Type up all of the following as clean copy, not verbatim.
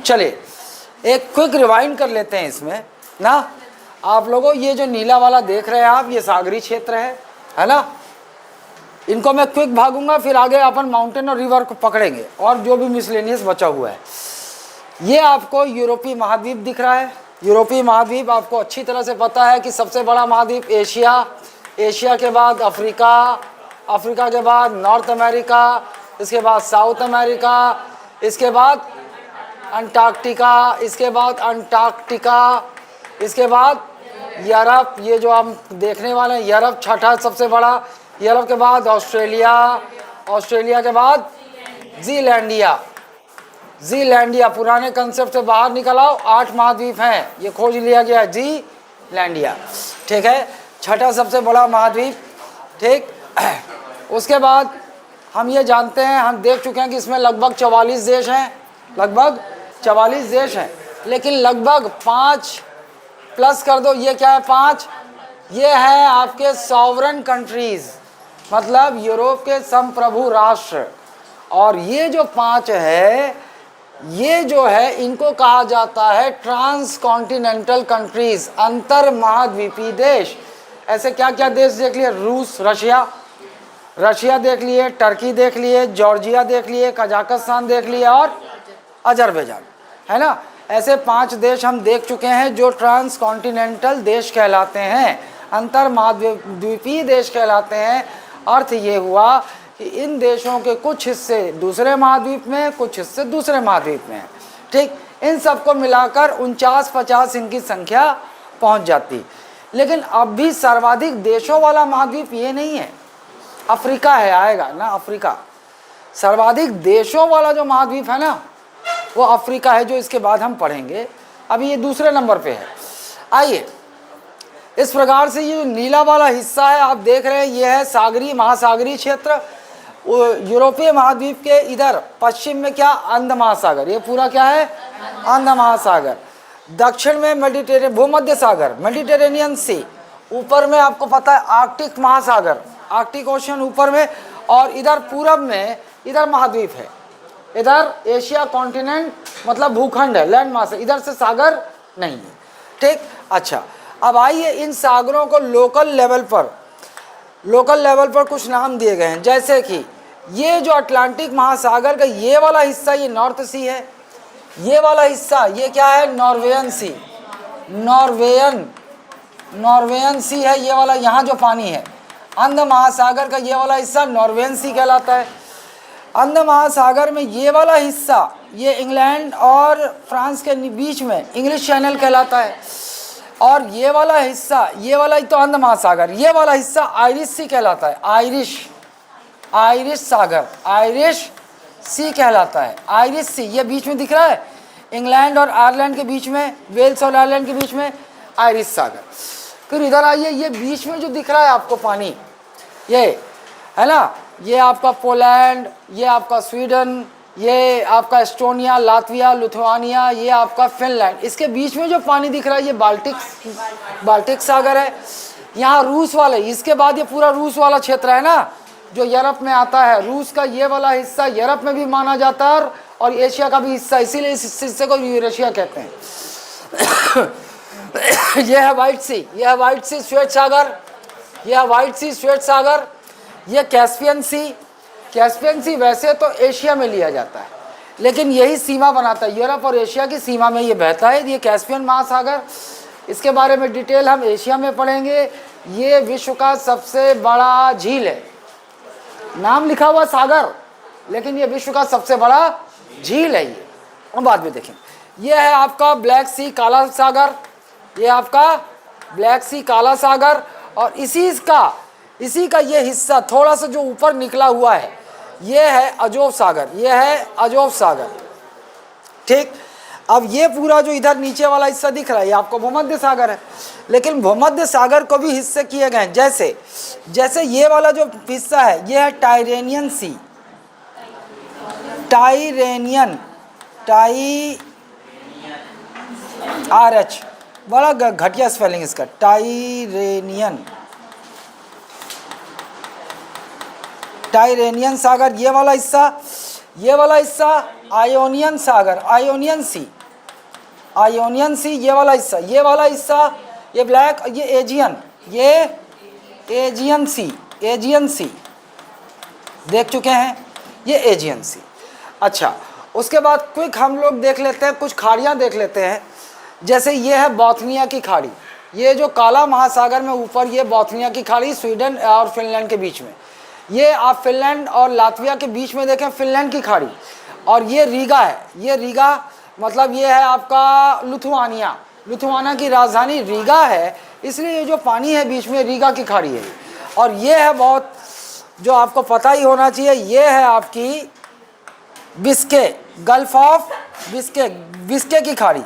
चलिए एक quick rewind कर लेते हैं इसमें ना। आप लोगों ये जो नीला वाला देख रहे हैं आप, ये सागरी क्षेत्र है ना। इनको मैं क्विक भागूंगा, फिर आगे अपन माउंटेन और रिवर को पकड़ेंगे और जो भी मिसलेनियस बचा हुआ है। ये आपको यूरोपीय महाद्वीप दिख रहा है। यूरोपीय महाद्वीप आपको अच्छी तरह से पता है कि सबसे बड़ा महाद्वीप एशिया, एशिया के बाद अफ्रीका, अफ्रीका के बाद नॉर्थ अमेरिका, इसके बाद साउथ अमेरिका, इसके बाद अंटार्कटिका, इसके बाद अंटार्कटिका, इसके बाद यूरोप, ये जो हम देखने वाले हैं यूरोप छठा सबसे बड़ा, यूरोप के बाद ऑस्ट्रेलिया, ऑस्ट्रेलिया के बाद जीलैंडिया, जीलैंडिया पुराने कंसेप्ट से बाहर निकल आओ, 8 महाद्वीप हैं, ये खोज लिया गया जीलैंडिया, ठीक है, छठा सबसे बड़ा महाद्वीप, ठीक। उसके बाद हम ये जानते हैं, हम देख चुके हैं कि इसमें लगभग 44 देश हैं, लगभग 44 देश हैं, लेकिन लगभग 5 प्लस कर दो, ये क्या है 5, ये है आपके सॉवरन कंट्रीज, मतलब यूरोप के संप्रभु राष्ट्र। और ये जो 5 है, ये जो है इनको कहा जाता है ट्रांस कॉन्टिनेंटल कंट्रीज, अंतर महाद्वीपीय देश। ऐसे क्या क्या देश देख लिए, रूस, रशिया, रशिया देख लिए, टर्की देख लिए, जॉर्जिया देख लिए, कजाकिस्तान देख लिए और अजरबैजान, है ना। ऐसे 5 देश हम देख चुके हैं जो ट्रांस कॉन्टिनेंटल देश कहलाते हैं, अंतर महाद्वीपीय देश कहलाते हैं। अर्थ ये हुआ कि इन देशों के कुछ हिस्से दूसरे महाद्वीप में, कुछ हिस्से दूसरे महाद्वीप में हैं, ठीक। इन सबको मिलाकर 49-50 इनकी संख्या पहुंच जाती। लेकिन अब भी सर्वाधिक देशों वाला महाद्वीप ये नहीं है, अफ्रीका है, आएगा ना अफ्रीका। सर्वाधिक देशों वाला जो महाद्वीप है ना वो अफ्रीका है, जो इसके बाद हम पढ़ेंगे। अभी ये दूसरे नंबर पे है। आइए, इस प्रकार से ये नीला वाला हिस्सा है आप देख रहे हैं, ये है सागरी महासागरीय क्षेत्र। यूरोपीय महाद्वीप के इधर पश्चिम में क्या, अंध महासागर, ये पूरा क्या है अंध महासागर। दक्षिण में मेडिटेरियन, भूमध्य सागर, मेडिटेरेनियन सी। ऊपर में आपको पता है आर्कटिक महासागर, आर्कटिक ओशन ऊपर में। और इधर पूरब में इधर महाद्वीप है, इधर एशिया कॉन्टिनेंट मतलब भूखंड है, लैंड मास है, इधर से सागर नहीं है, ठीक। अच्छा, अब आइए इन सागरों को लोकल लेवल पर कुछ नाम दिए गए हैं। जैसे कि ये जो अटलांटिक महासागर का ये वाला हिस्सा, ये नॉर्थ सी है। ये वाला हिस्सा ये क्या है, नॉर्वेयन सी, नॉर्वेयन सी है ये वाला, यहाँ जो पानी है। अंध महासागर का ये वाला हिस्सा नॉर्वेयन सी कहलाता है। अंध महासागर में ये वाला हिस्सा, ये इंग्लैंड और फ्रांस के बीच में इंग्लिश चैनल कहलाता है। और ये वाला हिस्सा, ये वाला ही तो अंध महासागर, ये वाला हिस्सा आयरिश सी कहलाता है, आयरिश सागर, आयरिश सी कहलाता है, आयरिश सी। ये बीच में दिख रहा है, इंग्लैंड और आयरलैंड के बीच में, वेल्स और आयरलैंड के बीच में आयरिश सागर। फिर इधर आइए, ये बीच में जो दिख रहा है आपको पानी, ये है ना, ये आपका पोलैंड, ये आपका स्वीडन, ये आपका एस्टोनिया, लातविया, लिथुआनिया, ये आपका फिनलैंड। इसके बीच में जो पानी दिख रहा है ये बाल्टिक सागर है। यहाँ रूस वाले, इसके बाद ये पूरा रूस वाला क्षेत्र है ना जो यूरोप में आता है। रूस का ये वाला हिस्सा यूरोप में भी माना जाता है और एशिया का भी हिस्सा, इसीलिए इस हिस्से को यूरेशिया कहते हैं। यह है व्हाइट सी, यह है व्हाइट सी श्वेत सागर, यह है व्हाइट सी श्वेत सागर। यह कैस्पियन सी वैसे तो एशिया में लिया जाता है, लेकिन यही सीमा बनाता है, यूरोप और एशिया की सीमा में ये बहता है, ये कैस्पियन महासागर। इसके बारे में डिटेल हम एशिया में पढ़ेंगे। ये विश्व का सबसे बड़ा झील है, नाम लिखा हुआ सागर, लेकिन ये विश्व का सबसे बड़ा झील है ये, हम बाद में देखेंगे। ये है आपका ब्लैक सी काला सागर, ये आपका ब्लैक सी काला सागर। और इसी का ये हिस्सा थोड़ा सा जो ऊपर निकला हुआ है, ये है अजोव सागर, ये है अजोव सागर, ठीक। अब ये पूरा जो इधर नीचे वाला हिस्सा दिख रहा है ये आपको भूमध्य सागर है। लेकिन भूमध्य सागर को भी हिस्से किए गए हैं, जैसे ये वाला जो हिस्सा है ये है टाइरेनियन सी, RH, बड़ा घटिया स्पेलिंग इसका, टाइरेनियन सागर, ये वाला हिस्सा। ये वाला हिस्सा आयोनियन सागर, आयोनियन सी, आयोनियन सी, ये वाला हिस्सा, ये वाला हिस्सा ये ब्लैक, ये एजियन, ये एजियन सी, एजियन सी देख चुके हैं, ये एजियन सी। अच्छा, उसके बाद क्विक हम लोग देख लेते हैं, कुछ खाड़ियाँ देख लेते हैं। जैसे ये है बोथनिया की खाड़ी, ये जो काला महासागर में ऊपर, ये बोथनिया की खाड़ी स्वीडन और फिनलैंड के बीच में। ये आप फिनलैंड और लातविया के बीच में देखें, फिनलैंड की खाड़ी। और ये रीगा है, ये रीगा मतलब ये है आपका लिथुआनिया, लिथुआना की राजधानी रीगा है, इसलिए ये जो पानी है बीच में रीगा की खाड़ी है। और ये है बहुत जो आपको पता ही होना चाहिए, ये है आपकी Biscay, gulf of Biscay, Biscay की खाड़ी,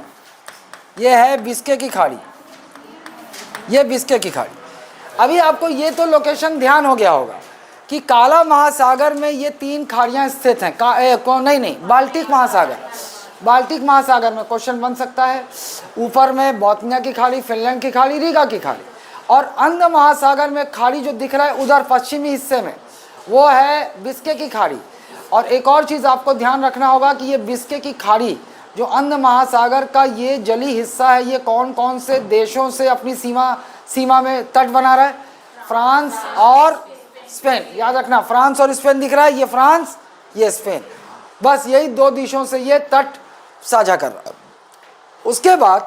ये है बिस्के की खाड़ी, ये बिस्के की खाड़ी। अभी आपको ये तो लोकेशन ध्यान हो गया होगा कि काला महासागर में ये 3 खाड़ियाँ स्थित हैं। नहीं, बाल्टिक महासागर, बाल्टिक महासागर में क्वेश्चन बन सकता है। ऊपर में बोथनिया की खाड़ी, फिनलैंड की खाड़ी, रीगा की खाड़ी। और अंध महासागर में खाड़ी जो दिख रहा है उधर पश्चिमी हिस्से में, वो है बिस्के की खाड़ी। और एक और चीज़ आपको ध्यान रखना होगा कि ये बिस्के की खाड़ी जो अंध महासागर का ये जली हिस्सा है, ये कौन कौन से देशों से अपनी सीमा में तट बना रहा है? फ्रांस और स्पेन। याद रखना, फ्रांस और स्पेन दिख रहा है, ये फ्रांस, ये स्पेन, बस यही 2 देशों से ये तट साझा कर रहा है। उसके बाद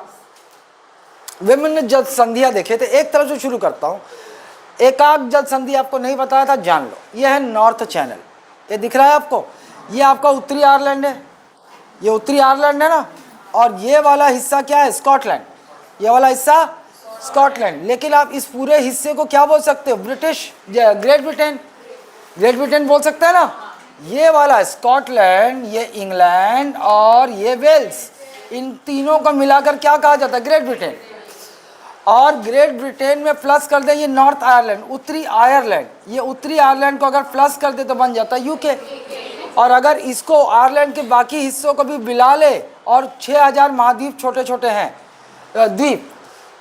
विभिन्न जल संधियां देखे थे, एक तरफ से शुरू करता हूँ। एकाक जल संधि आपको नहीं बताया था, जान लो, ये है नॉर्थ चैनल, ये दिख रहा है आपको, ये आपका उत्तरी आयरलैंड है, ये उत्तरी आयरलैंड है ना। और ये वाला हिस्सा क्या है? स्कॉटलैंड, ये वाला हिस्सा स्कॉटलैंड। लेकिन आप इस पूरे हिस्से को क्या बोल सकते हो? British, great Britain, great Britain बोल सकते हैं ना। ये वाला स्कॉटलैंड, ये इंग्लैंड और ये वेल्स, इन तीनों को मिलाकर क्या कहा जाता है? Great Britain. और ग्रेट ब्रिटेन में प्लस कर दे ये नॉर्थ आयरलैंड, उत्तरी आयरलैंड, ये उत्तरी आयरलैंड को अगर प्लस कर दे तो बन जाता है यूके। और अगर इसको आयरलैंड के बाकी हिस्सों को भी मिला ले, और 6000 महाद्वीप छोटे छोटे हैं, द्वीप,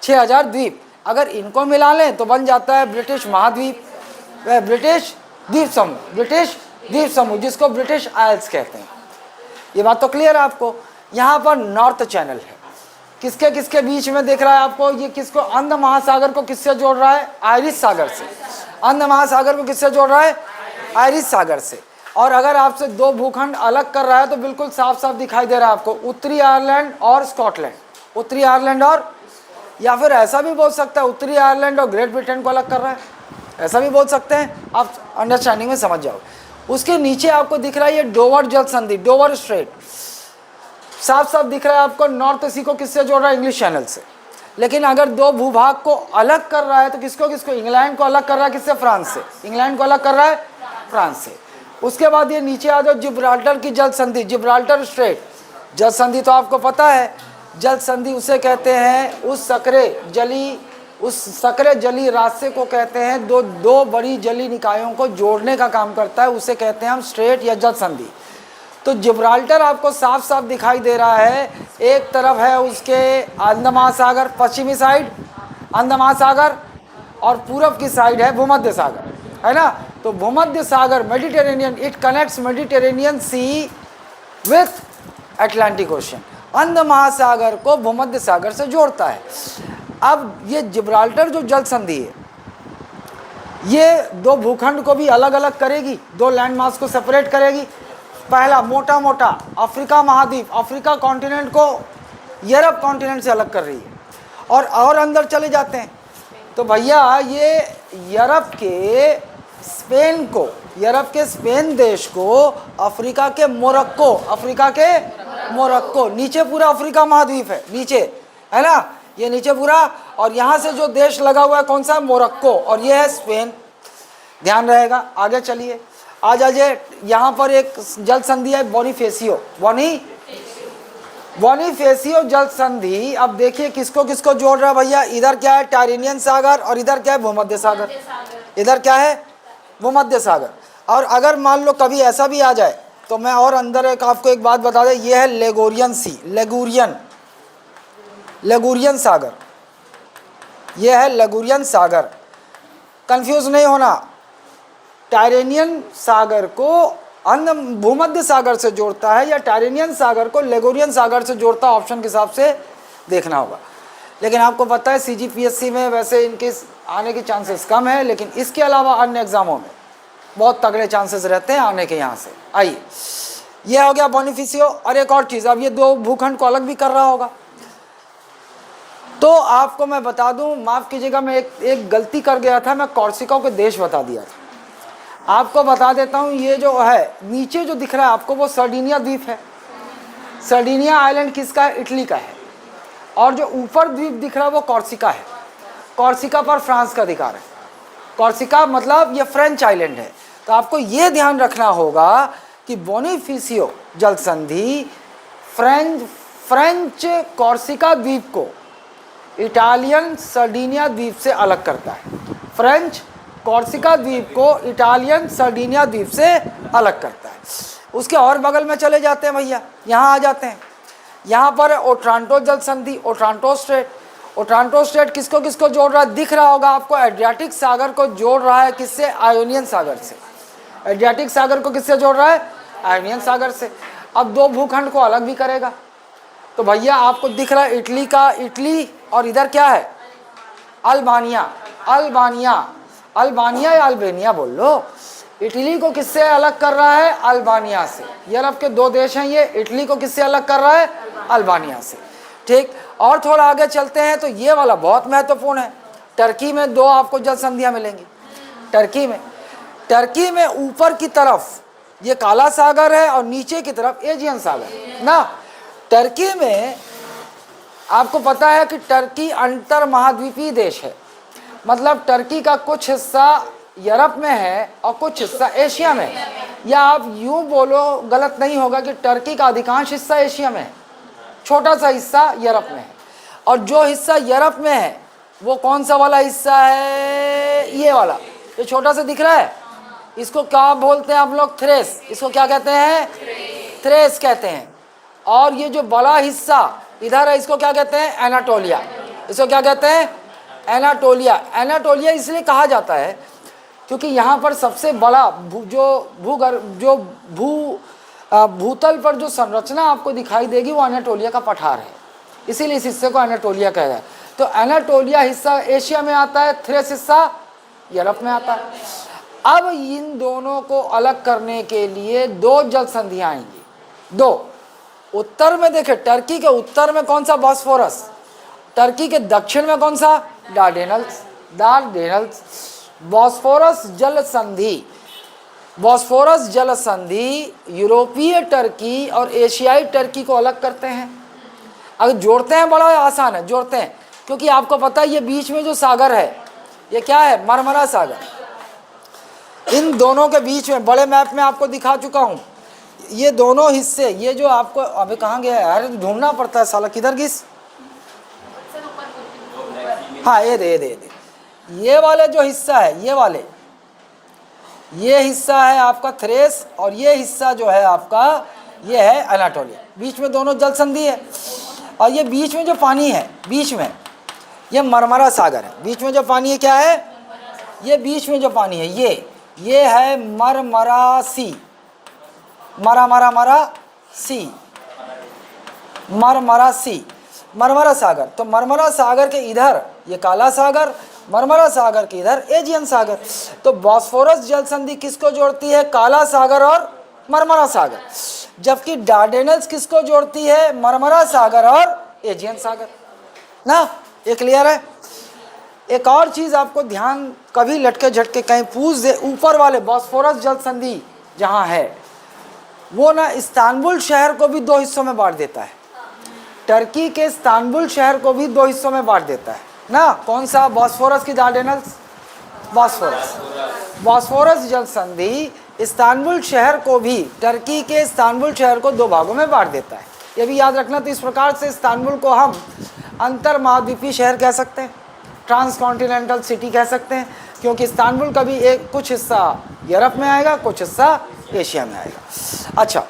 6000 द्वीप, अगर इनको मिला लें तो बन जाता है ब्रिटिश महाद्वीप, ब्रिटिश द्वीप समूह, ब्रिटिश द्वीप समूह, जिसको ब्रिटिश आइल्स कहते हैं। ये बात तो क्लियर है आपको। यहाँ पर नॉर्थ चैनल है, किसके किसके बीच में दिख रहा है आपको? ये किसको, अंध महासागर को किससे जोड़ रहा है? आयरिश सागर से। अंध महासागर को किससे जोड़ रहा है? आयरिश सागर से। और अगर आपसे 2 भूखंड अलग कर रहा है तो बिल्कुल साफ साफ दिखाई दे रहा है आपको, उत्तरी आयरलैंड और स्कॉटलैंड, उत्तरी आयरलैंड और, या फिर ऐसा भी बोल सकता है उत्तरी आयरलैंड और ग्रेट ब्रिटेन को अलग कर रहा है, ऐसा भी बोल सकते हैं। आप अंडरस्टैंडिंग में समझ जाओ। उसके नीचे आपको दिख रहा है ये डोवर जल संधि, डोवर स्ट्रेट, साफ साफ दिख रहा है आपको। नॉर्थ सी को किससे जोड़ रहा है? इंग्लिश चैनल से। लेकिन अगर 2 भूभाग को अलग कर रहा है तो किसको किसको? इंग्लैंड को अलग कर रहा है, किससे? फ्रांस से। इंग्लैंड को अलग कर रहा है फ्रांस से। उसके बाद ये नीचे आ जाओ, जिब्राल्टर की जल संधि, जिब्राल्टर स्ट्रेट। जल संधि तो आपको पता है, जल संधि उसे कहते हैं उस सकरे जली रास्ते को कहते हैं, दो बड़ी जली निकायों को जोड़ने का काम करता है, उसे कहते हैं हम स्ट्रेट या जल संधि। तो जिब्राल्टर आपको साफ साफ दिखाई दे रहा है, एक तरफ है उसके अंध महासागर, पश्चिमी साइड अंध महासागर, और पूरब की साइड है भूमध्य सागर, है ना। तो भूमध्य सागर, Mediterranean, it connects Mediterranean sea with Atlantic ocean, अंध महासागर को भूमध्य सागर से जोड़ता है। अब ये जिब्राल्टर जो जल संधि है, ये 2 भूखंड को भी अलग अलग करेगी, 2 लैंड मास को सेपरेट करेगी। पहला मोटा मोटा अफ्रीका महाद्वीप, अफ्रीका कॉन्टिनेंट को यूरोप कॉन्टिनेंट से अलग कर रही है। और अंदर चले जाते हैं तो भैया ये यूरोप के स्पेन देश को अफ्रीका के मोरक्को, नीचे पूरा अफ्रीका महाद्वीप है, नीचे है ना, ये नीचे पूरा। और यहाँ से जो देश लगा हुआ है कौन सा? मोरक्को, और ये है स्पेन, ध्यान रहेगा। आगे चलिए, आ जाइए, यहाँ पर एक जल संधि है बोनीफेसियो जल संधि। अब देखिए किसको किसको जोड़ रहा है भैया, इधर क्या है? टायरेनियन सागर, और इधर क्या है? भूमध्य सागर। इधर क्या है? भूमध्य सागर। और अगर मान लो कभी ऐसा भी आ जाए तो मैं और अंदर आपको एक बात बता दें, ये है लेगोरियन सी, लेगुरियन सागर, ये है लेगुरियन सागर। कंफ्यूज नहीं होना, टायरेनियन सागर को अन्य भूमध्य सागर से जोड़ता है या टायरेनियन सागर को लेगोरियन सागर से जोड़ता है, ऑप्शन के हिसाब से देखना होगा। लेकिन आपको पता है CGPSC में वैसे इनके आने के चांसेस कम है, लेकिन इसके अलावा अन्य एग्जामों में बहुत तगड़े चांसेस रहते हैं आने के यहाँ से। आइए, ये हो गया बोनिफिशियो। और एक और चीज़, अब ये दो भूखंड को अलग भी कर रहा होगा, तो आपको मैं बता दूं, माफ़ कीजिएगा मैं एक गलती कर गया था, मैं कॉर्सिका के देश बता दिया था। आपको बता देता हूं, ये जो है नीचे जो दिख रहा है आपको वो सर्डिनिया द्वीप है। सर्डिनिया आइलैंड किसका है? इटली का है। और जो ऊपर द्वीप दिख रहा है वो कॉर्सिका है। कॉर्सिका पर फ्रांस का अधिकार है। कॉर्सिका मतलब ये फ्रेंच आइलैंड है। तो आपको ये ध्यान रखना होगा कि बोनिफिशियो जल संधि फ्रेंच कॉर्सिका द्वीप को इटालियन सर्डिनिया द्वीप से अलग करता है। फ्रेंच कॉर्सिका द्वीप को इटालियन सर्डिनिया द्वीप से अलग करता है। उसके और बगल में चले जाते हैं भैया, यहाँ आ जाते हैं। यहाँ पर ओट्रांटो जल संधि, ओट्रांटो स्ट्रेट। ओट्रांटो स्ट्रेट किसको किसको जोड़ रहा है? दिख रहा होगा आपको, एड्रियाटिक सागर को जोड़ रहा है किससे? आयोनियन सागर से। एड्रियाटिक सागर को किससे जोड़ रहा है? आयोनियन सागर से। अब दो भूखंड को अलग भी करेगा। तो भैया आपको दिख रहा है इटली का, इटली, और इधर क्या है? अल्बानिया। अल्बानिया, अल्बानिया या अल्बानिया बोल लो। इटली को किससे अलग कर रहा है? अल्बानिया से। यूरोप के दो देश हैं ये। इटली को किससे अलग कर रहा है? अल्बानिया से। ठीक, और थोड़ा आगे चलते हैं तो ये वाला बहुत महत्वपूर्ण है। टर्की में दो आपको जल संधियां मिलेंगी। टर्की में ऊपर की तरफ ये काला सागर है और नीचे की तरफ एजियन सागर ना। टर्की में आपको पता है कि टर्की अंतर महाद्वीपीय देश है। मतलब टर्की का कुछ हिस्सा यूरोप में है और कुछ हिस्सा एशिया में है। या आप यूँ बोलो, गलत नहीं होगा कि टर्की का अधिकांश हिस्सा एशिया में है, छोटा सा हिस्सा यूरोप में है। और जो हिस्सा यूरोप में है वो कौन सा वाला हिस्सा है? ये वाला, ये छोटा सा दिख रहा है, इसको क्या बोलते हैं आप लोग? थ्रेस। इसको क्या कहते हैं? थ्रेस कहते हैं। और ये जो बड़ा हिस्सा इधर है इसको क्या कहते हैं? एनाटोलिया। इसको क्या कहते हैं? एनाटोलिया। एनाटोलिया इसलिए कहा जाता है क्योंकि यहाँ पर सबसे बड़ा भूतल पर जो संरचना आपको दिखाई देगी वो एनाटोलिया का पठार है, इसीलिए इस हिस्से को एनाटोलिया कहा जाए। तो एनाटोलिया हिस्सा एशिया में आता है, थ्रेस हिस्सा यूरोप में आता है। अब इन दोनों को अलग करने के लिए दो जल संधियाँ आएंगी। दो, उत्तर में देखें, टर्की के उत्तर में कौन सा? बॉस्फोरस। टर्की के दक्षिण में कौन सा? डार्डेनल्स। बॉस्फोरस जल संधि। बॉस्फोरस जल संधि यूरोपीय टर्की और एशियाई टर्की को अलग करते हैं। अगर जोड़ते हैं बड़ा आसान है, जोड़ते हैं, क्योंकि आपको पता है ये बीच में जो सागर है ये क्या है? मरमरा सागर। इन दोनों के बीच में, बड़े मैप में आपको दिखा चुका हूँ, ये दोनों हिस्से, ये जो आपको अभी कहाँ गया है यार, ढूंढना पड़ता है साला, किधर गिस? हाँ, ये दे ये वाले जो हिस्सा है, ये हिस्सा है आपका थ्रेस, और ये हिस्सा जो है आपका ये है एनाटोलिया। बीच में दोनों जल संधि है। और ये बीच में जो पानी है, बीच में ये मरमरा सागर है। बीच में जो पानी है क्या है? ये बीच में जो पानी है ये है मरमरा सी। मरमरा सागर। तो मरमरा सागर के इधर ये काला सागर, मरमरा सागर के इधर एजियन सागर। तो बॉस्फोरस जल संधि किसको जोड़ती है? काला सागर और मरमरा सागर। जबकि डार्डेनल्स किसको जोड़ती है? मरमरा सागर और एजियन सागर ना। ये क्लियर है? एक और चीज़ आपको ध्यान, कभी लटके झटके कहीं पूछ दे, ऊपर वाले बॉस्फोरस जल संधि जहाँ है वो ना इस्तांबुल शहर को भी दो हिस्सों में बांट देता है। टर्की के इस्तांबुल शहर को भी दो हिस्सों में बांट देता है ना। कौन सा? बॉस्फोरस की डार्डेनल्स। बॉस्फोरस जल संधि इस्तांबुल शहर को भी, टर्की के इस्तांबुल शहर को दो भागों में बांट देता है। ये भी याद रखना। तो इस प्रकार से इस्तांबुल को हम अंतर महाद्वीपीय शहर कह सकते हैं, ट्रांसकॉन्टिनेंटल सिटी कह सकते हैं, क्योंकि इस्तांबुल का भी एक कुछ हिस्सा यूरोप में आएगा, कुछ हिस्सा एशिया में आएगा। अच्छा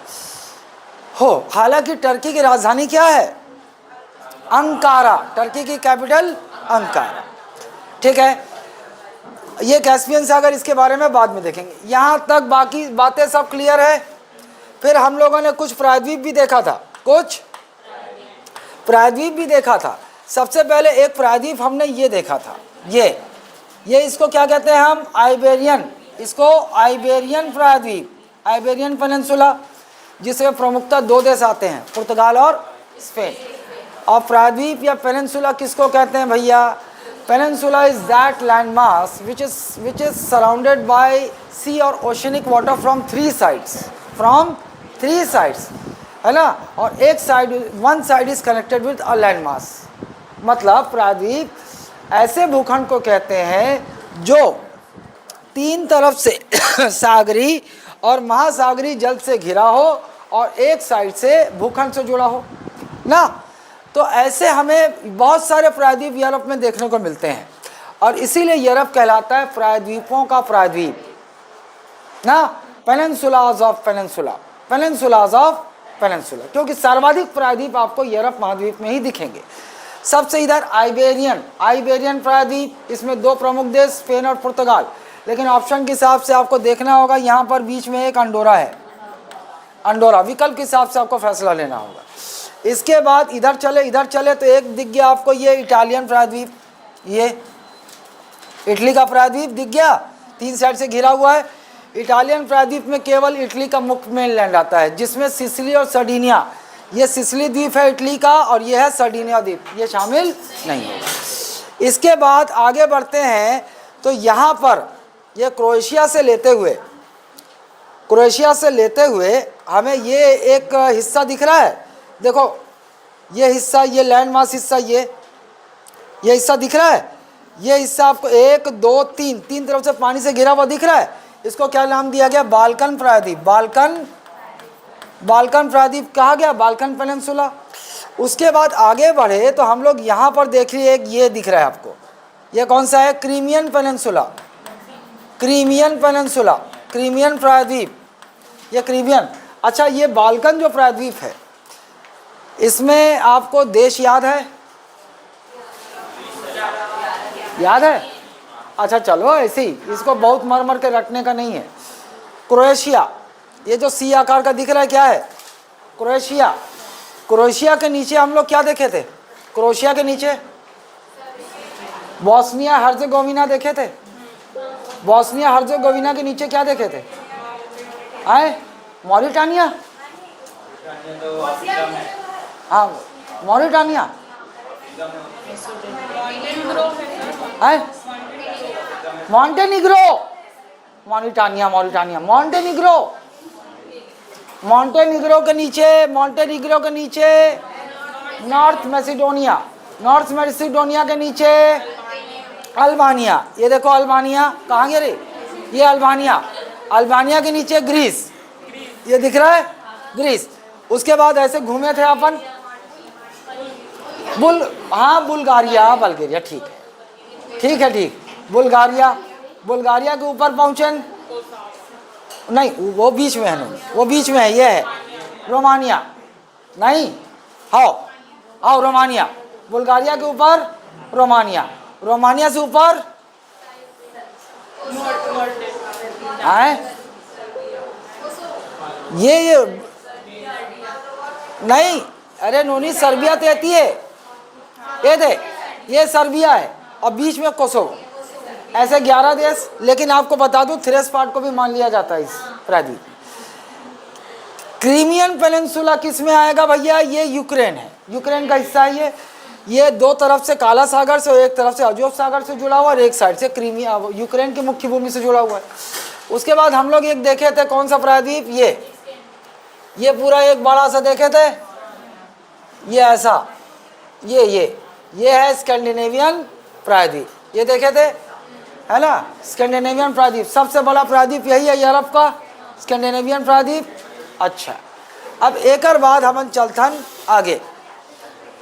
हो, हालांकि टर्की की राजधानी क्या है? अंकारा। टर्की की कैपिटल अंकारा। ठीक है। ये कैस्पियन सागर, इसके बारे में बाद में देखेंगे। यहाँ तक बाकी बातें सब क्लियर है। फिर हम लोगों ने कुछ प्रायद्वीप भी देखा था, कुछ प्रायद्वीप भी देखा था। सबसे पहले एक प्रायद्वीप हमने ये देखा था, ये इसको क्या कहते हैं हम, आइबेरियन, इसको आइबेरियन प्रायद्वीप, आइबेरियन पेनिनसुला, जिसमें प्रमुखतः दो देश आते हैं, पुर्तगाल और स्पेन। और प्रायद्वीप या पेनिनसुला किसको कहते हैं भैया? Peninsula is that land mass which is surrounded by sea और oceanic water from three sides, है ना। और एक side, one side is connected with a land mass. मतलब प्रायद्वीप ऐसे भूखंड को कहते हैं जो तीन तरफ से सागरी और महासागरी जल से घिरा हो और एक साइड से भूखंड से जुड़ा हो ना। तो ऐसे हमें बहुत सारे प्रायद्वीप यूरोप में देखने को मिलते हैं और इसीलिए यूरोप कहलाता है प्रायद्वीपों का प्रायद्वीप ना, पेनिनसुलाज ऑफ पेनिनसुला, पेनिनसुलाज ऑफ पेनिनसुला, क्योंकि सर्वाधिक प्रायद्वीप आपको यूरोप महाद्वीप में ही दिखेंगे। सबसे इधर आइबेरियन प्रायद्वीप, इसमें दो प्रमुख देश स्पेन और पुर्तगाल। लेकिन ऑप्शन के हिसाब से आपको देखना होगा, यहाँ पर बीच में एक अंडोरा है, अंडोरा, विकल्प के हिसाब से आपको फैसला लेना होगा। इसके बाद इधर चले तो एक दिख गया आपको ये इटालियन प्रायद्वीप, ये इटली का प्रायद्वीप दिख गया, तीन साइड से घिरा हुआ है। इटालियन प्रायद्वीप में केवल इटली का मुख्य मेनलैंड आता है, जिसमें सिसिली और सर्डिनिया, ये सिसिली द्वीप है इटली का और ये है सर्डिनिया द्वीप, ये शामिल नहीं होगा। इसके बाद आगे बढ़ते हैं तो यहाँ पर ये क्रोएशिया से लेते हुए हमें ये एक हिस्सा दिख रहा है, देखो ये हिस्सा, ये लैंड मास हिस्सा, ये हिस्सा दिख रहा है। ये हिस्सा आपको एक दो तीन तरफ से पानी से घिरा हुआ दिख रहा है। इसको क्या नाम दिया गया? बाल्कन प्रायद्वीप, बाल्कन प्रायद्वीप कहा गया, बाल्कन पेनिनसुला। उसके बाद आगे बढ़े तो हम लोग यहाँ पर देखिए, एक ये दिख रहा है आपको, ये कौन सा है? क्रीमियन पेनिनसुला, क्रीमियन प्रायद्वीप, ये क्रीमियन। अच्छा, ये बाल्कन जो प्रायद्वीप है, इसमें आपको देश याद है? अच्छा चलो, ऐसे ही, इसको बहुत मर के रखने का नहीं है। क्रोएशिया, ये जो सी आकार का दिख रहा है क्या है? क्रोएशिया के नीचे हम लोग क्या देखे थे? क्रोएशिया के नीचे बोस्निया हर्जेगोविना देखे थे। बोस्निया हर्जेगोविना के नीचे क्या देखे थे? मॉरिटानिया, हाँ मॉरिटानिया है, मॉन्टेनिग्रो, मॉन्टेनिग्रो के नीचे नॉर्थ मैसिडोनिया के नीचे अल्बानिया। ये देखो अल्बानिया कहाँ गया रे? ये अल्बानिया के नीचे ग्रीस, ये दिख रहा है ग्रीस। उसके बाद ऐसे घूमे थे अपन बुल्गारिया, ठीक है, बुल्गारिया के ऊपर पहुँचे नहीं, वो बीच में है, ये है रोमानिया, नहीं आओ रोमानिया, बुल्गारिया के ऊपर रोमानिया से ऊपर ये नहीं, अरे नोनी सर्बिया तो आती है, ये सर्बिया है और बीच में कोसोवो, ऐसे 11 देश। लेकिन आपको बता दूं, थ्रेस पार्ट को भी मान लिया जाता है इस प्रायद्वीप। क्रीमियन पेनिनसुला किस में आएगा भैया? ये यूक्रेन है, यूक्रेन का हिस्सा है ये दो तरफ से काला सागर से और एक तरफ से अजोव सागर से जुड़ा हुआ और एक साइड से क्रीमिया यूक्रेन की मुख्य भूमि से जुड़ा हुआ है। उसके बाद हम लोग एक देखे थे, कौन सा प्रायद्वीप? ये पूरा एक बड़ा सा देखे थे, ये ऐसा, ये है स्कैंडिनेवियन प्रायद्वीप, ये देखे थे, है ना, स्कैंडिनेवियन प्रायद्वीप। सबसे बड़ा प्रायद्वीप यही है यूरोप का, स्कैंडिनेवियन प्रायद्वीप। अच्छा, अब एक बाद हम चलथन आगे,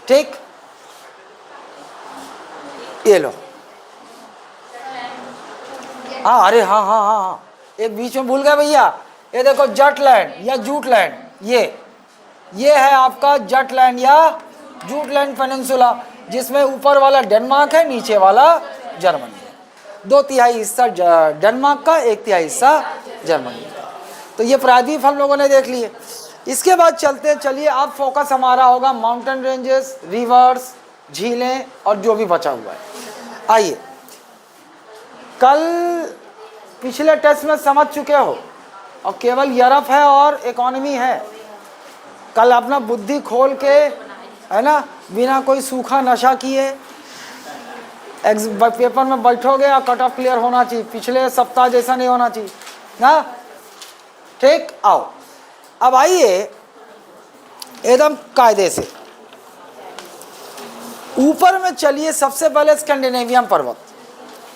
ठीक, ये लो, हाँ, अरे हाँ, एक बीच में भूल गए भैया, ये देखो जटलैंड या जूटलैंड, ये है आपका जटलैंड या जूटलैंड पेनिनसुला, जिसमें ऊपर वाला डेनमार्क है, नीचे वाला जर्मनी है। 2/3 हिस्सा डेनमार्क का, 1/3 हिस्सा जर्मनी का। तो ये प्रायद्वीप हम लोगों ने देख लिए। इसके बाद चलते चलिए, अब फोकस हमारा होगा माउंटेन रेंजेस, रिवर्स, झीलें और जो भी बचा हुआ है। आइए, कल पिछले टेस्ट में समझ चुके हो और केवल यूरोप है और इकोनॉमी है। कल अपना बुद्धि खोल के, है ना, बिना कोई सूखा नशा किए पेपर में बैठोगे और कट ऑफ क्लियर होना चाहिए, पिछले सप्ताह जैसा नहीं होना चाहिए ना। ठीक, आओ अब आइए एकदम कायदे से ऊपर में चलिए। सबसे पहले स्कैंडिनेवियन पर्वत,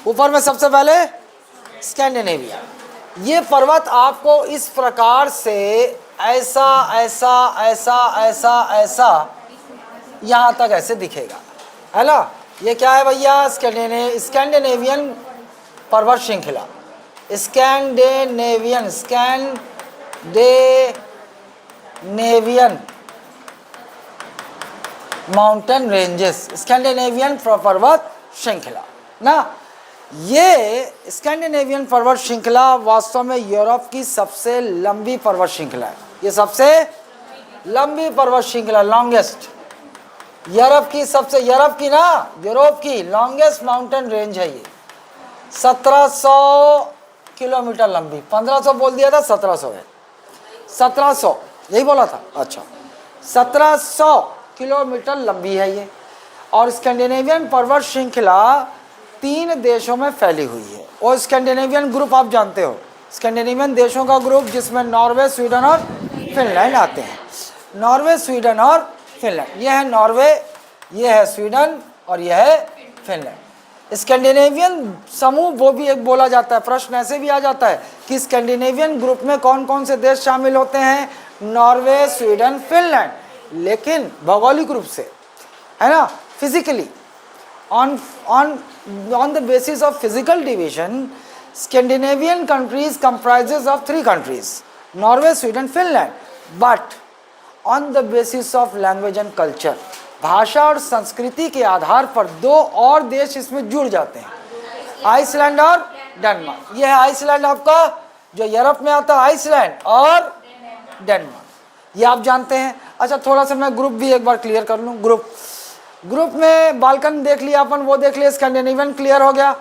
ऊपर में सबसे पहले स्कैंडिनेविया। ये पर्वत आपको इस प्रकार से ऐसा ऐसा ऐसा ऐसा ऐसा यहाँ तक ऐसे दिखेगा, है ना। ये क्या है भैया? स्कैंडिनेवियन पर्वत श्रृंखला, स्कैंडिनेवियन माउंटेन रेंजेस, स्कैंडिनेवियन पर्वत श्रृंखला ना। ये स्कैंडिनेवियन पर्वत श्रृंखला वास्तव में यूरोप की सबसे लंबी पर्वत श्रृंखला है। ये सबसे लंबी पर्वत श्रृंखला, लॉन्गेस्ट, यूरोप की लॉन्गेस्ट माउंटेन रेंज है ये। 1700 किलोमीटर लंबी, 1500 बोल दिया था, 1700 है, 1700 यही बोला था, अच्छा 1700 किलोमीटर लंबी है ये। और स्कैंडिनेवियन पर्वत श्रृंखला 3 देशों में फैली हुई है। और स्कैंडिनेवियन ग्रुप आप जानते हो, स्कैंडिनेवियन देशों का ग्रुप जिसमें नॉर्वे, स्वीडन और फिनलैंड आते हैं। नॉर्वे, स्वीडन और फिनलैंड, यह है नॉर्वे, यह है स्वीडन और यह है फिनलैंड। स्कैंडिनेवियन समूह वो भी एक बोला जाता है, प्रश्न ऐसे भी आ जाता है कि स्कैंडिनेवियन ग्रुप में कौन कौन से देश शामिल होते हैं? Norway, Sweden, Finland. लेकिन भौगोलिक रूप से, है ना, physically on the basis of physical division, Scandinavian countries comprises of 3 countries, Norway, Sweden, Finland. But on the basis of language and culture, भाषा और संस्कृति के आधार पर 2 और देश इसमें जुड़ जाते हैं, आइसलैंड और डेनमार्क। यह है आइसलैंड, आपका जो यूरोप में आता है, आइसलैंड और डेनमार्क, ये आप जानते हैं। अच्छा, थोड़ा सा मैं ग्रुप भी एक बार क्लियर कर लूँ। ग्रुप में बाल्कन देख लिया अपन, वो देख लिया, स्कैंडिनेवियन क्लियर हो गया।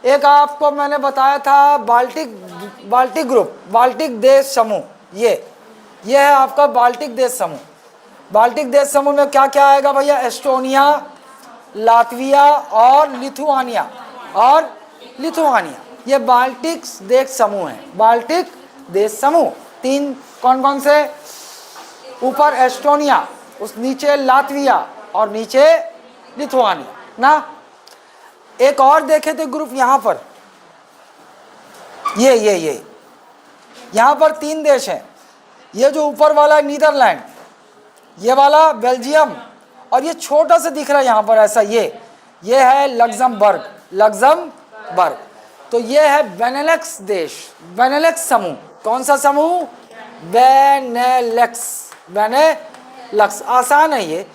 एक आपको मैंने बताया था बाल्टिक ग्रुप, बाल्टिक देश समूह, ये है आपका बाल्टिक देश समूह। बाल्टिक देश समूह में क्या क्या आएगा भैया? एस्टोनिया, लातविया और लिथुआनिया ये बाल्टिक देश समूह है। बाल्टिक देश समूह 3 कौन कौन से? ऊपर एस्टोनिया, उस नीचे लातविया और नीचे लिथुआनिया ना। एक और देखे थे ग्रुप यहाँ पर, ये यहाँ पर 3 देश हैं। ये जो ऊपर वाला है नीदरलैंड, ये वाला बेल्जियम, और ये छोटा सा दिख रहा है यहाँ पर ऐसा, ये है लग्जमबर्ग। तो ये है बेनेलक्स देश, बेनेलक्स समूह। कौन सा समूह? बेनेलक्स। आसान है ये।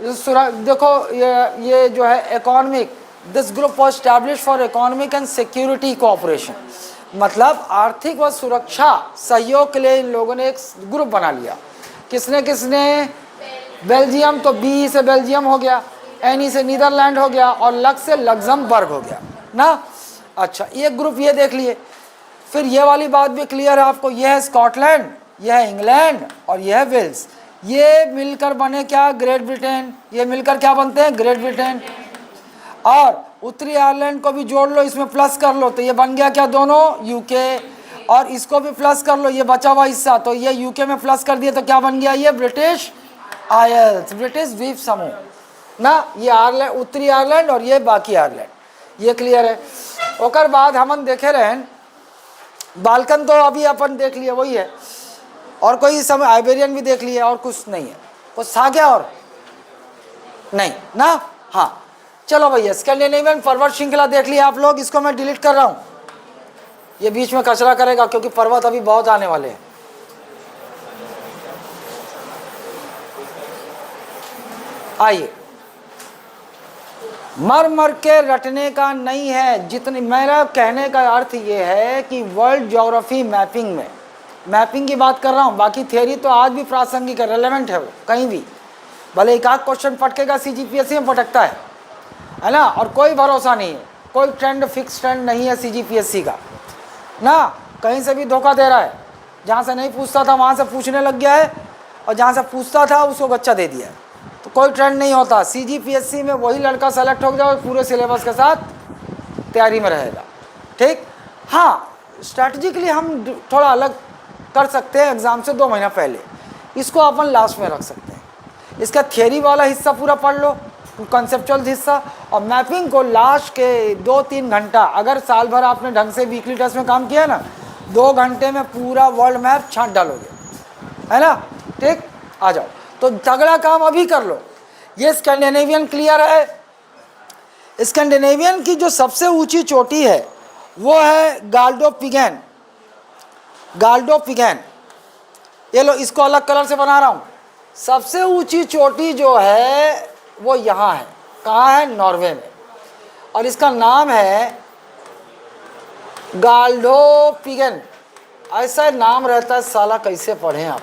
देखो ये जो है economic, this group was establish for economic and security cooperation, मतलब आर्थिक व सुरक्षा सहयोग के लिए इन लोगों ने एक ग्रुप बना लिया। किसने? बेल्जियम, तो बी से बेल्जियम हो गया, एन से नीदरलैंड हो गया और लक्स से लग्जमबर्ग हो गया ना। अच्छा, ये ग्रुप ये देख लिए। फिर ये वाली बात भी क्लियर है आपको, यह है स्कॉटलैंड, यह है इंग्लैंड और यह है वेल्स। ये मिलकर बने क्या? Great Britain. ये मिलकर क्या बनते हैं? Great Britain. और उत्तरी आयरलैंड को भी जोड़ लो, इसमें प्लस कर लो, तो ये बन गया क्या? दोनों यूके। और इसको भी प्लस कर लो, ये बचा हुआ हिस्सा, तो ये यूके में प्लस कर दिया तो क्या बन गया? ये ब्रिटिश आयल्स, ब्रिटिश द्वीप समूह ना। ये आयरलैंड, उत्तरी आयरलैंड और ये बाकी आयरलैंड, ये क्लियर है। ओकर बाद हमन देखे रहे बाल्कन, तो अभी अपन देख लिए वही है। और कोई समय आइबेरियन भी देख लिया, और कुछ नहीं है। कुछ था क्या और? नहीं ना। हाँ चलो भैया, स्कैंडिनेवियन पर्वत श्रृंखला देख लिया आप लोग। इसको मैं डिलीट कर रहा हूँ, ये बीच में कचरा करेगा क्योंकि पर्वत अभी बहुत आने वाले हैं। आइए मर मर के रटने का नहीं है। जितनी, मेरा कहने का अर्थ ये है कि वर्ल्ड ज्योग्राफी मैपिंग में, मैपिंग की बात कर रहा हूँ, बाकी थियोरी तो आज भी प्रासंगिक है, रेलेवेंट है वो कहीं भी, भले एक आध क्वेश्चन पटकेगा CGPSC में पटकता है ना, और कोई भरोसा नहीं है, कोई ट्रेंड फिक्स ट्रेंड नहीं है CGPSC का ना, कहीं से भी धोखा दे रहा है, जहाँ से नहीं पूछता था वहाँ से पूछने लग गया है, और जहाँ से पूछता था उसको बच्चा दे दिया है, तो कोई ट्रेंड नहीं होता। CGPSC में वही लड़का सेलेक्ट हो जाओ पूरे सिलेबस के साथ तैयारी में रहेगा, ठीक। हाँ, स्ट्रैटेजिकली हम थोड़ा अलग कर सकते हैं, एग्ज़ाम से 2 महीना पहले इसको अपन लास्ट में रख सकते हैं। इसका थियरी वाला हिस्सा पूरा पढ़ लो, कंसेप्चुअल हिस्सा, और मैपिंग को लास्ट के 2-3 घंटा, अगर साल भर आपने ढंग से वीकली टेस्ट में काम किया ना, 2 घंटे में पूरा वर्ल्ड मैप छांट डालोगे, है ना, ठीक। आ जाओ, तो तगड़ा काम अभी कर लो। ये स्कैंडिनेवियन क्लियर है। स्कैंडिनेवियन की जो सबसे ऊंची चोटी है वो है गाल्डोपिगेन। गाल्डोपिगेन, ये लो, इसको अलग कलर से बना रहा हूँ। सबसे ऊंची चोटी जो है वो यहाँ है, कहाँ है, नॉर्वे में, और इसका नाम है गाल्डोपिगेन। ऐसा नाम रहता है साला, कैसे पढ़ें आप।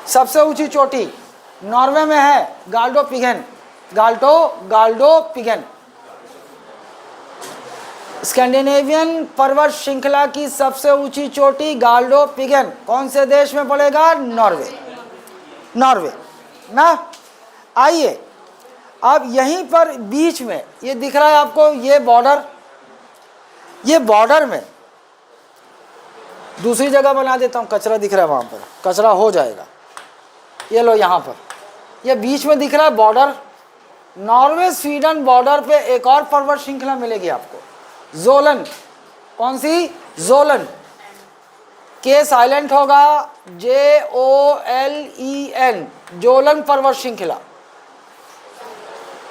सबसे ऊंची चोटी नॉर्वे में है, गाल्डोपिगेन, गाल्डोपिगेन। स्कैंडिनेवियन पर्वत श्रृंखला की सबसे ऊंची चोटी गाल्डोपिगेन कौन से देश में पड़ेगा, नॉर्वे, नॉर्वे ना। आइए, अब यहीं पर बीच में ये दिख रहा है आपको, ये बॉर्डर, ये बॉर्डर में दूसरी जगह बना देता हूँ, कचरा दिख रहा है वहाँ पर, कचरा हो जाएगा। ये लो, यहाँ पर ये बीच में दिख रहा है बॉर्डर, नॉर्वे स्वीडन बॉर्डर पे एक और पर्वत श्रृंखला मिलेगी आपको, जोलन। कौन सी, जोलन, के साइलेंट होगा, JOLEN, जोलन पर्वत श्रृंखला।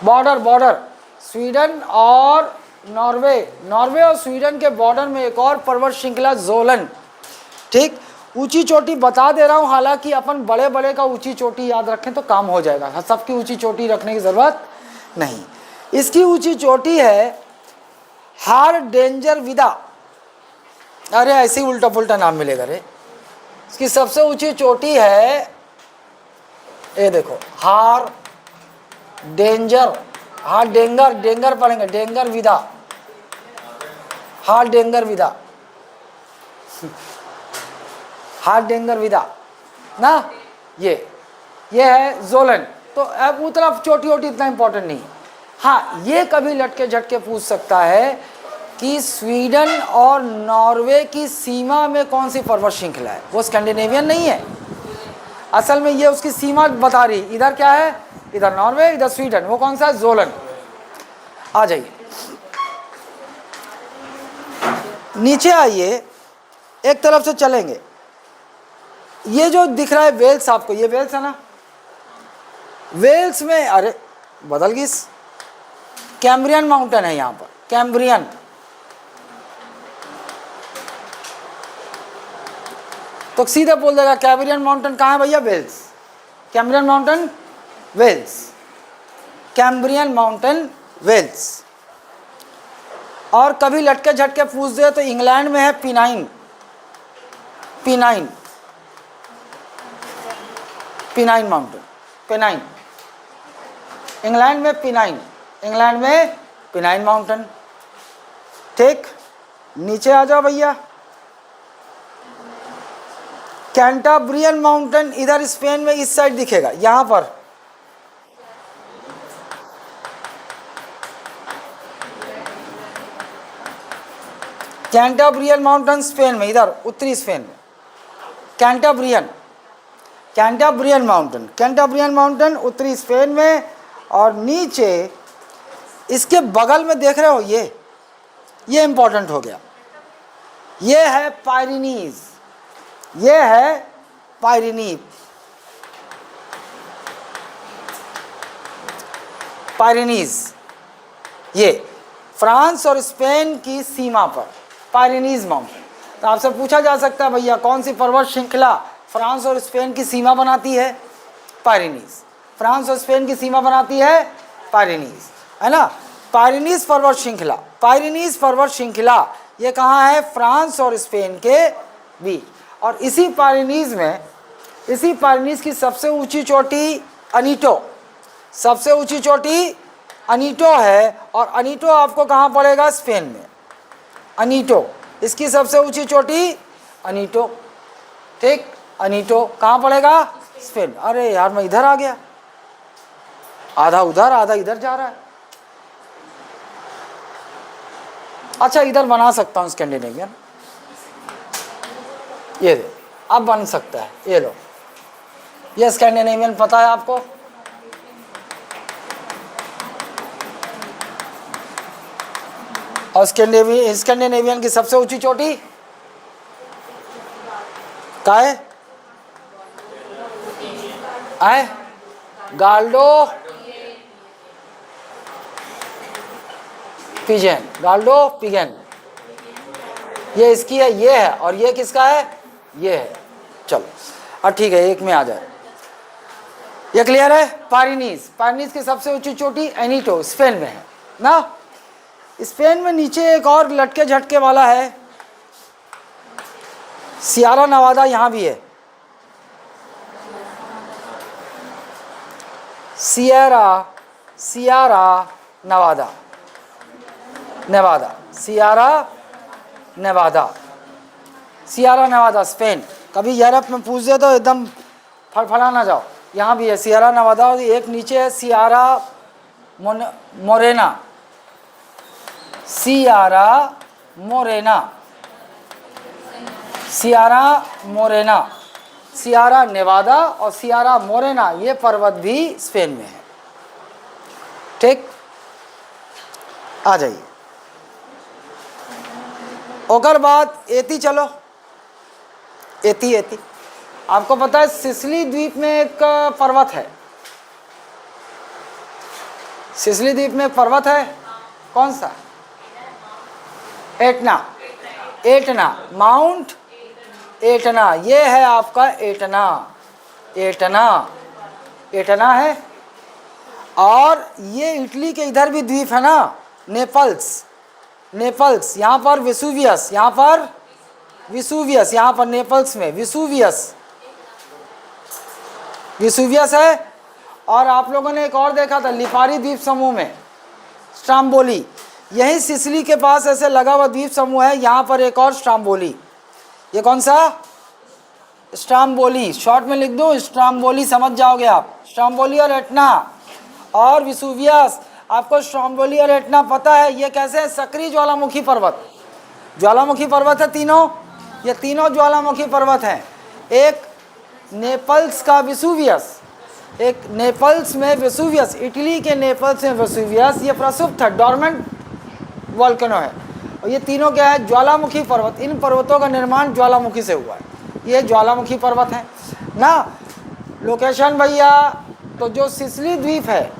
बॉर्डर, बॉर्डर स्वीडन और नॉर्वे, नॉर्वे और स्वीडन के बॉर्डर में एक और पर्वत श्रृंखला, जोलन, ठीक। ऊंची चोटी बता दे रहा हूं, हालांकि अपन बड़े बड़े का ऊंची चोटी याद रखें तो काम हो जाएगा, सबकी ऊंची चोटी रखने की जरूरत नहीं। इसकी ऊंची चोटी है हार्डेंजरविदा। अरे ऐसे ही उल्टा पुल्टा नाम मिलेगा रे। इसकी सबसे ऊंची चोटी है, ये देखो, डेंगर पढ़ेंगे, डेंगरविदा, हार्डेंजरविदा, हार्डेंजरविदा ना। ये है जोलन। तो अब उतना चोटी वोटी इतना इंपॉर्टेंट नहीं है। हाँ, ये कभी लटके झटके पूछ सकता है कि स्वीडन और नॉर्वे की सीमा में कौन सी पर्वत श्रृंखला है। वो स्कैंडिनेवियन नहीं है, असल में ये उसकी सीमा बता रही, इधर क्या है, इधर नॉर्वे, इधर स्वीडन, वो कौन सा है, जोलन। आ जाइए, नीचे आइए, एक तरफ से चलेंगे। ये जो दिख रहा है वेल्स आपको, ये वेल्स है ना, वेल्स में, अरे बदल गई, कैम्ब्रियन माउंटेन है यहाँ पर, कैम्ब्रियन। तो सीधे बोल देगा कैम्ब्रियन माउंटेन कहाँ है भैया, Wales. Cambrian mountain, Wales, Cambrian mountain, Wales. और कभी लटके झटके पूछ दे तो इंग्लैंड में है पिनाइन, पिनाइन, पिनाइन माउंटेन, पिनाइन, इंग्लैंड में पिनाइन, इंग्लैंड में पिनाइन माउंटेन, ठीक। नीचे आ जाओ भैया, कैंटाब्रियन माउंटेन इधर स्पेन में इस साइड दिखेगा, यहां पर कैंटाब्रियन माउंटेन स्पेन में, इधर उत्तरी स्पेन में कैंटाब्रियन, कैंटाब्रियन माउंटेन, कैंटाब्रियन माउंटेन उत्तरी स्पेन में। और नीचे इसके बगल में देख रहे हो, ये इंपॉर्टेंट हो गया, ये है पायरिनीज, ये है पायरिनी, पायरिनीज, ये फ्रांस और स्पेन की सीमा पर पायरिनीज माउंटेन। तो आपसे पूछा जा सकता है भैया कौन सी पर्वत श्रृंखला फ्रांस और स्पेन की सीमा बनाती है, पायरिनीज। फ्रांस और स्पेन की सीमा बनाती है पायरिनीज, है ना। पायरेनीज पर्वत श्रृंखला, पायरेनीज पर्वत श्रृंखला ये कहाँ है, फ्रांस और स्पेन के बीच। और इसी पायरेनीज में, इसी पायरेनीज की सबसे ऊंची चोटी अनीटो, सबसे ऊंची चोटी अनीटो है। और अनीटो आपको कहाँ पड़ेगा, स्पेन में, अनीटो, इसकी सबसे ऊंची चोटी अनीटो, ठीक। अनीटो कहाँ पड़ेगा, स्पेन। अरे यार मैं इधर आ गया, आधा उधर आधा इधर जा रहा है। अच्छा इधर बना सकता हूँ स्कैंडिनेवियन, ये दे, अब बन सकता है, ये लो, ये स्कैंडिनेवियन पता है आपको। और स्कैंडिनेवियन की सबसे ऊंची चोटी क्या है, आए गाल्डो पिजेन, गाल्डो पिगेन, ये इसकी है, ये है। और ये किसका है, ये है। चलो अब ठीक है, एक में आ जाए, ये क्लियर है। पायरेनीज, पायरेनीज की सबसे ऊंची चोटी एनीटो, स्पेन में है ना। स्पेन में नीचे एक और लटके झटके वाला है, सियारा नवादा, यहाँ भी है Sierra Nevada, Sierra Nevada Spain. कभी यूरोप में पूछ दे तो एकदम फड़फड़ा ना जाओ। यहाँ भी है सियारा नवादा, और एक नीचे है सियारा मोरेना, सियारा नेवादा और सियारा मोरेना, ये पर्वत भी स्पेन में है, ठीक। आ जाइए, ओकर बाद एती चलो, एती आपको पता है सिसिली द्वीप में एक पर्वत है, सिसिली द्वीप में एक पर्वत है, कौन सा, एटना, माउंट एटना, ये है आपका एटना है। और ये इटली के इधर भी द्वीप है ना, नेपल्स, यहाँ पर वेसुवियस, यहाँ पर नेपल्स में विसुवियस है। और आप लोगों ने एक और देखा था लिपारी द्वीप समूह में, स्ट्राम्बोली, यही सिसिली के पास ऐसे लगा हुआ द्वीप समूह है, यहाँ पर एक और स्ट्राम्बोली, ये कौन सा, स्ट्राम्बोली, शॉर्ट में लिख दो स्ट्राम्बोली, समझ जाओगे आप। स्ट्राम्बोली और एटना और विसुवियस, आपको स्ट्राम्बोली और एटना पता है, ये कैसे है, सक्रिय ज्वालामुखी पर्वत है तीनों, ये तीनों ज्वालामुखी पर्वत हैं। एक नेपल्स का विसुवियस, एक नेपल्स में वेसुवियस, इटली के नेपल्स में वेसुवियस, ये प्रसुप्त है, डॉर्मेंट वोल्केनो है। और ये तीनों क्या है, ज्वालामुखी पर्वत। इन पर्वतों का निर्माण ज्वालामुखी से हुआ है, ये ज्वालामुखी पर्वत है ना। लोकेशन भैया, तो जो सिसिली द्वीप है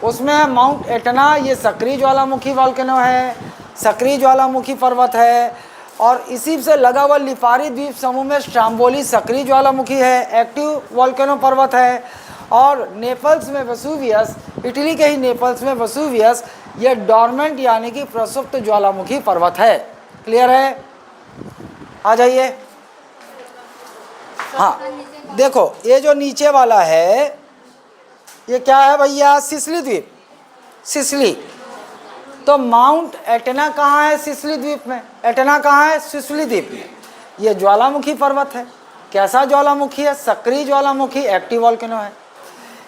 उसमें है माउंट एटना, ये सक्रिय ज्वालामुखी वोल्केनो है, सक्रिय ज्वालामुखी पर्वत है। और इसी से लगा हुआ लिपारी द्वीप समूह में स्ट्राम्बोली सक्रिय ज्वालामुखी है, एक्टिव वोल्केनो पर्वत है। और नेपल्स में वेसुवियस, इटली के ही नेपल्स में वेसुवियस, ये डॉर्मेंट यानी कि प्रसुप्त ज्वालामुखी पर्वत है। क्लियर है, आ जाइए। हाँ देखो, ये जो नीचे वाला है ये क्या है भैया, सिसिली द्वीप, सिसिली। तो माउंट एटना कहाँ है, सिसिली द्वीप में। एटना कहाँ है, सिसिली द्वीप में। ये ज्वालामुखी पर्वत है, कैसा ज्वालामुखी है, सक्रिय ज्वालामुखी, एक्टिव वोल्केनो है।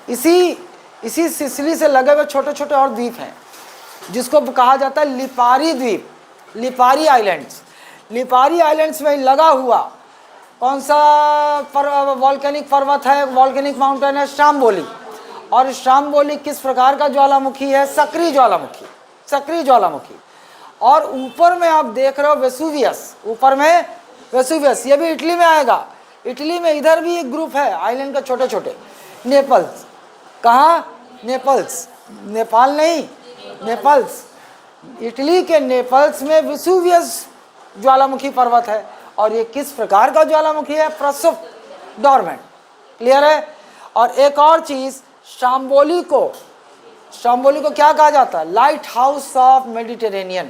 इसी सिसिली से लगे हुए छोटे छोटे और द्वीप हैं जिसको कहा जाता है लिपारी द्वीप, लिपारी आइलैंड्स। लिपारी आइलैंड्स में लगा हुआ कौन सा वॉल्केनिक पर्वत है, वॉल्केनिक माउंटेन है, स्ट्राम्बोली। और स्ट्राम्बोली किस प्रकार का ज्वालामुखी है, सक्रिय ज्वालामुखी, सक्रिय ज्वालामुखी। और ऊपर में आप देख रहे हो वेसुवियस, ऊपर में वेसुवियस, ये भी इटली में आएगा। इटली में इधर भी एक ग्रुप है आइलैंड के छोटे छोटे। नेपल्स, कहाँ, नेपल्स, नेपाल नहीं, नेपल्स, इटली के नेपल्स में वेसुवियस ज्वालामुखी पर्वत है। और ये किस प्रकार का ज्वालामुखी है, प्रसुप्त, डॉर्मेंट। क्लियर है। और एक और चीज़, स्ट्राम्बोली स्ट्रोम्बोली को क्या कहा जाता है? Light house of Mediterranean.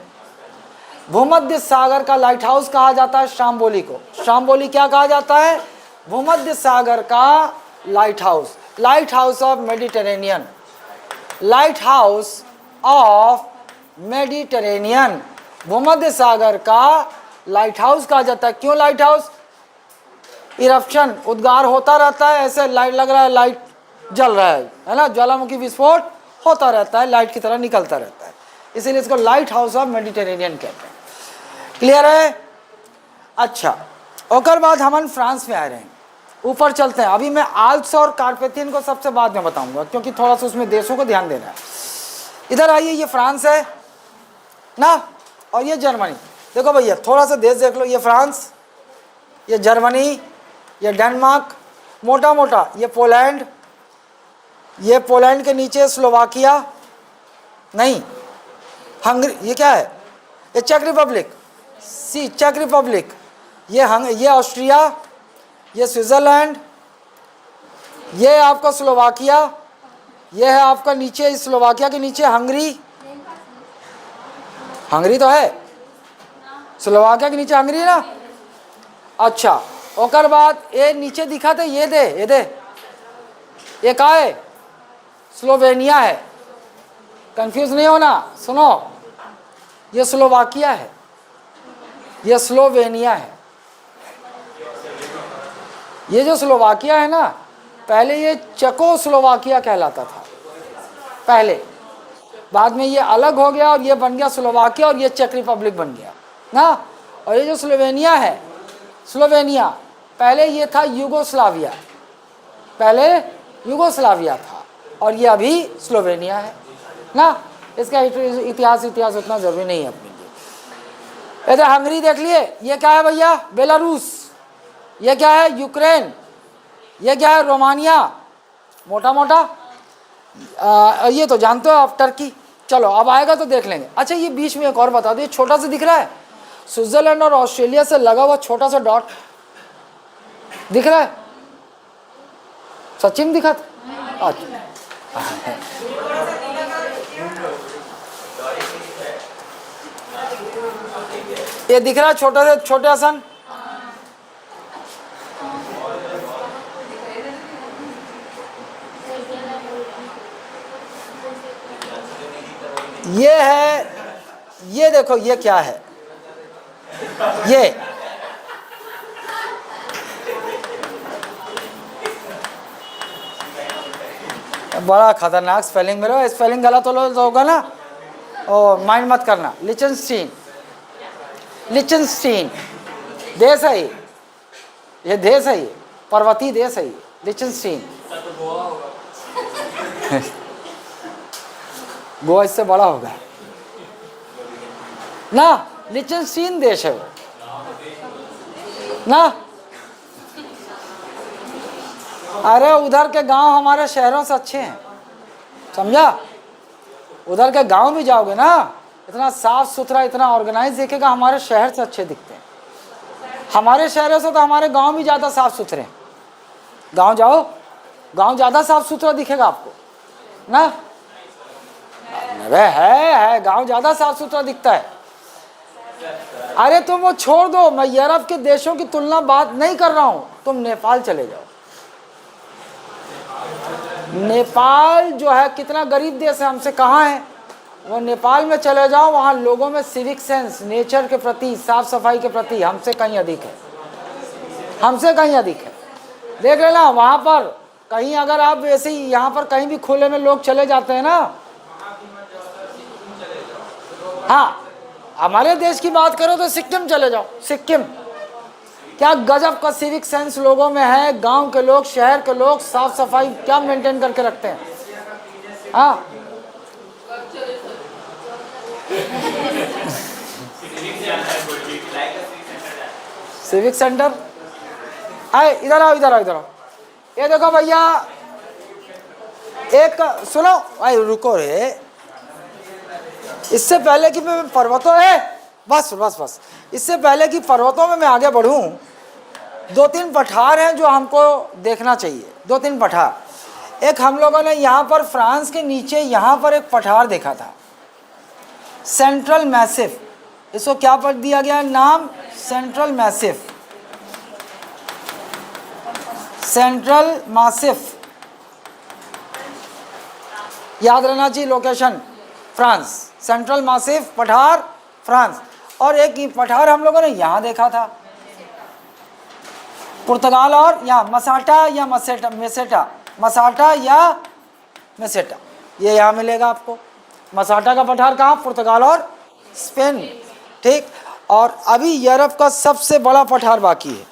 भूमध्य सागर का लाइट हाउस कहा जाता है स्ट्रोम्बोली को। स्ट्रोम्बोली क्या कहा जाता है? भूमध्य सागर का light house, light house of Mediterranean, light house of Mediterranean, भूमध्य सागर का लाइट हाउस कहा जाता है। क्यों लाइट हाउस? इरप्शन, उद्गार होता रहता है, ऐसे लाइट लग रहा है, लाइट जल रहा है ना, ज्वालामुखी विस्फोट होता रहता है, लाइट की तरह निकलता रहता है, इसीलिए इसको लाइट हाउस ऑफ मेडिटेरेनियन कहते हैं। क्लियर है? अच्छा, और बाद हम फ्रांस में आ रहे हैं, ऊपर चलते हैं। अभी मैं आल्प्स और कार्पेथियन को सबसे बाद में बताऊंगा, क्योंकि थोड़ा सा उसमें देशों को ध्यान देना है। इधर आइए, ये फ्रांस है ना, और ये जर्मनी। देखो भैया, थोड़ा सा देश देख लो, ये फ्रांस, ये जर्मनी, ये डेनमार्क, मोटा मोटा ये पोलैंड, ये पोलैंड के नीचे स्लोवाकिया, नहीं हंगरी, ये क्या है? ये चेक रिपब्लिक, चेक रिपब्लिक, ये ऑस्ट्रिया, ये स्विट्जरलैंड, ये आपका स्लोवाकिया, ये है आपका नीचे, स्लोवाकिया के नीचे हंगरी, हंगरी तो है, स्लोवाकिया के नीचे हंगरी है ना। अच्छा, और बाद ये नीचे दिखा था, ये दे ये कहाँ है? स्लोवेनिया है। कंफ्यूज नहीं होना, सुनो, ये स्लोवाकिया है, ये स्लोवेनिया है। ये जो स्लोवाकिया है ना, पहले ये चेकोस्लोवाकिया कहलाता था पहले, बाद में ये अलग हो गया और ये बन गया स्लोवाकिया, और ये चेक रिपब्लिक बन गया ना। और ये जो स्लोवेनिया है, स्लोवेनिया पहले ये था यूगोस्लाविया, पहले यूगोस्लाविया था, और ये अभी स्लोवेनिया है ना। इसका इतिहास उतना जरूरी नहीं है अपने लिए। इधर हंगरी देख लिए, ये क्या है भैया? बेलारूस। ये क्या है? यूक्रेन। ये क्या है? रोमानिया, मोटा मोटा। ये तो जानते हो आप, टर्की। चलो अब आएगा तो देख लेंगे। अच्छा, ये बीच में एक और बता दो, ये छोटा सा दिख रहा है, स्विट्जरलैंड और ऑस्ट्रेलिया से लगा हुआ छोटा सा डॉट दिख रहा है, सच्ची में दिखा था? अच्छा, ये दिख रहा है छोटा से छोटा सन, ये है, ये देखो, ये क्या है? ये बड़ा खतरनाक स्पेलिंग मेरा, स्पेलिंग गलत होगा ना, ओ माइंड मत करना। लिचनस्टीन, लिचनस्टीन देश है ये देश है, ये पर्वतीय देश है, लिचनस्टीन। गोवा इससे बड़ा होगा ना, लिचनस्टीन देश है वो ना। अरे उधर के गांव हमारे शहरों से अच्छे हैं, समझा? उधर के गांव भी जाओगे ना, इतना साफ सुथरा, इतना ऑर्गेनाइज दिखेगा, हमारे शहर से अच्छे दिखते हैं। हमारे शहरों से तो हमारे गांव भी ज़्यादा साफ सुथरे हैं। गांव जाओ, गांव ज़्यादा साफ सुथरा दिखेगा आपको ना। अरे है गांव ज़्यादा साफ सुथरा दिखता है। अरे तुम वो छोड़ दो, मैं यूरोप के देशों की तुलना बात नहीं कर रहा हूँ, तुम नेपाल चले जाओ। नेपाल जो है कितना गरीब देश है, हमसे कहाँ है? वो नेपाल में चले जाओ, वहाँ लोगों में सिविक सेंस, नेचर के प्रति, साफ सफाई के प्रति हमसे कहीं अधिक है, हमसे कहीं अधिक है। देख लेना वहाँ पर कहीं, अगर आप वैसे ही यहाँ पर कहीं भी खुले में लोग चले जाते हैं ना। हाँ, हमारे देश की बात करो तो सिक्किम चले जाओ, सिक्किम क्या गजब का सिविक सेंस लोगों में है। गांव के लोग, शहर के लोग साफ सफाई क्या मेंटेन करके रखते हैं। हाँ, सिविक सेंटर आए, इधर आओ, इधर आओ, इधर आओ। ये देखो भैया, एक सुनो, आए रुको रे, इससे पहले कि मैं पर्वतों है, बस इससे पहले कि पर्वतों में मैं आगे बढ़ूं, दो तीन पठार हैं जो हमको देखना चाहिए। दो तीन पठार, एक हम लोगों ने यहाँ पर फ्रांस के नीचे यहाँ पर एक पठार देखा था, सेंट्रल मैसिव। इसको क्या पढ़ दिया गया नाम? Central massive, central massive. याद रहना चाहिए लोकेशन, फ्रांस, सेंट्रल मैसिव पठार फ्रांस। और एक पठार हम लोगों ने यहाँ देखा था, पुर्तगाल और यहाँ मसाटा या मसेटा, मेसेटा, मसाटा या मेसेटा, ये यहाँ मिलेगा आपको। मसाटा का पठार कहाँ? पुर्तगाल और स्पेन, ठीक। और अभी यूरोप का सबसे बड़ा पठार बाकी है,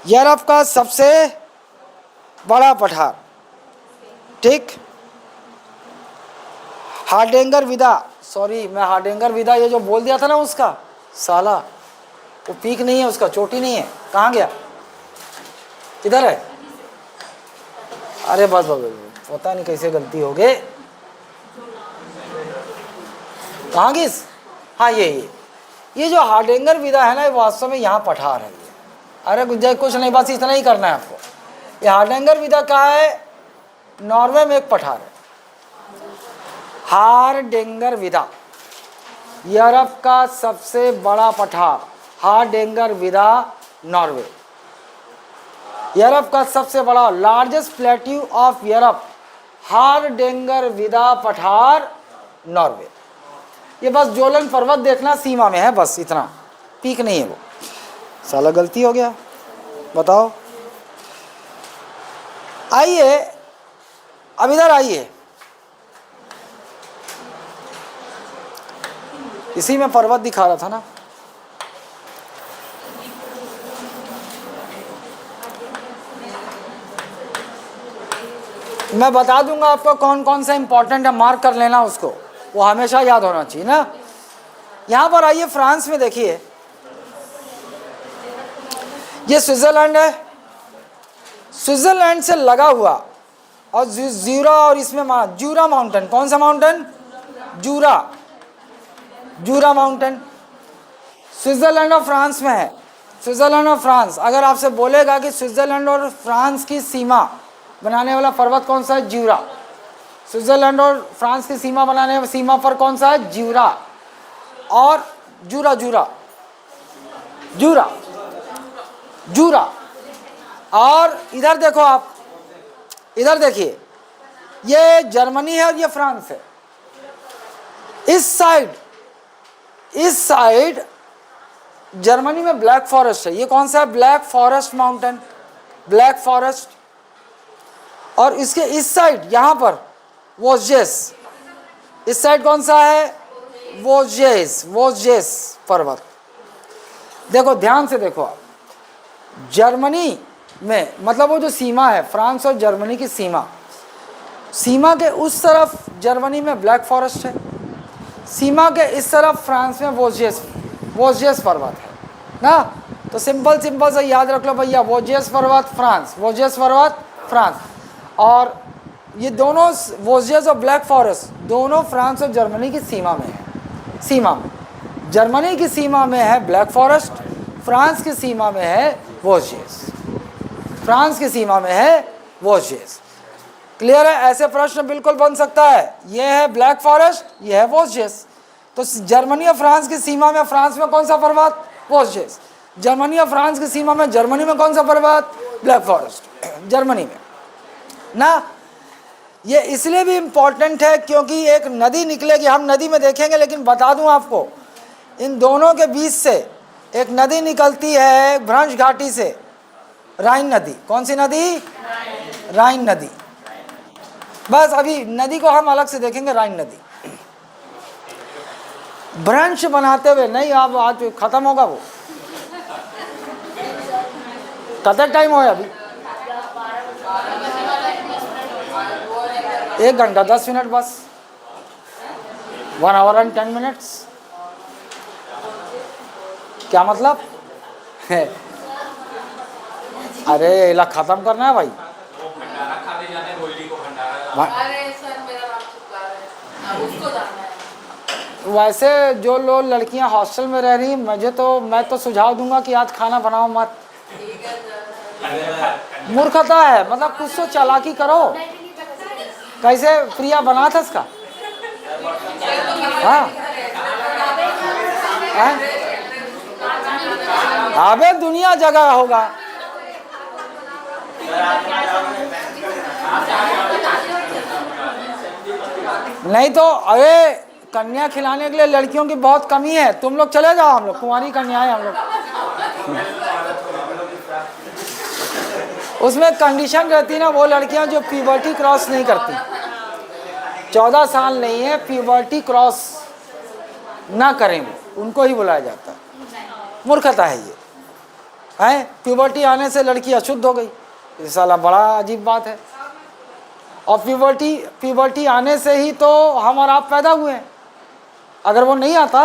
यूरोप का सबसे बड़ा पठार, ठीक। हार्डेंगर विदा, सॉरी मैं हार्डेंगर विदा ये जो बोल दिया था ना उसका साला, वो पीक नहीं है उसका, चोटी नहीं है। कहाँ गया? किधर है? अरे बस बस, पता नहीं कैसे गलती हो गई, कहाँ गिस? हाँ ये जो हार्डेंगर विदा है ना, ये वास्तव में यहाँ पठार है। अरे कुछ नहीं, बस इतना ही करना है आपको। ये हार्डेंगर विदा का है, नॉर्वे में एक पठार है, हार्डेंगर विदा, यूरोप का सबसे बड़ा पठार, हार्डेंगर विदा, नॉर्वे। यूरोप का सबसे बड़ा, लार्जेस्ट प्लेट्यू ऑफ यूरोप, हार्डेंगर विदा पठार, नॉर्वे। ये बस जोलन पर्वत देखना, सीमा में है, बस इतना, पीक नहीं है वो। साला गलती हो गया, बताओ। आइए अब इधर आइए, इसी में पर्वत दिखा रहा था ना। मैं बता दूंगा आपको कौन कौन सा इंपॉर्टेंट है, मार्क कर लेना उसको, वो हमेशा याद होना चाहिए ना। यहां पर आइए, फ्रांस में देखिए, ये स्विट्जरलैंड है, स्विट्जरलैंड से लगा हुआ, और ज्यूरा, और इसमें जूरा माउंटेन, कौन सा माउंटेन? जूरा माउंटेन, स्विट्जरलैंड और फ्रांस में है। स्विट्जरलैंड और फ्रांस, अगर आपसे बोलेगा कि स्विट्जरलैंड और फ्रांस की सीमा बनाने वाला पर्वत कौन सा है? ज्यूरा। स्विट्जरलैंड और फ्रांस की सीमा बनाने, सीमा पर कौन सा है? ज्यूरा। और जूरा। और इधर देखो आप, इधर देखिए, ये जर्मनी है और ये फ्रांस है। इस साइड जर्मनी में ब्लैक फॉरेस्ट है। ये कौन सा है? Black forest mountain, black forest. और इसके इस साइड यहाँ पर वोजेस, इस साइड कौन सा है? वोजेस पर्वत। देखो ध्यान से देखो आप, जर्मनी में, मतलब वो जो सीमा है फ्रांस और जर्मनी की सीमा के उस तरफ जर्मनी में ब्लैक फॉरेस्ट है, सीमा के इस तरफ फ्रांस में वोजेस पर्वत है ना। तो सिंपल से याद रख लो भैया, वोजेस पर्वत फ्रांस। और ये दोनों वोजेस और ब्लैक फॉरेस्ट दोनों फ्रांस और जर्मनी की सीमा में है। जर्मनी की सीमा में है ब्लैक फॉरेस्ट, फ्रांस की सीमा में है वोजेस। क्लियर है? ऐसे प्रश्न बिल्कुल बन सकता है। ये है ब्लैक फॉरेस्ट, ये है वोजेस। तो जर्मनी और फ्रांस की सीमा में फ्रांस में कौन सा पर्वत? वोजेस। जर्मनी और फ्रांस की सीमा में जर्मनी में कौन सा पर्वत? ब्लैक फॉरेस्ट, जर्मनी में ना। ये इसलिए भी इम्पॉर्टेंट है क्योंकि एक नदी निकलेगी, हम नदी में देखेंगे, लेकिन बता दूं आपको, इन दोनों के बीच से एक नदी निकलती है भ्रंश घाटी से, राइन नदी। कौन सी नदी? राइन नदी। बस अभी नदी को हम अलग से देखेंगे, राइन नदी। भ्रंश बनाते हुए नहीं, अब आज खत्म होगा वो, कतने टाइम हो अभी? 1 घंटा 10 मिनट बस, 1 hour and 10 minutes। क्या मतलब? अरे इला खत्म करना है भाई। वैसे जो लोग लड़कियां हॉस्टल में रह रही, मैं तो सुझाव दूंगा कि आज खाना बनाओ मत। मूर्खता है, मतलब कुछ तो चालाकी करो। कैसे प्रिया बना था इसका? हाँ अबे दुनिया जगह होगा। नहीं तो अरे कन्या खिलाने के लिए लड़कियों की बहुत कमी है, तुम लोग चले जाओ, हम लोग कुंवारी कन्याएं हम लोग। उसमें कंडीशन रहती ना, वो लड़कियां जो प्यूबर्टी क्रॉस नहीं करती, 14 साल नहीं है, प्यूबर्टी क्रॉस ना करें उनको ही बुलाया जाता है। मूर्खता है ये, है प्यूबर्टी आने से लड़की अशुद्ध हो गई, ये साला बड़ा अजीब बात है। और प्यूबर्टी आने से ही तो हम और आप पैदा हुए हैं, अगर वो नहीं आता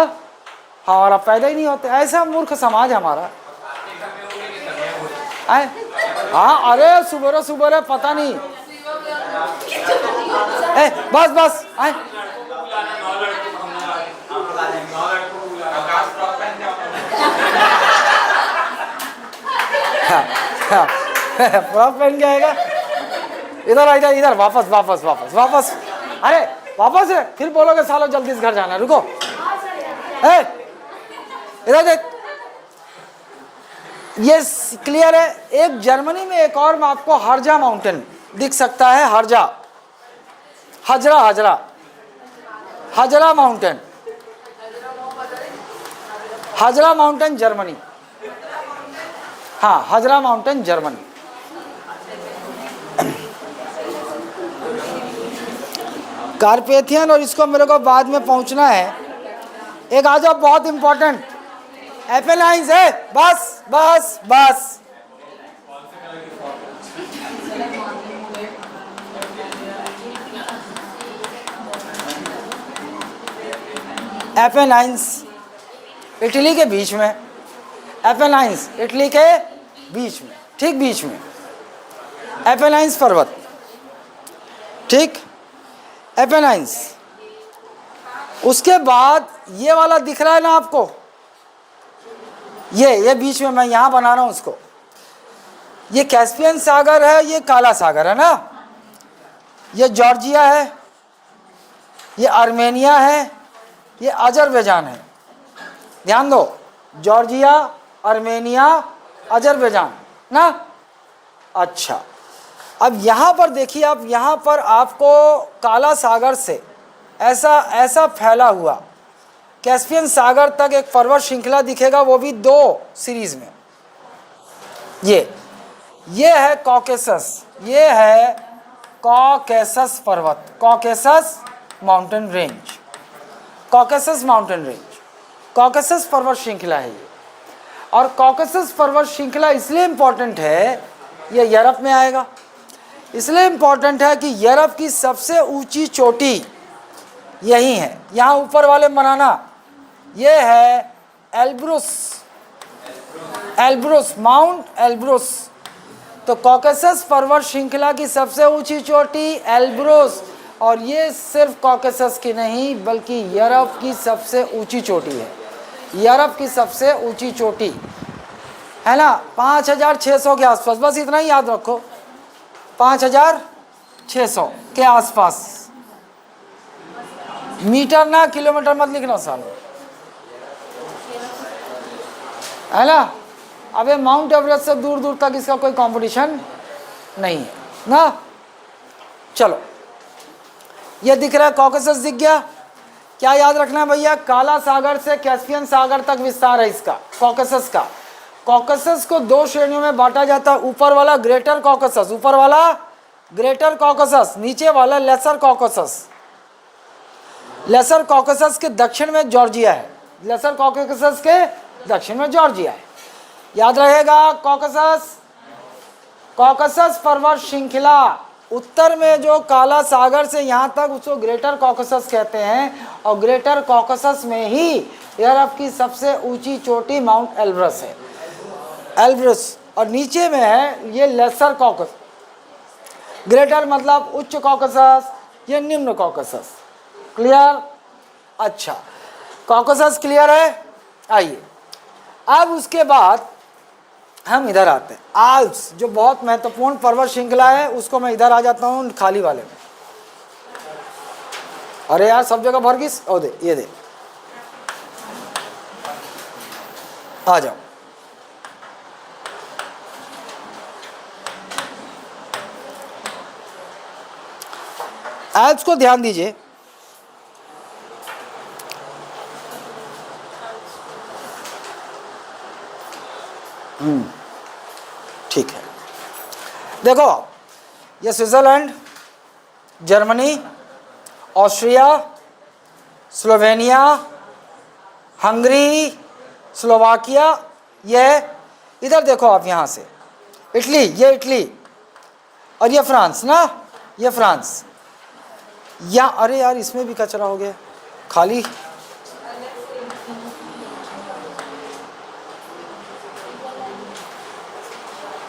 हम और आप पैदा ही नहीं होते। ऐसा मूर्ख समाज हमारा है। हाँ अरे सुबह सुबह पता नहीं, बस बस आए। फ्रॉक पहन के आएगा, इधर आ इधर इधर, वापस वापस वापस वापस, अरे वापस है, फिर बोलोगे सालों जल्दी से घर जाना, रुको इधर देख। ये क्लियर है। एक जर्मनी में एक और आपको हर्जा माउंटेन दिख सकता है, हर्जा Hazra Hazra Hazra mountain, Hazra mountain Germany, हाँ हजरा माउंटेन जर्मनी। कार्पेथियन, और इसको मेरे को बाद में पहुंचना है। एक आ जाओ बहुत इंपॉर्टेंट एपेलाइंस है, बस बस बस। एपेलाइंस इटली के बीच में, एपेलाइंस इटली के बीच में, ठीक बीच में एपेलाइंस पर्वत, ठीक एपेलाइंस। उसके बाद ये वाला दिख रहा है ना आपको, ये बीच में मैं यहाँ बना रहा हूँ उसको, ये कैस्पियन सागर है, ये काला सागर है ना, ये जॉर्जिया है, ये आर्मेनिया है, ये अजरबैजान है। ध्यान दो, जॉर्जिया, आर्मेनिया, अजरबैजान ना। अच्छा, अब यहाँ पर देखिए, आप यहाँ पर आपको काला सागर से ऐसा फैला हुआ कैस्पियन सागर तक एक पर्वत श्रृंखला दिखेगा, वो भी 2 सीरीज में। ये है कॉकेसस, ये है कॉकेसस पर्वत, Caucasus mountain range, Caucasus mountain range, Caucasus पर्वत श्रृंखला है ये। और कॉकेसस पर्वत श्रृंखला इसलिए इम्पोर्टेंट है, ये यूरोप में आएगा, इसलिए इम्पोर्टेंट है कि यूरोप की सबसे ऊंची चोटी यही है, यहाँ ऊपर वाले बनाना, ये है एल्ब्रुस, एल्ब्रुस माउंट एल्ब्रुस। तो कॉकेसस पर्वत श्रृंखला की सबसे ऊंची चोटी एल्ब्रुस, और ये सिर्फ कॉकेसस की नहीं बल्कि यूरोप की सबसे ऊंची चोटी है, यूरोप की सबसे ऊंची चोटी है ना, 5600 के आसपास, बस इतना ही याद रखो, 5600 के आसपास, मीटर ना किलोमीटर मत लिखना सालों, है ना। अबे माउंट एवरेस्ट से दूर दूर तक इसका कोई कंपटीशन नहीं है ना। चलो, ये दिख रहा है, कॉकेसस दिख गया। क्या याद रखना है भैया, काला सागर से कैस्पियन सागर तक विस्तार है इसका, कॉकेसस का। कॉकेसस को 2 श्रेणियों में बांटा जाता है, ऊपर वाला ग्रेटर कॉकेसस, ऊपर वाला ग्रेटर कॉकेसस, नीचे वाला लेसर कॉकेसस। लेसर कॉकेसस के दक्षिण में जॉर्जिया है, लेसर कॉकेसस के दक्षिण में जॉर्जिया है, याद रहेगा। कॉकेसस पर्वत श्रृंखला उत्तर में जो काला सागर से यहाँ तक, उसको ग्रेटर कॉकेसस कहते हैं, और ग्रेटर कॉकेसस में ही यूरोप की सबसे ऊंची चोटी माउंट एल्ब्रस है, एल्ब्रस। और नीचे में है ये लेसर कॉकेसस, ग्रेटर मतलब उच्च कॉकेसस, ये निम्न कॉकेसस। क्लियर? अच्छा, कॉकेसस क्लियर है। आइए अब उसके बाद हम इधर आते हैं। आल्प्स जो बहुत महत्वपूर्ण पर्वत श्रृंखला है, उसको मैं इधर आ जाता हूँ खाली वाले में। अरे यार सब जगह भर गई। ओ दे, ये दे, आ जाओ। एल्प्स को ध्यान दीजिए। ठीक है, देखो ये Switzerland, Germany, Austria, Slovenia, Hungary, Slovakia, ये इधर देखो आप, यहाँ से इटली, ये इटली, और ये फ्रांस ना, ये फ्रांस। या अरे यार इसमें भी कचरा हो गया खाली।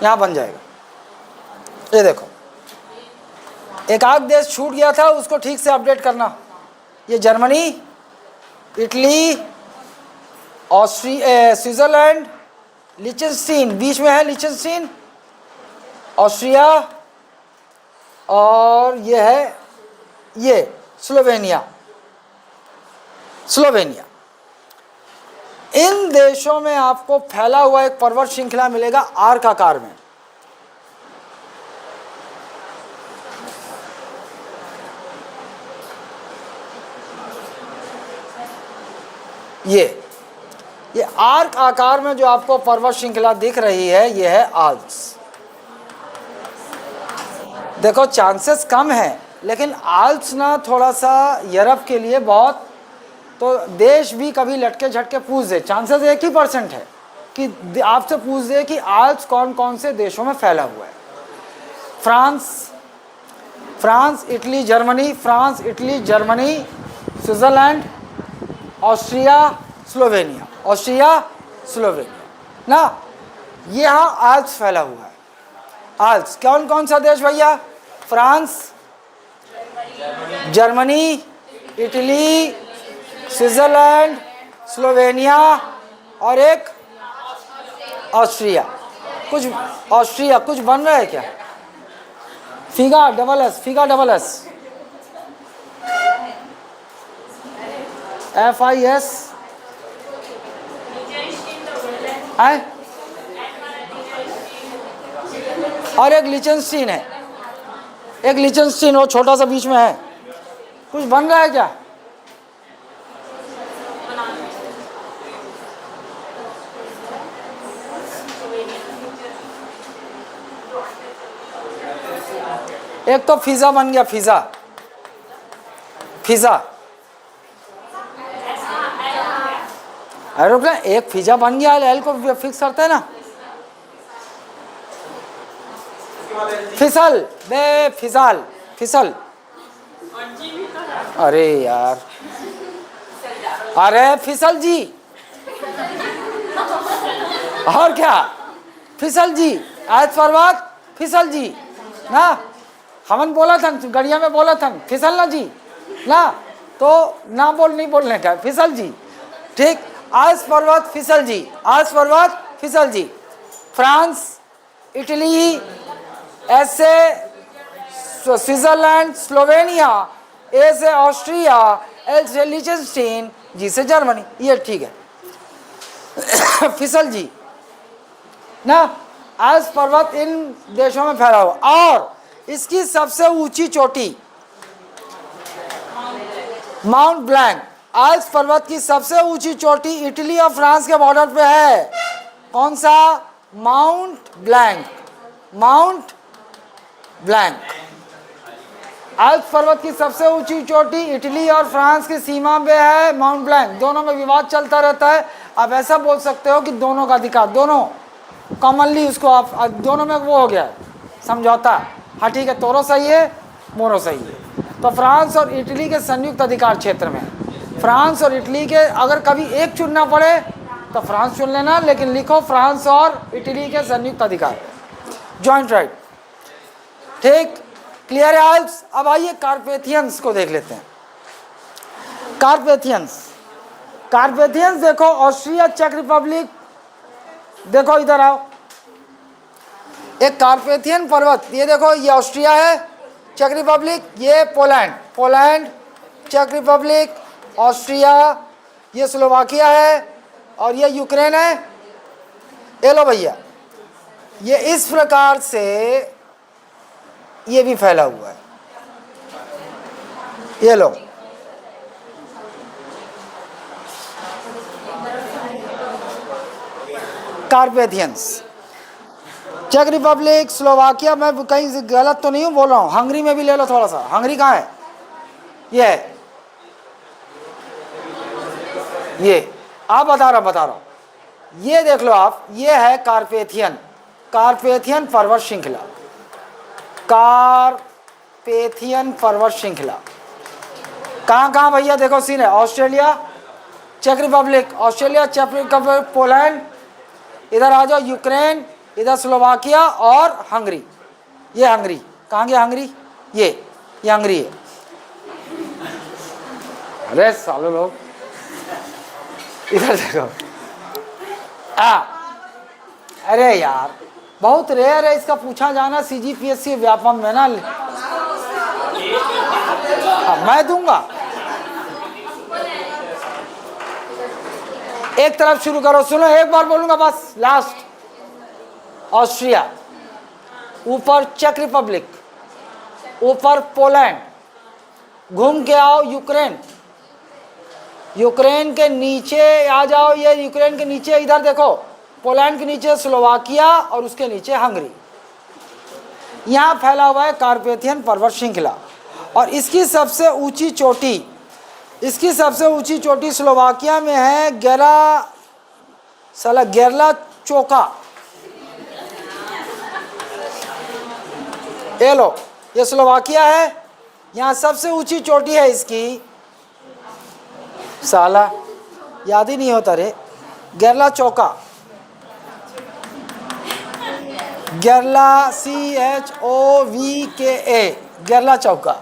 यहाँ बन जाएगा। ये देखो एक आध देश छूट गया था, उसको ठीक से अपडेट करना। ये जर्मनी, इटली, ऑस्ट्रिया, स्विट्जरलैंड, लिechtenstein बीच में है, लिechtenstein, ऑस्ट्रिया, और ये है ये स्लोवेनिया। स्लोवेनिया, इन देशों में आपको फैला हुआ एक पर्वत श्रृंखला मिलेगा आर्क आकार में। ये आर्क आकार में जो आपको पर्वत श्रृंखला दिख रही है, ये है आल्प्स। देखो चांसेस कम है, लेकिन आल्प्स ना थोड़ा सा यूरोप के लिए बहुत, तो देश भी कभी लटके झटके पूछ दे, चांसेस 1% है कि आपसे पूछ दे कि आल्प्स कौन कौन से देशों में फैला हुआ है। France, Italy, Germany, France, Italy, Germany, Switzerland, Austria, Slovenia, ना, यहाँ आल्प्स फैला हुआ है। आल्प्स कौन कौन सा देश भैया? France, Germany, Italy, Switzerland, Slovenia, और एक ऑस्ट्रिया। कुछ बन रहा है क्या? फिगा डबल एस, FIS है, और एक लिechtenstein है, एक लिechtenstein वो छोटा सा बीच में है। कुछ बन रहा है क्या? एक तो फिजा बन गया, फिजा अरे रुक, एक फिजा बन गया, एल को फिक्स करते हैं ना। फिसल। अरे यार, अरे फिसल जी, और क्या? फिसल जी, आज पर्वत फिसल जी ना, हमन बोला था गड़िया में, बोला था फिसल ना जी ना, तो ना नहीं बोलने का, फिसल जी। ठीक, आल्प्स पर्वत फिसल जी। फ्रांस, इटली, ऐसे स्विट्जरलैंड, स्लोवेनिया, ए से ऑस्ट्रिया, एल से लिechtenstein, जी से जर्मनी, ये ठीक है। फिसल जी ना, आल्प्स पर्वत इन देशों में फैला हुआ, और इसकी सबसे ऊंची चोटी माउंट ब्लैंक। आल्प्स पर्वत की सबसे ऊंची चोटी इटली और फ्रांस के बॉर्डर पे है। कौन सा? Mount blank. आल्प्स पर्वत की सबसे ऊंची चोटी इटली और फ्रांस की सीमा पे है, माउंट ब्लैंक। दोनों में विवाद चलता रहता है। आप ऐसा बोल सकते हो कि दोनों का अधिकार, दोनों कॉमनली उसको आप दोनों में वो हो गया है समझौता। हाँ ठीक है, तोरो सही है, मोरो सही है। तो फ्रांस और इटली के संयुक्त अधिकार क्षेत्र में, फ्रांस और इटली के अगर कभी एक चुनना पड़े तो फ्रांस चुन लेना, लेकिन लिखो फ्रांस और इटली के संयुक्त अधिकार, जॉइंट राइट। ठीक, क्लियर है आल्प्स? अब आइए कार्पेथियंस को देख लेते हैं। कार्पेथियंस देखो, ऑस्ट्रिया, चेक रिपब्लिक, देखो इधर आओ, एक कार्पेथियन पर्वत, ये देखो, ये ऑस्ट्रिया है, चेक रिपब्लिक, ये पोलैंड, पोलैंड, चेक रिपब्लिक, ऑस्ट्रिया, ये स्लोवाकिया है और ये यूक्रेन है। ये लो भैया, ये इस प्रकार से ये भी फैला हुआ है। ये लो, कार्पेथियंस, चेक रिपब्लिक, स्लोवाकिया, मैं कहीं गलत तो नहीं हूँ बोल रहा हूँ। हंगरी में भी ले लो थोड़ा सा। हंगरी कहाँ है? ये है, ये आप बता रहा हूँ। ये देख लो आप, ये है कार्पेथियन, कार्पेथियन पर्वत श्रृंखला, कार्पेथियन पर्वत श्रृंखला। कहाँ भैया देखो सीन है, Australia, check Republic, Australia, check Republic, Poland, इधर आ जाओ यूक्रेन, इधर स्लोवाकिया और हंगरी। ये हंगरी, कहाँ गया हंगरी? ये हंगरी है। अरे सालो लोग, इधर देखो। अरे यार, बहुत रेयर है इसका पूछा जाना सीजीपीएससी व्यापम में ना। मैं दूंगा। एक तरफ शुरू करो, सुनो एक बार बोलूंगा बस, लास्ट। ऑस्ट्रिया, ऊपर चेक रिपब्लिक, ऊपर पोलैंड, घूम के आओ यूक्रेन, यूक्रेन के नीचे आ जाओ, ये यूक्रेन के नीचे इधर देखो, पोलैंड के नीचे स्लोवाकिया और उसके नीचे हंगरी। यहाँ फैला हुआ है कार्पेथियन पर्वत श्रृंखला। और इसकी सबसे ऊंची चोटी स्लोवाकिया में है, गेरला चोका। ये लो, ये स्लोवाकिया है, यहाँ सबसे ऊंची चोटी है इसकी, साला याद ही नहीं होता रे, गेरला चौका, गेरला CHOVKA, गेरला चौका।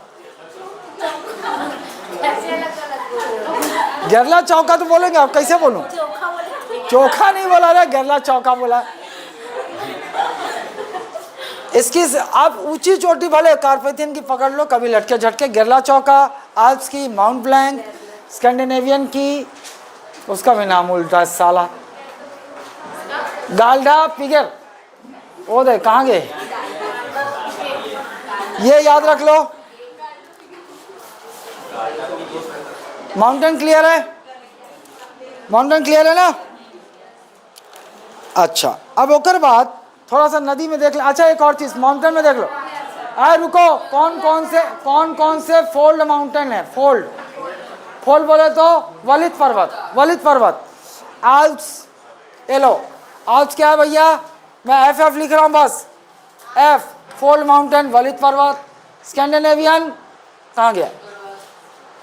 गेरला चौका तो बोलेंगे आप, कैसे बोलूं? चोखा नहीं बोला रे, गेरला चौका बोला। इसकी आप ऊंची चोटी भले कार्पेथियन की पकड़ लो, कभी लटके झटके, गेरला चौका, आल्प्स की, माउंट ब्लैंक, स्कैंडिनेवियन की, उसका भी नाम उल्टा है साला, गाल्डा पिगर, वो दे कहाँ गए, ये याद रख लो। माउंटेन क्लियर है? माउंटेन क्लियर है ना? अच्छा, अब ओकर बाद थोड़ा सा नदी में देख लो। अच्छा, एक और चीज, माउंटेन में देख लो। अरे रुको, कौन कौन से फोल्ड माउंटेन है? फोल्ड बोले तो वलित पर्वत, आल्प्स। ये लो, आल्प्स क्या है भैया? मैं एफ लिख रहा हूँ बस, एफ, फोल्ड माउंटेन, वलित पर्वत। स्कैंडिनेवियन कहाँ गया?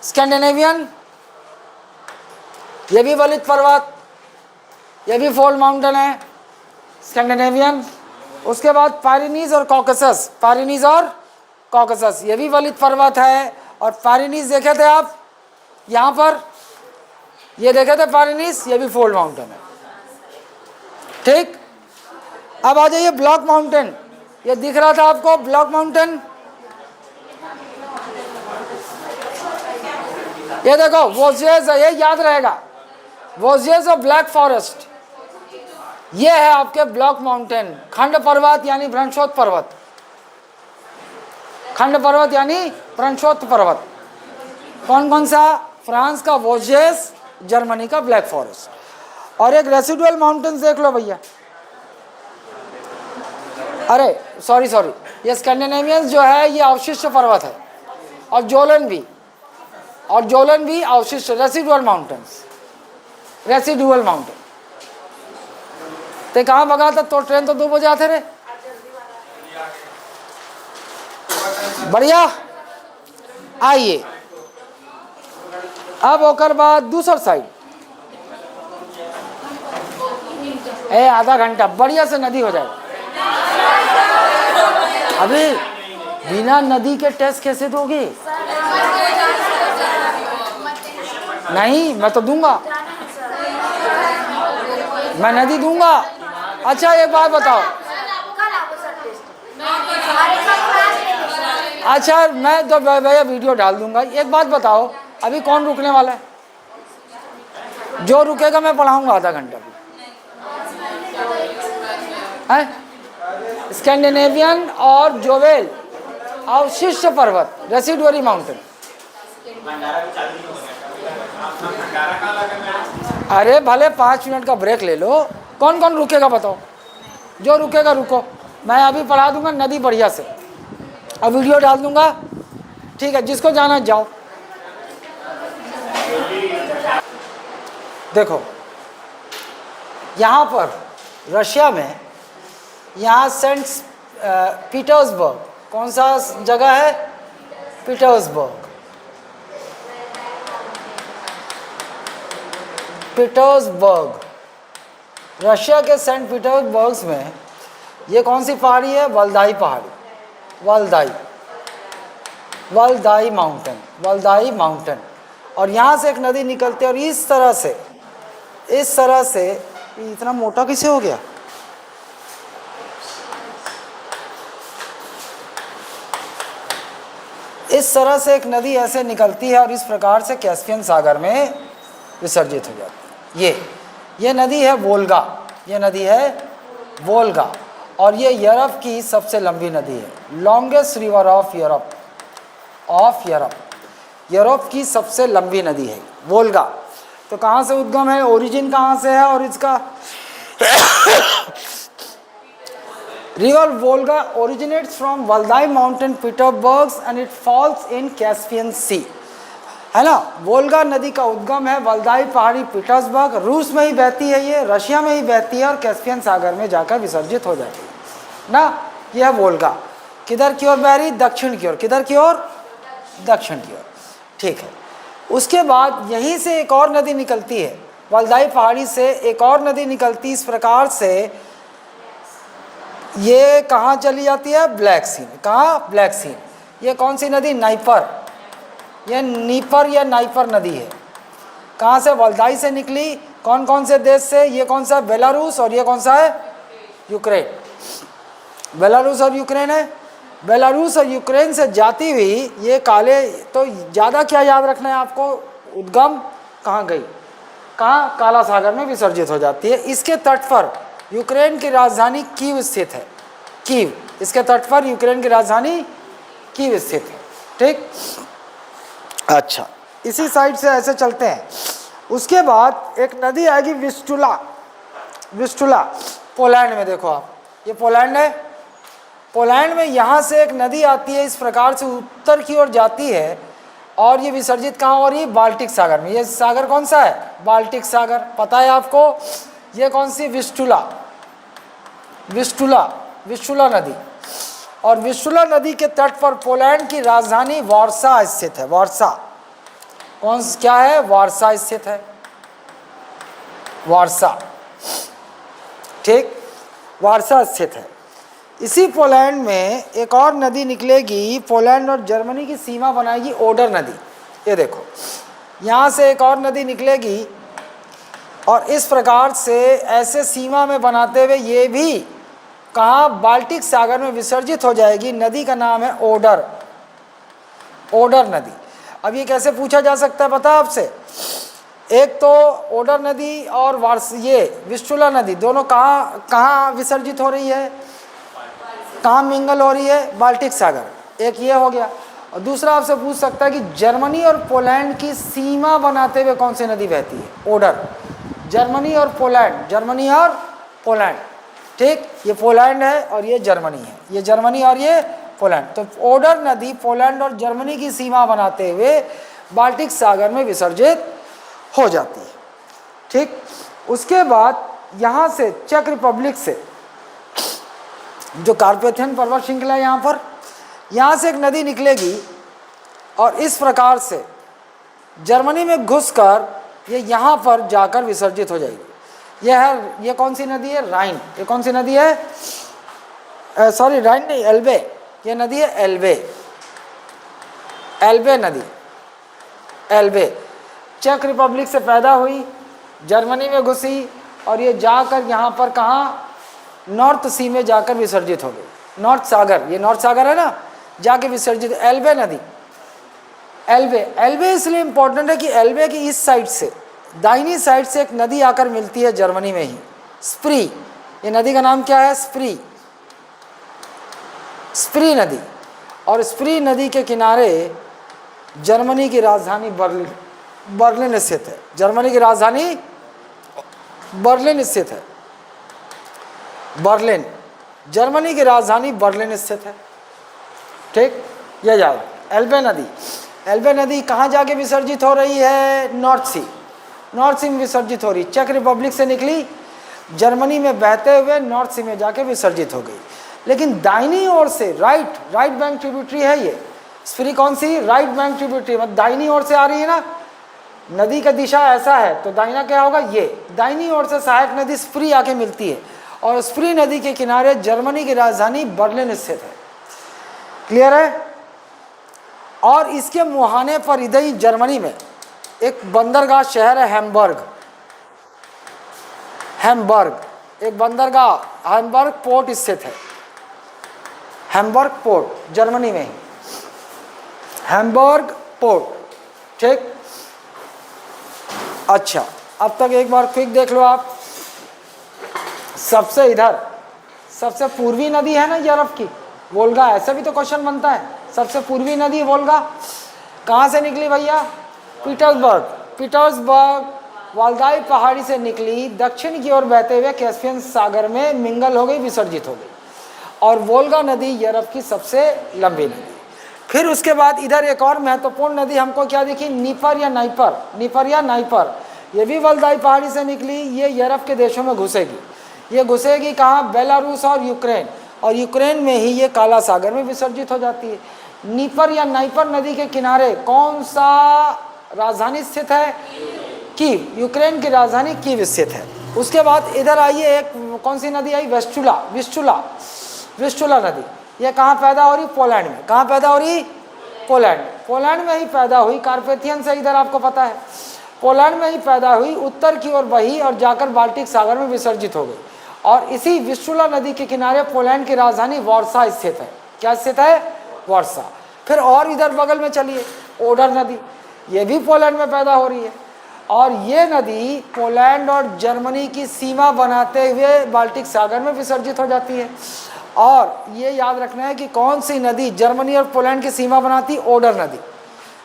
स्कैंडिनेवियन, ये भी वलित पर्वत, ये भी फोल्ड माउंटेन है, स्कैंडिनेवियन। उसके बाद पायरेनीज और कॉकेसस, ये भी वलित पर्वत है। और पायरेनीज देखे थे आप यहाँ पर, ये देखे थे पायरेनीज, ये भी फोल्ड माउंटेन है। ठीक, अब आ जाइए ब्लॉक माउंटेन। ये दिख रहा था आपको ब्लॉक माउंटेन, ये देखो वोजेस, ये याद रहेगा, वोजेस और ब्लैक फॉरेस्ट, ये है आपके ब्लॉक माउंटेन। खंड पर्वत यानी ब्रंशोत पर्वत, खंड पर्वत यानी ब्रंशोत पर्वत। कौन कौन सा? फ्रांस का वोजेस, जर्मनी का ब्लैक फॉरेस्ट। और एक रेसिडुअल माउंटेन्स देख लो भैया, अरे सॉरी, ये स्कैंडिनेवियंस जो है ये अवशिष्ट पर्वत है, और जोलन भी अवशिष्ट, रेसिडुअल माउंटेन। ते कहाँ भगा था? तो ट्रेन तो 2 बजे आते रहे। बढ़िया, आइए अब ओकर बाद दूसर साइड, आधा घंटा बढ़िया से नदी हो जाए। अभी बिना नदी के टेस्ट कैसे दोगे? नहीं, मैं तो दूंगा, मैं नदी दूंगा। अच्छा एक बात बताओ, अच्छा मैं तो भैया वीडियो डाल दूंगा। एक बात बताओ, अभी कौन रुकने वाला है? जो रुकेगा मैं पढ़ाऊंगा आधा घंटा है। स्कैंडिनेवियन और जोवेल और शीर्ष पर्वत, रेसिडुअरी माउंटेन। अरे भले 5 मिनट का ब्रेक ले लो। कौन कौन रुकेगा बताओ? जो रुकेगा रुको, मैं अभी पढ़ा दूंगा नदी बढ़िया से, अब वीडियो डाल दूंगा। ठीक है, जिसको जाना जाओ। देखो यहाँ पर रशिया में, यहाँ सेंट पीटर्सबर्ग, कौन सा जगह है? पीटर्सबर्ग। पीटर्सबर्ग, रशिया के सेंट पीटर्सबर्ग में ये कौन सी पहाड़ी है? वल्दाई पहाड़ी, वल्दाई माउंटेन। और यहाँ से एक नदी निकलती है और इस तरह से इतना मोटा कैसे हो गया? इस तरह से एक नदी ऐसे निकलती है और इस प्रकार से कैस्पियन सागर में विसर्जित हो जाती है। ये नदी है वोल्गा, ये नदी है वोल्गा, और ये यूरोप की सबसे लंबी नदी है। लॉन्गेस्ट रिवर ऑफ यूरोप की सबसे लंबी नदी है वोल्गा। तो कहाँ से उद्गम है, ओरिजिन कहाँ से है? और इसका river Volga originates from Valdai mountain Petersburg and it falls in Caspian sea, है ना। वोल्गा नदी का उद्गम है वल्दाई पहाड़ी, पीटर्सबर्ग, रूस में ही बहती है, ये रशिया में ही बहती है और कैस्पियन सागर में जाकर विसर्जित हो जाती है ना। यह है वोल्गा। किधर की ओर बह रही? दक्षिण की ओर। किधर की ओर? दक्षिण की ओर। ठीक है। उसके बाद यहीं से एक और नदी निकलती है, वल्दाई पहाड़ी से एक और नदी निकलती, इस प्रकार से ये कहाँ चली जाती है? ब्लैक सी। कहाँ? ब्लैक सी। ये कौन सी नदी? नाइपर। ये नीपर या नाइपर नदी है। कहाँ से? वल्दाई से निकली। कौन कौन से देश से? ये कौन सा? बेलारूस, और ये कौन सा है? यूक्रेन। बेलारूस और यूक्रेन है। बेलारूस और यूक्रेन से जाती हुई ये काले, तो ज़्यादा क्या याद रखना है आपको? उद्गम कहाँ गई? कहाँ? काला सागर में विसर्जित हो जाती है। इसके तट पर यूक्रेन की राजधानी कीव स्थित है। कीव, इसके तट पर यूक्रेन की राजधानी कीव स्थित है। ठीक, अच्छा, इसी साइड से ऐसे चलते हैं। उसके बाद एक नदी आएगी विस्टुला, पोलैंड में। देखो आप, ये पोलैंड है। पोलैंड में यहाँ से एक नदी आती है, इस प्रकार से उत्तर की ओर जाती है और ये विसर्जित कहाँ हो रही है? बाल्टिक सागर में। ये सागर कौन सा है? बाल्टिक सागर, पता है आपको। ये कौन सी? विस्टुला नदी। और विस्टुला नदी के तट पर पोलैंड की राजधानी वार्सा स्थित है। वार्सा, कौन क्या है? वार्सा स्थित है, वार्सा। ठीक, वार्सा स्थित है। इसी पोलैंड में एक और नदी निकलेगी, पोलैंड और जर्मनी की सीमा बनाएगी, ओडर नदी। ये देखो, यहाँ से एक और नदी निकलेगी और इस प्रकार से ऐसे सीमा में बनाते हुए ये भी कहाँ? बाल्टिक सागर में विसर्जित हो जाएगी। नदी का नाम है ओडर नदी। अब ये कैसे पूछा जा सकता है पता है आपसे? एक तो ओडर नदी और ये विस्टुला नदी दोनों कहाँ विसर्जित हो रही है? कहाँ मिंगल हो रही है? बाल्टिक सागर। एक ये हो गया। और दूसरा आपसे पूछ सकता है कि जर्मनी और पोलैंड की सीमा बनाते हुए कौन सी नदी बहती है? ओडर। जर्मनी और पोलैंड। ठीक, ये पोलैंड है और ये जर्मनी है। ये जर्मनी और ये पोलैंड। तो ओडर नदी पोलैंड और जर्मनी की सीमा बनाते हुए बाल्टिक सागर में विसर्जित हो जाती है। ठीक, उसके बाद यहाँ से चेक रिपब्लिक से जो कार्पेथियन पर्वत श्रृंखला है, यहाँ से एक नदी निकलेगी और इस प्रकार से जर्मनी में घुसकर ये यहाँ पर जाकर विसर्जित हो जाएगी। ये कौन सी नदी है? राइन। ये कौन सी नदी है? सॉरी, राइन नहीं, एल्बे। ये नदी है एल्बे नदी। एल्बे चेक रिपब्लिक से पैदा हुई, जर्मनी में घुसी और ये जाकर यहाँ पर कहाँ? नॉर्थ सी में जाकर विसर्जित हो गई। नॉर्थ सागर, ये नॉर्थ सागर है ना, जाके विसर्जित। एल्बे नदी, एल्बे, एल्बे इसलिए इंपॉर्टेंट है कि एल्बे की इस साइड से, दाहिनी साइड से एक नदी आकर मिलती है जर्मनी में ही, स्प्री। ये नदी का नाम क्या है? स्प्री, स्प्री नदी। और स्प्री नदी के किनारे जर्मनी की राजधानी बर्लिन, बर्लिन स्थित है। जर्मनी की राजधानी बर्लिन स्थित है, बर्लिन, जर्मनी की राजधानी बर्लिन स्थित है। ठीक, यह याद। एल्बे नदी, एल्बे नदी कहाँ जाके विसर्जित हो रही है? नॉर्थ सी, नॉर्थ सी में विसर्जित हो रही। चेक रिपब्लिक से निकली, जर्मनी में बहते हुए नॉर्थ सी में जाके विसर्जित हो गई। लेकिन दाहिनी ओर से, राइट बैंक ट्रिब्यूटरी है ये स्प्री। कौन सी? राइट बैंक ट्रिब्यूटरी, मतलब दाहिनी ओर से आ रही है ना, नदी का दिशा ऐसा है तो दाहिना क्या होगा? ये दाहिनी ओर से सहायक नदी स्प्री आके मिलती है और स्प्री नदी के किनारे जर्मनी की राजधानी बर्लिन स्थित है। क्लियर है? और इसके मुहाने पर इधर ही जर्मनी में एक बंदरगाह शहर है हैम्बर्ग, हैम्बर्ग, एक बंदरगाह हैम्बर्ग पोर्ट स्थित है। हैम्बर्ग पोर्ट जर्मनी में ही, हैम्बर्ग पोर्ट। ठीक, अच्छा, अब तक एक बार क्विक देख लो आप। सबसे इधर सबसे पूर्वी नदी है ना यूरोप की, वोल्गा। ऐसा भी तो क्वेश्चन बनता है, सबसे पूर्वी नदी वोल्गा कहाँ से निकली भैया? पीटर्सबर्ग, पीटर्सबर्ग वाल्दाई पहाड़ी से निकली, दक्षिण की ओर बहते हुए कैस्पियन सागर में मिंगल हो गई, विसर्जित हो गई। और वोल्गा नदी यूरोप की सबसे लंबी नदी। फिर उसके बाद इधर एक और महत्वपूर्ण नदी हमको क्या दिखी? नीपर या नाइपर, नीपर या नाइपर। ये भी वल्दाई पहाड़ी से निकली, ये यूरोप के देशों में घुसेगी। ये घुसेगी कहाँ? बेलारूस और यूक्रेन, और यूक्रेन में ही ये काला सागर में विसर्जित हो जाती है। नीपर या नाइपर नदी के किनारे कौन सा राजधानी स्थित है? कीव, यूक्रेन की राजधानी कीव स्थित है। उसके बाद इधर आइए, एक कौन सी नदी आई? वेस्टुला, विस्टुला, विस्टुला नदी। ये कहाँ पैदा हो रही? पोलैंड में। कहाँ पैदा हो रही? पोलैंड, पोलैंड में ही पैदा हुई। कार्पेथियन से इधर आपको पता है, पोलैंड में ही पैदा हुई, उत्तर की ओर बही और जाकर बाल्टिक सागर में विसर्जित हो गई। और इसी विस्टुला नदी के किनारे पोलैंड की राजधानी वार्सा स्थित है। क्या स्थित है? वार्सा। फिर और इधर बगल में चलिए, ओडर नदी, ये भी पोलैंड में पैदा हो रही है। और ये नदी पोलैंड और जर्मनी की सीमा बनाते हुए बाल्टिक सागर में विसर्जित हो जाती है। और ये याद रखना है कि कौन सी नदी जर्मनी और पोलैंड की सीमा बनाती है? ओडर नदी,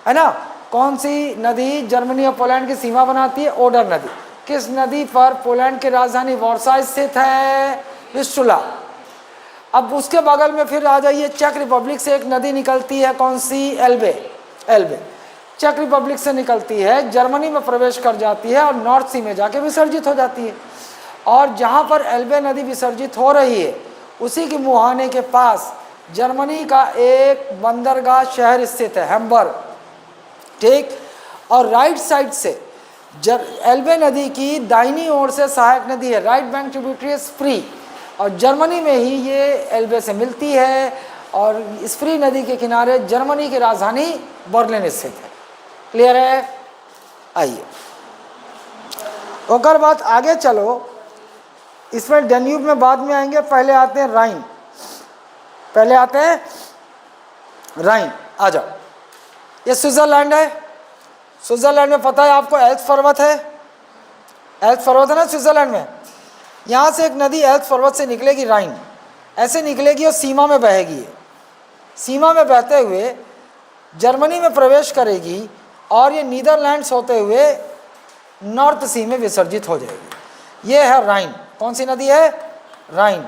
है ना। कौन सी नदी जर्मनी और पोलैंड की सीमा बनाती है? ओडर नदी। किस नदी पर? पोलैंड की राजधानी वार्सा स्थित है, विस्टुला। अब उसके बगल में फिर आ जाइए, चेक रिपब्लिक से एक नदी निकलती है, कौन सी? एल्बे, एल्बे चेक रिपब्लिक से निकलती है, जर्मनी में प्रवेश कर जाती है और नॉर्थ सी में जाके विसर्जित हो जाती है। और जहाँ पर एल्बे नदी विसर्जित हो रही है उसी के मुहाने के पास जर्मनी का एक बंदरगाह शहर स्थित है, हैम्बर्ग। ठीक, और राइट साइड से एल्बे नदी की दाहिनी ओर से सहायक नदी है, राइट बैंक ट्रिब्यूटरी स्प्री, और जर्मनी में ही ये एल्बे से मिलती है। और स्प्री नदी के किनारे जर्मनी की राजधानी बर्लिन स्थित है। क्लियर है? आइए, और बात आगे चलो, इसमें डेन्यूब में बाद में आएंगे, पहले आते हैं राइन, पहले आते हैं राइन। आ जाओ, ये स्विट्जरलैंड है। स्विट्जरलैंड में पता है आपको एल्प्स पर्वत है, एल्प्स पर्वत है ना स्विट्जरलैंड में। यहाँ से एक नदी एल्प्स पर्वत से निकलेगी, राइन, ऐसे निकलेगी और सीमा में बहेगी। सीमा में बहते हुए जर्मनी में प्रवेश करेगी और ये नीदरलैंड्स होते हुए नॉर्थ सी में विसर्जित हो जाएगी। ये है राइन। कौन सी नदी है? राइन,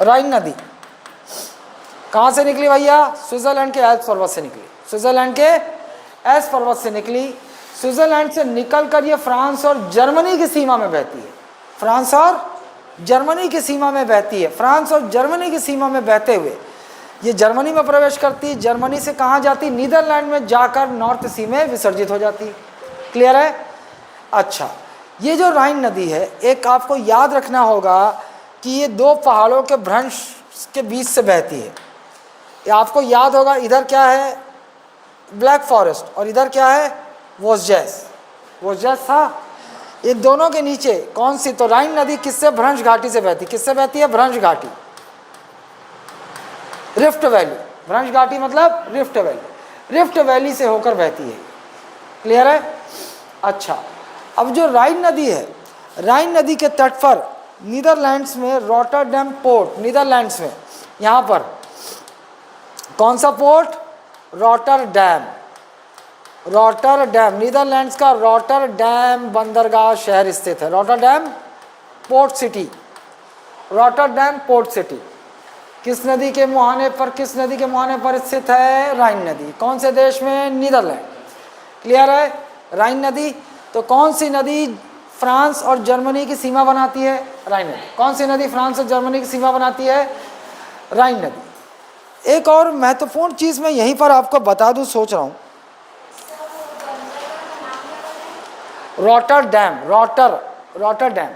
राइन नदी। कहाँ से निकली भैया? स्विट्जरलैंड के एल्प्स पर्वत से निकली, स्विट्जरलैंड के एल्प्स पर्वत से निकली। स्विट्जरलैंड से निकलकर ये फ्रांस और जर्मनी की सीमा में बहती है, फ्रांस और जर्मनी की सीमा में बहती है। फ्रांस और जर्मनी की सीमा में बहते हुए ये जर्मनी में प्रवेश करती, जर्मनी से कहाँ जाती? नीदरलैंड में जाकर नॉर्थ सी में विसर्जित हो जाती। क्लियर है? अच्छा, ये जो राइन नदी है, एक आपको याद रखना होगा कि ये दो पहाड़ों के भ्रंश के बीच से बहती है। ये आपको याद होगा, इधर क्या है? ब्लैक फॉरेस्ट, और इधर क्या है? वोस्जेस, वोस्जेस था। ये दोनों के नीचे कौन सी? तो राइन नदी किससे? भ्रंश घाटी से बहती। किससे बहती है? भ्रंश घाटी। रिफ्ट वैली, भ्रंश घाटी मतलब रिफ्ट वैली, रिफ्ट वैली से होकर बहती है। क्लियर है? अच्छा, अब जो राइन नदी है, राइन नदी के तट पर नीदरलैंड्स में रॉटरडैम पोर्ट, नीदरलैंड्स में यहाँ पर कौन सा पोर्ट? रॉटरडैम, रॉटरडैम, नीदरलैंड्स का रॉटरडैम बंदरगाह शहर स्थित है। Rotterdam port city, Rotterdam port city किस नदी के मुहाने पर, किस नदी के मुहाने पर स्थित है? राइन नदी। कौन से देश में? नीदरलैंड। क्लियर है? राइन नदी। तो कौन सी नदी फ्रांस और जर्मनी की सीमा बनाती है? राइन नदी। कौन सी नदी फ्रांस और जर्मनी की सीमा बनाती है? राइन नदी। एक और महत्वपूर्ण चीज़ मैं यहीं पर आपको बता दूं, सोच रहा हूँ, रॉटरडैम, रॉटरडैम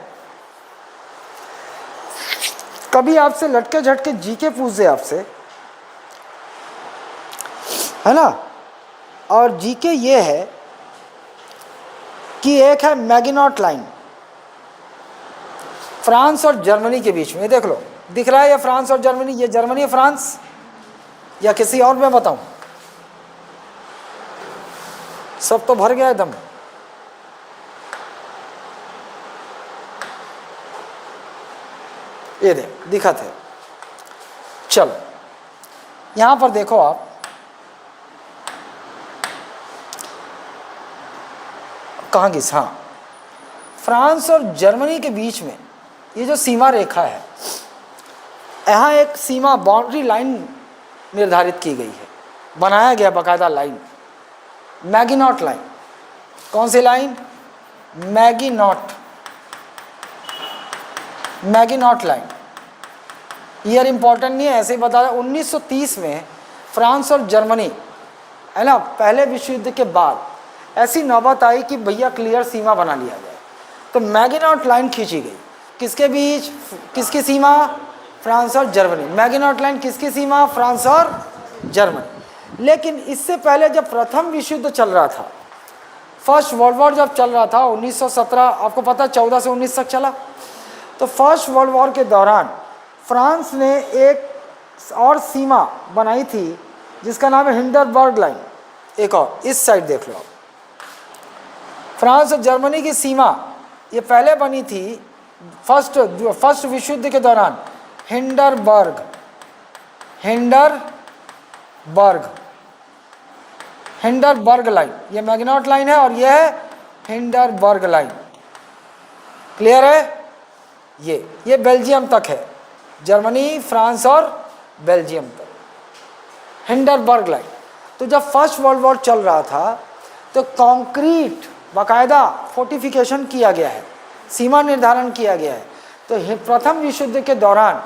कभी आपसे लटके झटके जीके पूछ दे आपसे, है ना, और जीके ये है कि एक है मैगिनॉट लाइन फ्रांस और जर्मनी के बीच में, ये देख लो, दिख रहा है ये फ्रांस और जर्मनी, ये जर्मनी है फ्रांस, या किसी और में बताऊं? सब तो भर गया एकदम। ये दिखा थे। चलो यहां पर देखो आप, कहाँ की, हाँ, फ्रांस और जर्मनी के बीच में ये जो सीमा रेखा है, यहाँ एक सीमा बाउंड्री लाइन निर्धारित की गई है, बनाया गया बाकायदा लाइन, मैगिनॉट लाइन। कौन सी line? Maginot, Maginot line. Year important नहीं है, ऐसे ही बता दें। 1930 में फ्रांस और जर्मनी, है ना, पहले विश्व युद्ध के बाद ऐसी नौबत आई कि भैया क्लियर सीमा बना लिया जाए, तो मैगिनॉट लाइन खींची गई। किसके बीच? किसकी सीमा? फ्रांस और जर्मनी। मैगिनॉट लाइन किसकी सीमा? फ्रांस और जर्मनी। लेकिन इससे पहले जब प्रथम विश्व युद्ध चल रहा था, फर्स्ट वर्ल्ड वॉर जब चल रहा था 1917, आपको पता है 14 से 19 तक चला, तो फर्स्ट वर्ल्ड वॉर के दौरान फ्रांस ने एक और सीमा बनाई थी जिसका नाम है हिंडरबर्ग लाइन। एक और इस साइड देख लो, फ्रांस और जर्मनी की सीमा ये पहले बनी थी फर्स्ट विश्व युद्ध के दौरान, हिंडरबर्ग, हिंडरबर्ग लाइन, ये मैगिनॉट लाइन है और ये है हिंडरबर्ग लाइन। क्लियर है? ये बेल्जियम तक है, जर्मनी, फ्रांस और बेल्जियम तक, हिंडरबर्ग लाइन। तो जब फर्स्ट वर्ल्ड वॉर चल रहा था तो कंक्रीट बाकायदा फोर्टिफिकेशन किया गया है, सीमा निर्धारण किया गया है। तो प्रथम विश्व युद्ध के दौरान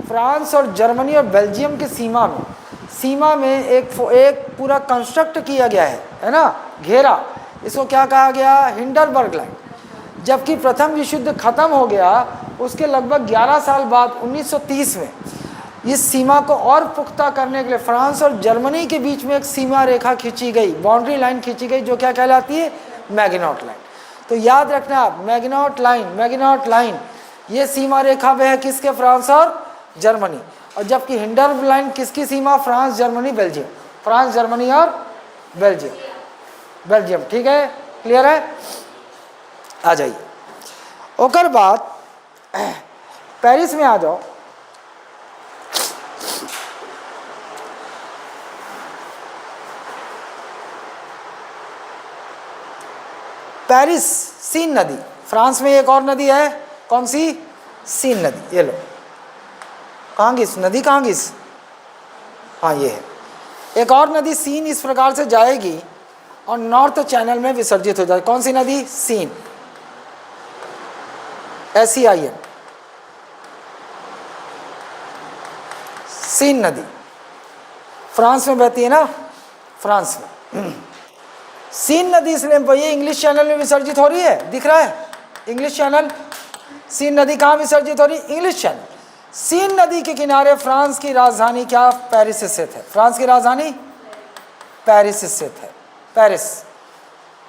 फ्रांस और जर्मनी और बेल्जियम की सीमा में एक पूरा कंस्ट्रक्ट किया गया है ना, घेरा। इसको क्या कहा गया? Hindenburg line. जबकि प्रथम विश्व युद्ध खत्म हो गया, उसके लगभग 11 साल बाद 1930 में इस सीमा को और पुख्ता करने के लिए फ्रांस और जर्मनी के बीच में एक सीमा रेखा खींची गई, बाउंड्री लाइन खींची गई, जो क्या कहलाती है? Maginot line. तो याद रखना आप, मैगिनॉट लाइन ये सीमा रेखा में है किसके? फ्रांस और जर्मनी। और जबकि हिंडरबर्ग लाइन किसकी सीमा? France, Germany, Belgium, France, Germany और बेल्जियम। ठीक है? क्लियर है? आ जाइए। ओकर बाद पेरिस में आ जाओ। पेरिस, सीन नदी, फ्रांस में एक और नदी है, कौन सी? सीन नदी। ये लो, कहाँ की नदी, कहाँ की? हाँ ये है। एक और नदी सीन इस प्रकार से जाएगी और नॉर्थ चैनल में विसर्जित हो जाएगी। कौन सी नदी? सीन, SEIN, सीन नदी फ्रांस में बहती है ना, फ्रांस में। सीन नदी इसलिए भैया इंग्लिश चैनल में विसर्जित हो रही है, दिख रहा है इंग्लिश चैनल। सीन नदी कहाँ विसर्जित हो रही? English channel. सीन नदी के किनारे फ्रांस की राजधानी क्या? पेरिस स्थित है। फ्रांस की राजधानी पेरिस स्थित है, पेरिस।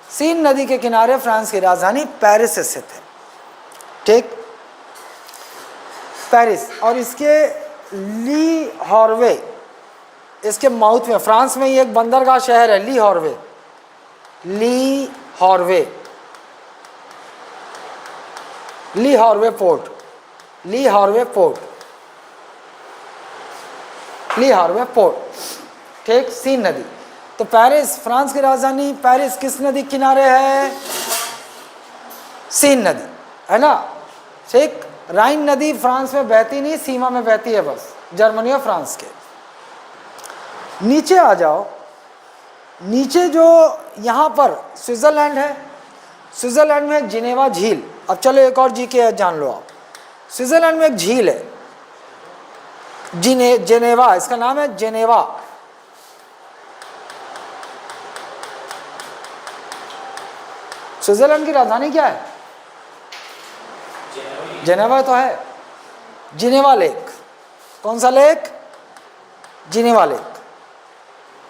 सीन नदी के किनारे फ्रांस की राजधानी पेरिस स्थित है। ठीक, पेरिस। और इसके ली हॉर्वे, इसके माउथ में, फ्रांस में ये एक बंदरगाह शहर है ली हॉर्वे, ली हॉर्वे, ली हॉर्वे पोर्ट, ली हॉर्वे पोर्ट, ली हॉर्वे पोर्ट, ठीक, सीन नदी। तो पेरिस, फ्रांस की राजधानी पेरिस किस नदी किनारे है? सीन नदी, है ना, ठीक। राइन नदी फ्रांस में बहती नहीं, सीमा में बहती है बस, जर्मनी और फ्रांस के। नीचे आ जाओ, नीचे जो यहाँ पर स्विट्जरलैंड है, स्विट्जरलैंड में एक जिनेवा झील। अब चलो एक और जीके जान लो आप। स्विट्जरलैंड में एक झील है जेनेवा, इसका नाम है जेनेवा। स्विट्जरलैंड की राजधानी क्या है? जेनेवा तो है। जिनेवा लेक, कौन सा lake? Geneva lake.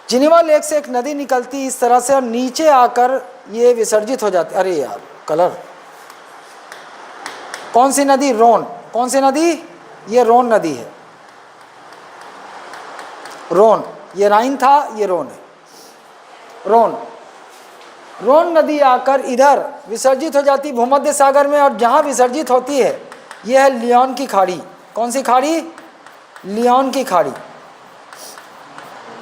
Geneva lake से एक नदी निकलती इस तरह से और नीचे आकर ये विसर्जित हो जाती। अरे यार कलर, कौन सी नदी? रोन। कौन सी नदी? ये रोन नदी है, रोन। ये राइन था, ये रोन है, रोन। रोन नदी आकर इधर विसर्जित हो जाती भूमध्य सागर में, और जहाँ विसर्जित होती है यह है लियोन की खाड़ी। कौन सी खाड़ी? लियोन की खाड़ी,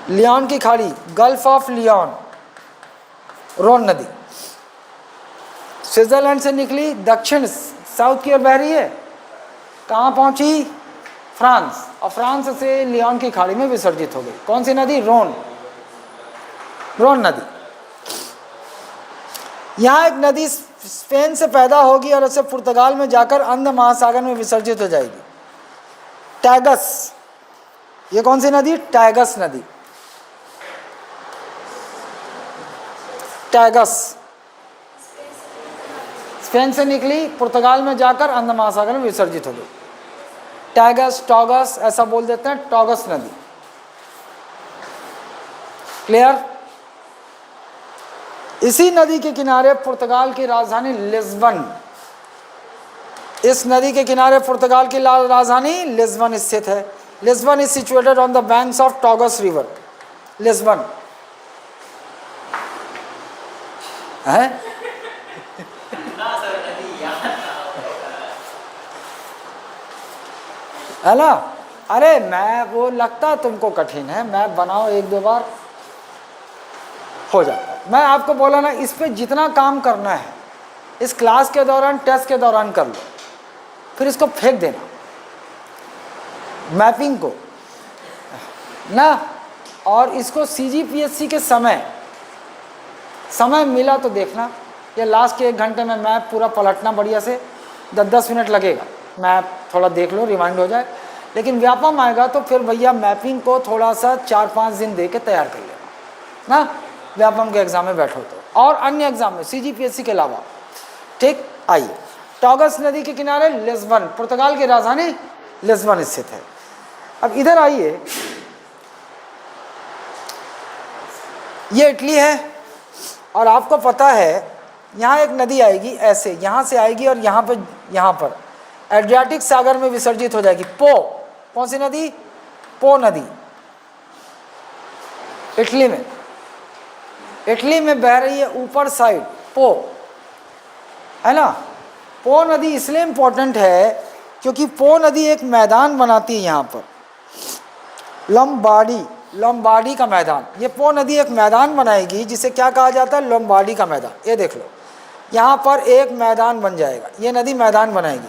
लियोन की खाड़ी, गल्फ ऑफ लियोन, रोन नदी। स्विट्जरलैंड से निकली, दक्षिण साउथ की ओर बह रही है, कहाँ पहुँची? फ्रांस, और फ्रांस से लियोन की खाड़ी में विसर्जित हो गई। कौन सी नदी? रोन, रोन नदी। यहाँ एक नदी स्पेन से पैदा होगी और उसे पुर्तगाल में जाकर अंध महासागर में विसर्जित हो जाएगी, टैगस। ये कौन सी नदी? टैगस नदी, टैगस। स्पेन से निकली, पुर्तगाल में जाकर अंध महासागर में विसर्जित हो गई। टैगस, टॉगस ऐसा बोल देते हैं, टॉगस नदी। क्लियर? इसी नदी के किनारे पुर्तगाल की राजधानी लिस्बन, इस नदी के किनारे पुर्तगाल की राजधानी लिस्बन स्थित है। Lisbon is situated on the banks of Tagus river. Lisbon है ना? अरे मैं, वो लगता तुमको कठिन है, मैं बनाओ एक दो बार हो जाता है। मैं आपको बोला ना, इस पे जितना काम करना है इस क्लास के दौरान, टेस्ट के दौरान कर लो, फिर इसको फेंक देना मैपिंग को ना। और इसको सीजीपीएससी के समय मिला तो देखना, ये लास्ट के 1 घंटे में मैप पूरा पलटना बढ़िया से, 10-10 मिनट लगेगा, मैप थोड़ा देख लो, रिमाइंड हो जाए। लेकिन व्यापम आएगा तो फिर भैया मैपिंग को थोड़ा सा 4-5 दिन दे के तैयार कर लेना ना, व्यापम के एग्जाम में बैठो तो, और अन्य एग्जाम में सीजीपीएससी के अलावा, ठीक। आइए, टॉगस नदी के किनारे लिस्बन, पुर्तगाल की राजधानी लिस्बन स्थित है। अब इधर आइए, ये इटली है, और आपको पता है यहाँ एक नदी आएगी ऐसे, यहाँ से आएगी और यहाँ पर एड्रियाटिक सागर में विसर्जित हो जाएगी। पो, कौन सी नदी? पो नदी, इटली में, इटली में बह रही है ऊपर साइड, पो, है ना। पो नदी इसलिए इम्पोर्टेंट है क्योंकि पो नदी एक मैदान बनाती है यहाँ पर, लॉम्बार्डी का मैदान। ये पो नदी एक मैदान बनाएगी जिसे क्या कहा जाता है? लॉम्बार्डी का मैदान। ये देख लो, यहाँ पर एक मैदान बन जाएगा, ये नदी मैदान बनाएगी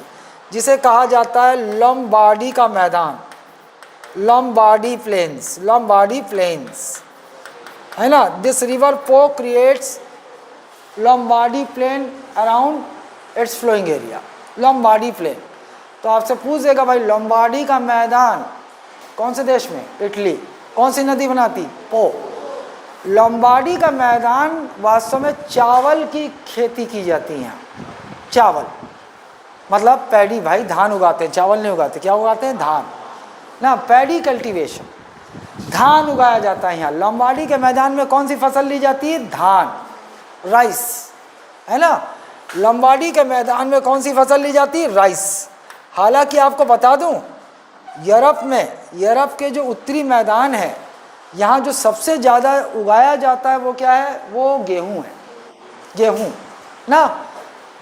जिसे कहा जाता है लॉम्बार्डी का मैदान, लॉम्बार्डी प्लेन्स, लॉम्बार्डी प्लेन्स, है ना। This river Po creates Lombardy plain around its flowing area, Lombardy plain. तो आपसे पूछ देगा भाई लॉम्बार्डी का मैदान कौन से देश में? इटली। कौन सी नदी बनाती? पो। लॉम्बार्डी का मैदान वास्तव में चावल की खेती की जाती है यहाँ, चावल मतलब पैडी, भाई धान उगाते हैं, चावल नहीं उगाते। क्या उगाते हैं? धान ना, पैडी कल्टीवेशन, धान उगाया जाता है यहाँ। लॉम्बार्डी के मैदान में कौन सी फसल ली जाती है? धान, राइस, है ना। लॉम्बार्डी के मैदान में कौन सी फसल ली जाती है? राइस। हालांकि आपको बता दूं, यूरोप के जो उत्तरी मैदान है, यहाँ जो सबसे ज़्यादा उगाया जाता है वो क्या है, वो गेहूँ है। गेहूँ ना,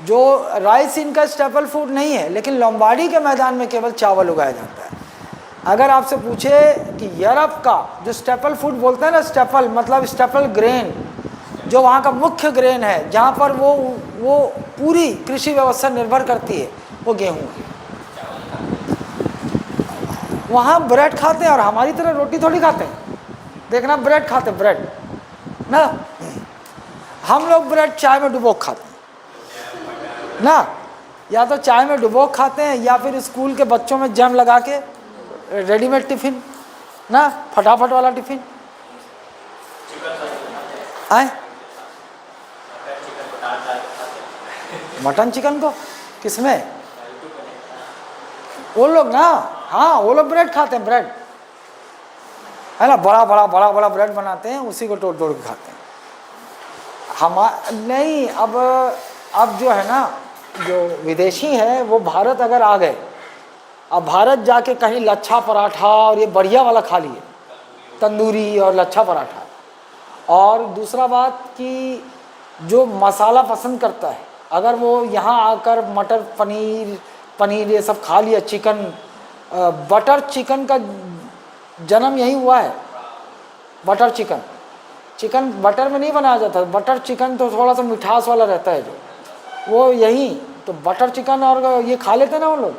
जो राइस इनका स्टेपल फूड नहीं है, लेकिन लोम्बार्डी के मैदान में केवल चावल उगाया जाता है। अगर आपसे पूछे कि यूरोप का जो स्टेपल फूड बोलते हैं ना, स्टेपल मतलब स्टेपल ग्रेन, जो वहाँ का मुख्य ग्रेन है, जहाँ पर वो पूरी कृषि व्यवस्था निर्भर करती है, वो गेहूँ है। वहाँ ब्रेड खाते हैं और हमारी तरह रोटी थोड़ी खाते हैं। देखना, ब्रेड खाते हैं, ब्रेड ना। हम लोग ब्रेड चाय में डुबो खाते हैं ना, या तो चाय में डुबो खाते हैं या फिर स्कूल के बच्चों में जैम लगा के रेडीमेड टिफिन ना, फटाफट वाला टिफिन आए। मटन चिकन को किसमें, वो लोग ना, हाँ वो लोग ब्रेड खाते हैं, ब्रेड है ना, बड़ा बड़ा ब्रेड बनाते हैं, उसी को तोड़ तोड़ के खाते हैं। नहीं, अब जो है ना, जो विदेशी है वो भारत अगर आ गए, अब भारत जाके कहीं लच्छा पराठा और ये बढ़िया वाला खा लिए, तंदूरी और लच्छा पराठा। और दूसरा बात कि जो मसाला पसंद करता है, अगर वो यहाँ आकर मटर पनीर ये सब खा लिया, चिकन, बटर चिकन का जन्म यही हुआ है। बटर चिकन बटर में नहीं बनाया जाता, बटर चिकन तो थोड़ा सा मिठास वाला रहता है, जो वो यही तो बटर चिकन और ये खा लेते हैं ना वो लोग,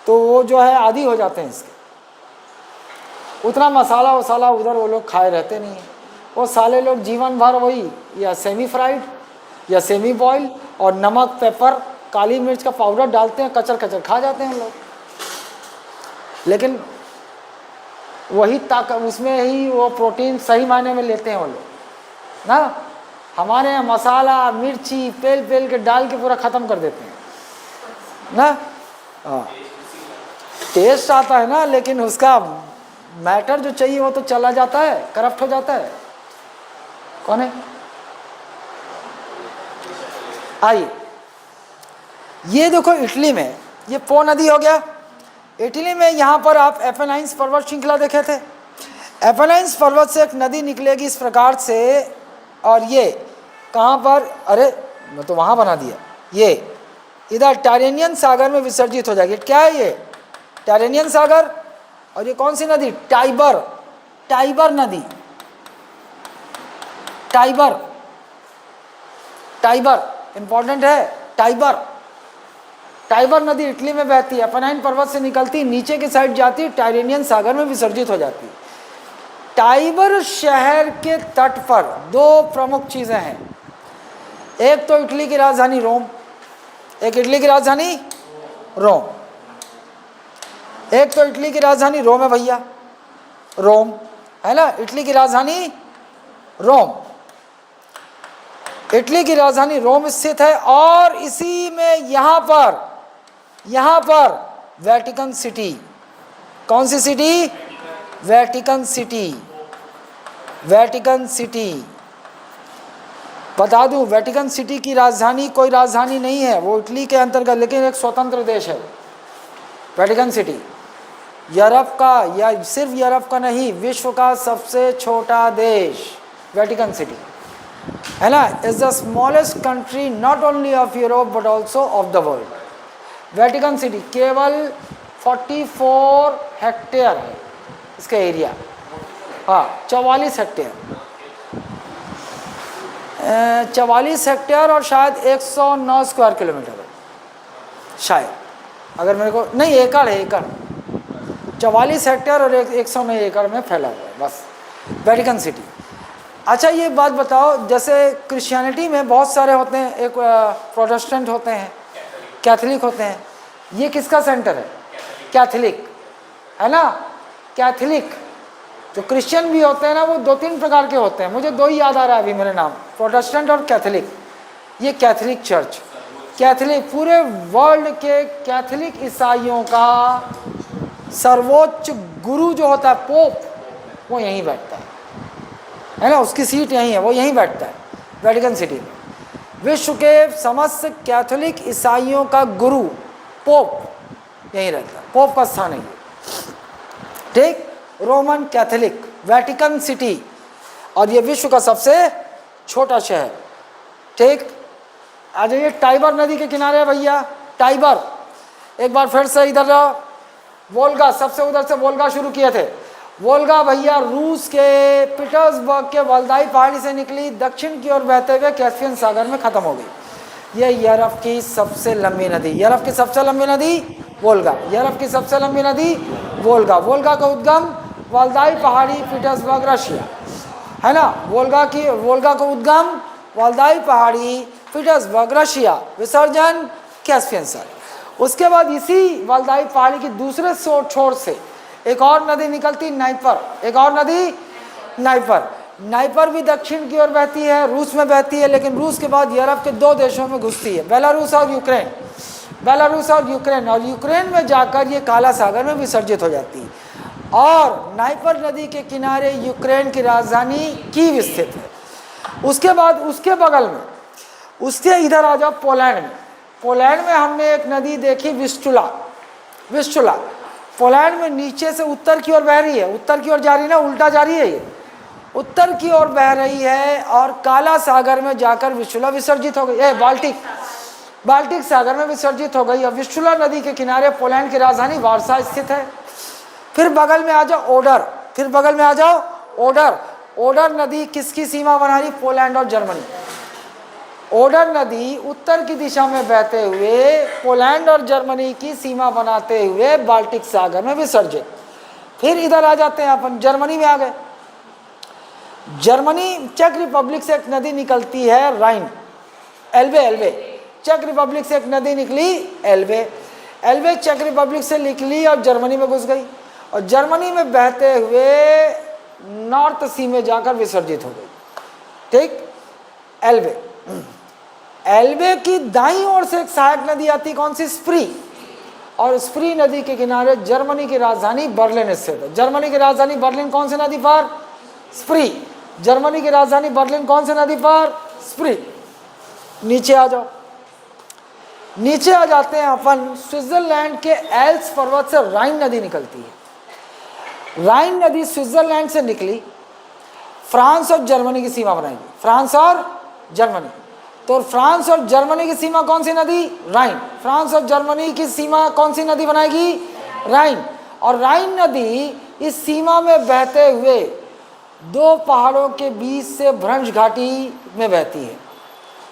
तो वो जो है आदी हो जाते हैं इसके। उतना मसाला वसाला उधर वो लोग खाए रहते नहीं हैं। वो साले लोग जीवन भर वही या सेमी फ्राइड या सेमी बॉयल और नमक, पेपर, काली मिर्च का पाउडर डालते हैं, कचर कचर खा जाते हैं लोग। लेकिन वही ताकत, उसमें ही वो प्रोटीन सही मायने में लेते हैं वो लोग ना। हमारे यहाँ मसाला मिर्ची पेल के डाल के पूरा ख़त्म कर देते हैं ना। हाँ, टेस्ट आता है ना, लेकिन उसका मैटर जो चाहिए वो तो चला जाता है, करप्ट हो जाता है। कौन है? आइए, ये देखो इटली में, ये पो नदी हो गया। इटली में यहाँ पर आप एपेनाइन्स पर्वत श्रृंखला देखे थे। एपेनाइन्स पर्वत से एक नदी निकलेगी इस प्रकार से, और ये कहाँ पर, अरे मैं तो वहाँ बना दिया, ये इधर टायरेनियन सागर में विसर्जित हो जाएगी। क्या है ये? टायरेनियन सागर। और ये कौन सी नदी? टाइबर नदी। टाइबर इंपॉर्टेंट है। टाइबर नदी इटली में बहती है, अपेनाइन पर्वत से निकलती, नीचे की साइड जाती है, टायरेनियन सागर में विसर्जित हो जाती है। टाइबर शहर के तट पर दो प्रमुख चीज़ें हैं। एक तो इटली की राजधानी रोम, एक इटली की राजधानी रोम, एक तो इटली की राजधानी रोम है भैया, रोम है ना, इटली की राजधानी रोम। इटली की राजधानी रोम स्थित है, और इसी में यहाँ पर वेटिकन सिटी। कौन सी सिटी? Vatican city. बता दूं, वेटिकन सिटी की राजधानी कोई राजधानी नहीं है, वो इटली के अंतर्गत, लेकिन एक स्वतंत्र देश है वेटिकन सिटी। यूरोप का, या सिर्फ यूरोप का नहीं, विश्व का सबसे छोटा देश वेटिकन सिटी है ना। Is the smallest country not only of Europe but also of the world. Vatican city केवल 44 हेक्टेयर है इसका एरिया। हाँ, 44 हेक्टेयर, 44 हेक्टेयर और शायद 109 स्क्वायर किलोमीटर है शायद, अगर मेरे को नहीं, एकड़ है, एकड़ 44 हेक्टेयर और 109 एकड़ में फैला हुआ है बस वेटिकन सिटी। अच्छा, ये बात बताओ, जैसे क्रिश्चियनिटी में बहुत सारे होते हैं, एक प्रोटेस्टेंट होते हैं, कैथलिक होते हैं, ये किसका सेंटर है? कैथलिक है ना। कैथलिक जो क्रिश्चियन भी होते हैं ना, वो 2-3 प्रकार के होते हैं, मुझे 2 ही याद आ रहा है अभी मेरे नाम, प्रोटेस्टेंट और कैथलिक। ये कैथलिक चर्च, कैथलिक पूरे वर्ल्ड के कैथलिक ईसाइयों का सर्वोच्च गुरु जो होता है, पोप, वो यहीं बैठता है ना, उसकी सीट यहीं है, वो यहीं बैठता है वेटिकन सिटी में। विश्व के समस्त कैथोलिक ईसाइयों का गुरु पोप यहीं रहता है, पोप का स्थान है ये। ठीक, रोमन कैथोलिक, वेटिकन सिटी, और ये विश्व का सबसे छोटा शहर। ठीक, आ जाइए, टाइबर नदी के किनारे है भैया, टाइबर। एक बार फिर से इधर जाओ, वोल्गा, सबसे उधर से वोल्गा शुरू किए थे। वोल्गा भैया रूस के पीटर्सबर्ग के वल्दाई पहाड़ी से निकली, दक्षिण की ओर बहते हुए कैस्पियन सागर में खत्म हो गई। ये यूरोप की सबसे लंबी नदी, यूरोप की सबसे लंबी नदी वोल्गा, यूरोप की सबसे लंबी नदी वोल्गा। वोल्गा का उद्गम वल्दाई पहाड़ी, पीटर्सबर्ग, रशिया, है ना। वोल्गा का उद्गम वल्दाई पहाड़ी, पीटर्सबर्ग, रशिया, विसर्जन कैस्पियन सागर। उसके बाद इसी वल्दाई पहाड़ी की दूसरे छोर से एक और नदी निकलती, नाइपर, एक और नदी नाइपर। नाइपर भी दक्षिण की ओर बहती है, रूस में बहती है, लेकिन रूस के बाद यूरोप के दो देशों में घुसती है, बेलारूस और यूक्रेन, बेलारूस और यूक्रेन, और यूक्रेन में जाकर ये काला सागर में विसर्जित हो जाती है। और नाइपर नदी के किनारे यूक्रेन की राजधानी कीव स्थित है। उसके बाद उसके बगल में, उसके इधर आ जाओ पोलैंड में। पोलैंड में हमने एक नदी देखी, विस्टुला, विस्टुला। पोलैंड में नीचे से उत्तर की ओर बह रही है, उत्तर की ओर जा रही है ना, उल्टा जा रही है, ये उत्तर की ओर बह रही है और काला सागर में जाकर विस्टुला विसर्जित हो गई, बाल्टिक सागर में विसर्जित हो गई। और विस्टुला नदी के किनारे पोलैंड की राजधानी वार्सा स्थित है। फिर बगल में आ जाओ ओडर, फिर बगल में आ जाओ ओडर। ओडर नदी किसकी सीमा बना रही? पोलैंड और जर्मनी। ओडर नदी उत्तर की दिशा में बहते हुए पोलैंड और जर्मनी की सीमा बनाते हुए बाल्टिक सागर में विसर्जित। फिर इधर आ जाते हैं अपन, जर्मनी में आ गए। जर्मनी, चेक रिपब्लिक से एक नदी निकलती है राइन, एल्बे, एल्बे। चेक रिपब्लिक से एक नदी निकली एल्बे, एल्बे चेक रिपब्लिक से निकली और जर्मनी में घुस गई, और जर्मनी में बहते हुए नॉर्थ सी में जाकर विसर्जित हो गई। ठीक, एल्बे। एल्बे की दाईं ओर से एक सहायक नदी आती, कौन सी? स्प्री। और स्प्री नदी के किनारे जर्मनी की राजधानी बर्लिन स्थित है। जर्मनी की राजधानी बर्लिन कौन सी नदी पर? स्प्री। जर्मनी की राजधानी बर्लिन कौन सी नदी पर? स्प्री। नीचे आ जाओ, नीचे आ जाते हैं अपन, स्विट्जरलैंड के एल्प्स पर्वत से राइन नदी निकलती है। राइन नदी स्विट्जरलैंड से निकली, फ्रांस और जर्मनी की सीमा बनाएगी, फ्रांस और जर्मनी। तो फ्रांस और जर्मनी की सीमा कौन सी नदी? राइन। फ्रांस और जर्मनी की सीमा कौन सी नदी बनाएगी? राइन। और राइन नदी इस सीमा में बहते हुए दो पहाड़ों के बीच से भ्रंश घाटी में बहती है।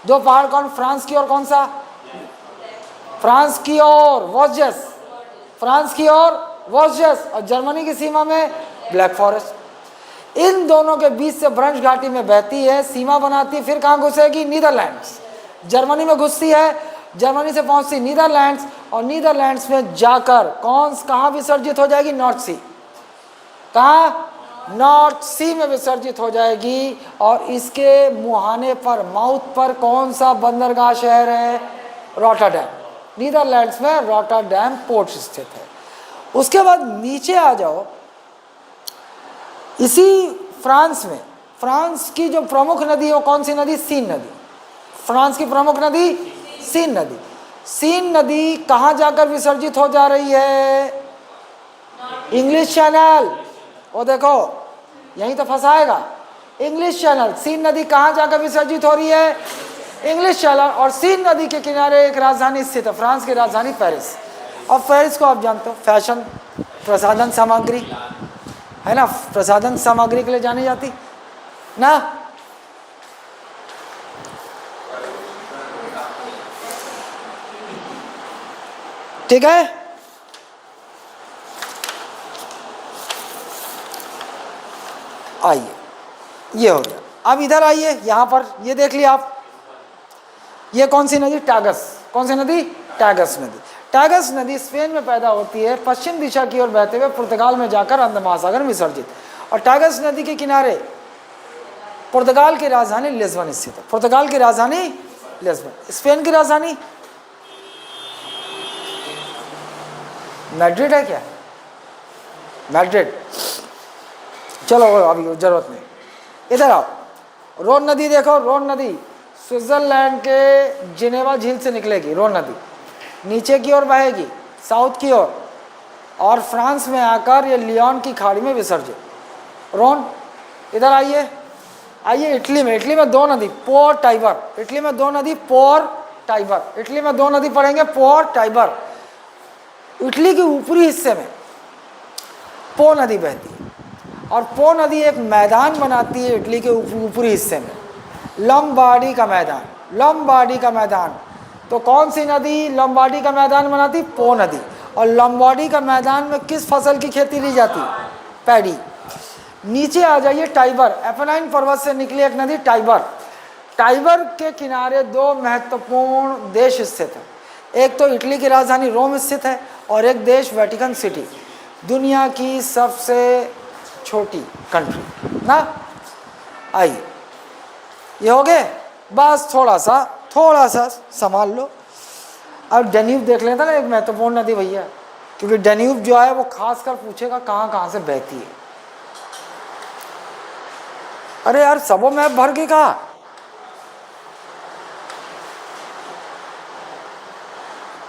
दो पहाड़ कौन? फ्रांस की ओर कौन सा? फ्रांस की ओर वोस्जस, फ्रांस की ओर वोस्जस, और जर्मनी की सीमा में ब्लैक फॉरेस्ट। इन दोनों के बीच से भ्रंश घाटी में बहती है, सीमा बनाती है। फिर कहाँ घुसेगी? नीदरलैंड्स। जर्मनी में घुसती है, जर्मनी से पहुंचती नीदरलैंड्स, और नीदरलैंड्स में जाकर कहाँ विसर्जित हो जाएगी? नॉर्थ सी। कहाँ? नॉर्थ सी में विसर्जित हो जाएगी। और इसके मुहाने पर, माउथ पर कौन सा बंदरगाह शहर है? रॉटरडैम। नीदरलैंड्स में रॉटरडैम पोर्ट स्थित है। उसके बाद नीचे आ जाओ, इसी फ्रांस में, फ्रांस की जो प्रमुख नदी है वो कौन सी नदी? सीन नदी। फ्रांस की प्रमुख नदी सीन नदी। सीन नदी कहाँ जाकर विसर्जित हो जा रही है? English channel. वो देखो यहीं तो फंसाएगा, इंग्लिश चैनल। सीन नदी कहाँ जाकर विसर्जित हो रही है? English channel. और सीन नदी के किनारे एक राजधानी स्थित है, फ्रांस की राजधानी पेरिस। और पेरिस को आप जानते हो, फैशन, प्रसाधन सामग्री, है ना, प्रसाधन सामग्री के लिए जानी जाती ना। ठीक है, आइए, ये हो गया। अब इधर आइए, यहां पर ये देख लिया आप, ये कौन सी नदी? टैगस। कौन सी नदी? टैगस नदी। टैगस नदी स्पेन में पैदा होती है, पश्चिम दिशा की ओर बहते हुए पुर्तगाल में जाकर अंध महासागर में विसर्जित। और टैगस नदी के किनारे पुर्तगाल की राजधानी लिस्बन स्थित है। पुर्तगाल की राजधानी लिस्बन। स्पेन की राजधानी मैड्रिड है क्या? मैड्रिड। चलो अभी जरूरत नहीं, इधर आओ। रोन नदी देखो, रोन नदी स्विट्जरलैंड के जिनेवा झील से निकलेगी। रोन नदी नीचे की ओर बहेगी, साउथ की ओर, और फ्रांस में आकर ये लियोन की खाड़ी में विसर्जित। रोन इधर आइए, आइए इटली में दो नदी पो और टाइबर, इटली में दो नदी पो और टाइबर, इटली में दो नदी पड़ेंगे पो और टाइबर। इटली के ऊपरी हिस्से में पो नदी बहती है और पो नदी एक मैदान बनाती है इटली के ऊपरी हिस्से में, लंबार्डी का मैदान, लंबार्डी का मैदान। तो कौन सी नदी लंबार्डी का मैदान बनाती? पो नदी। और लंबार्डी का मैदान में किस फसल की खेती की जाती? पैडी। नीचे आ जाइए टाइबर, एपेनाइन पर्वत से निकली एक नदी टाइबर। टाइबर के किनारे दो महत्वपूर्ण देश स्थित हैं, एक तो इटली की राजधानी रोम स्थित है और एक देश वेटिकन सिटी, दुनिया की सबसे छोटी कंट्री ना। आइए ये हो गए, बस थोड़ा सा संभाल लो। अब डेन्यूब देख लेते ना, एक महत्वपूर्ण नदी भैया, क्योंकि डेन्यूब जो है वो खासकर पूछेगा कहाँ से बहती है। अरे यार सबों मैप भर के कहा,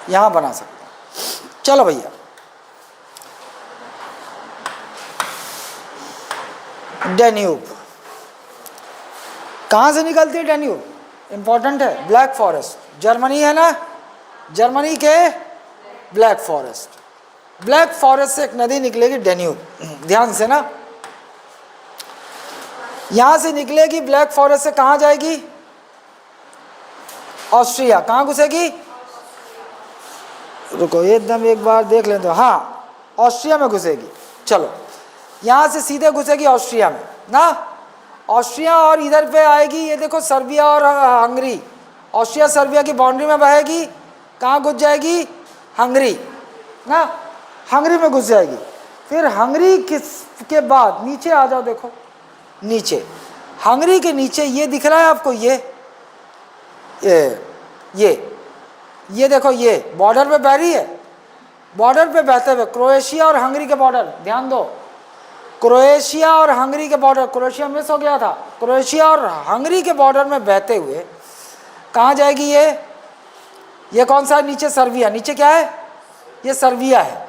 यहां बना सकते हैं। चलो भैया, डेन्यूब कहां से निकलती है? डेन्यूब इंपॉर्टेंट है, ब्लैक फॉरेस्ट, जर्मनी है ना, जर्मनी के ब्लैक फॉरेस्ट, ब्लैक फॉरेस्ट से एक नदी निकलेगी डेन्यूब, ध्यान से ना। यहां से निकलेगी ब्लैक फॉरेस्ट से, कहां जाएगी? ऑस्ट्रिया। कहां घुसेगी? रुको एकदम एक बार देख लेते हो, हाँ ऑस्ट्रिया में घुसेगी। चलो यहां से सीधे घुसेगी ऑस्ट्रिया में ना, ऑस्ट्रिया, और इधर पे आएगी ये देखो सर्बिया और हंगरी, ऑस्ट्रिया सर्बिया की बाउंड्री में बहेगी, कहाँ घुस जाएगी? हंगरी ना, हंगरी में घुस जाएगी। फिर हंगरी के बाद नीचे आ जाओ, देखो नीचे, हंगरी के नीचे ये दिख रहा है आपको, ये देखो, ये बॉर्डर पे बह रही है, बॉर्डर पे बहते हुए क्रोएशिया और हंगरी के बॉर्डर, ध्यान दो, क्रोएशिया और हंगरी के बॉर्डर, क्रोएशिया मिस हो गया था, क्रोएशिया और हंगरी के बॉर्डर में बहते हुए कहाँ जाएगी? ये कौन सा है? नीचे सर्बिया, नीचे क्या है? ये सर्बिया है,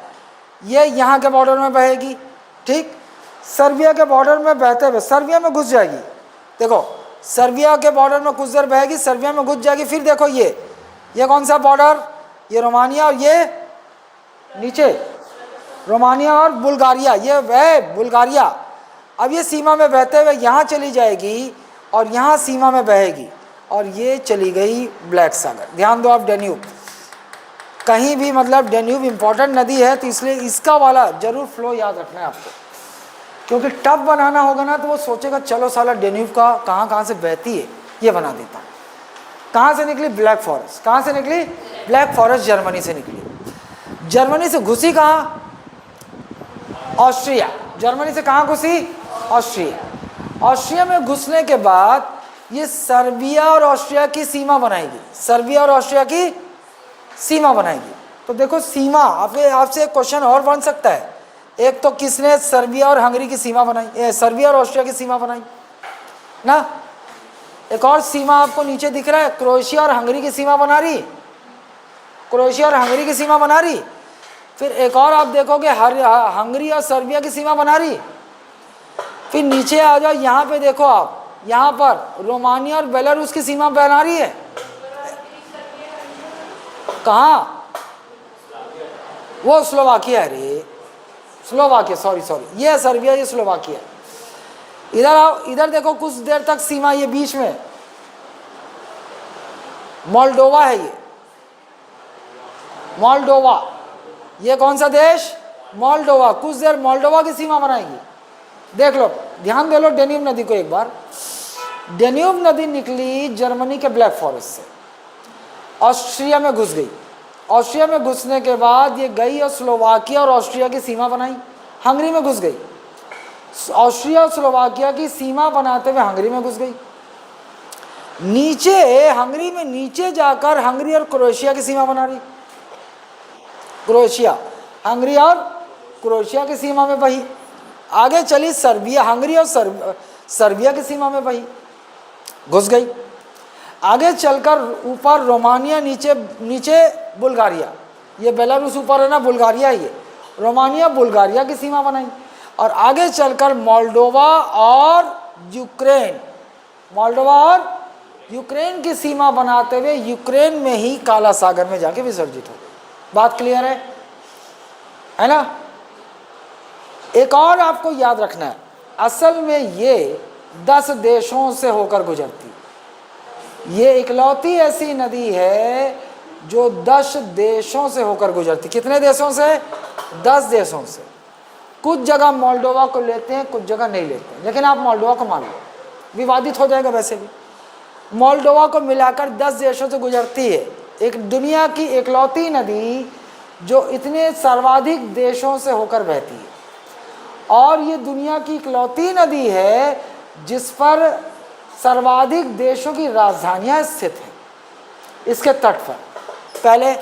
ये यहाँ के बॉर्डर में बहेगी, ठीक, सर्बिया के बॉर्डर में बहते हुए सर्बिया में घुस जाएगी। देखो सर्बिया के बॉर्डर में कुछ देर बहेगी, सर्बिया में घुस जाएगी। फिर देखो ये कौन सा बॉर्डर? ये रोमानिया, और ये नीचे रोमानिया और बुल्गारिया, ये वह बुल्गारिया। अब ये सीमा में बहते हुए यहाँ चली जाएगी और यहाँ सीमा में बहेगी, और ये चली गई ब्लैक सागर। ध्यान दो आप, डेन्यूब कहीं भी, मतलब डेन्यूब इंपॉर्टेंट नदी है, तो इसलिए इसका वाला जरूर फ्लो याद रखना है आपको, क्योंकि टब बनाना होगा ना तो वो सोचेगा चलो साला डेन्यूब का कहाँ से बहती है, ये बना देता। कहाँ से निकली? Black forest. कहाँ से निकली? ब्लैक फॉरेस्ट जर्मनी से निकली। जर्मनी से घुसी कहाँ? ऑस्ट्रिया। जर्मनी से कहाँ घुसी? ऑस्ट्रिया। ऑस्ट्रिया में घुसने के बाद ये सर्बिया और ऑस्ट्रिया की सीमा बनाएगी, सर्बिया और ऑस्ट्रिया की सीमा बनाएगी। तो देखो सीमा, आपसे एक क्वेश्चन और बन सकता है, एक तो किसने सर्बिया और हंगरी की सीमा बनाई, सर्बिया और ऑस्ट्रिया की सीमा बनाई ना, एक और सीमा आपको नीचे दिख रहा है, क्रोएशिया और हंगरी की सीमा बना रही, क्रोएशिया और हंगरी की सीमा बना रही। फिर एक और आप देखोगे हंगरी और सर्बिया की सीमा बना रही। फिर नीचे आ जाओ, यहाँ पे देखो आप, यहाँ पर रोमानिया और बेलारूस की सीमा बना रही है। कहाँ? वो स्लोवाकिया है रे, स्लोवाकिया, सॉरी, ये सर्बिया, ये स्लोवाकिया। इधर आओ, इधर देखो कुछ देर तक सीमा, ये बीच में मोल्डोवा है, ये मोल्डोवा, ये कौन सा देश? मोल्डोवा। कुछ देर मोल्डोवा की सीमा बनाएगी। देख लो, ध्यान दे लो डेन्यूब नदी को एक बार। डेन्यूब नदी निकली जर्मनी के ब्लैक फॉरेस्ट से, ऑस्ट्रिया में घुस गई। ऑस्ट्रिया में घुसने के बाद ये गई और स्लोवाकिया और ऑस्ट्रिया की सीमा बनाई, हंगरी में घुस गई। ऑस्ट्रिया और स्लोवाकिया की सीमा बनाते हुए हंगरी में घुस गई। नीचे हंगरी में नीचे जाकर हंगरी और क्रोएशिया की सीमा बना रही, क्रोएशिया, हंगरी और क्रोएशिया की सीमा में बही। आगे चली सर्बिया, हंगरी और सर्बिया की सीमा में बही, घुस गई। आगे चलकर ऊपर रोमानिया, नीचे बुल्गारिया, ये बेलारूस ऊपर है ना, बुल्गारिया ये, रोमानिया बुल्गारिया की सीमा बनाई, और आगे चलकर मोल्डोवा और यूक्रेन, मोल्डोवा और यूक्रेन की सीमा बनाते हुए यूक्रेन में ही काला सागर में जाके विसर्जित हो गई। बात क्लियर है ना? एक और आपको याद रखना है, असल में ये 10 देशों से होकर गुजरती, ये इकलौती ऐसी नदी है जो 10 देशों से होकर गुजरती। कितने देशों से? 10 देशों से। कुछ जगह मोल्डोवा को लेते हैं, कुछ जगह नहीं लेते हैं, लेकिन आप मोल्डोवा को मान लो, विवादित हो जाएगा वैसे भी। मोल्डोवा को मिलाकर 10 देशों से गुजरती है, एक दुनिया की इकलौती नदी जो इतने सर्वाधिक देशों से होकर बहती है, और ये दुनिया की इकलौती नदी है जिस पर सर्वाधिक देशों की राजधानियां स्थित हैं इसके तट पर। पहले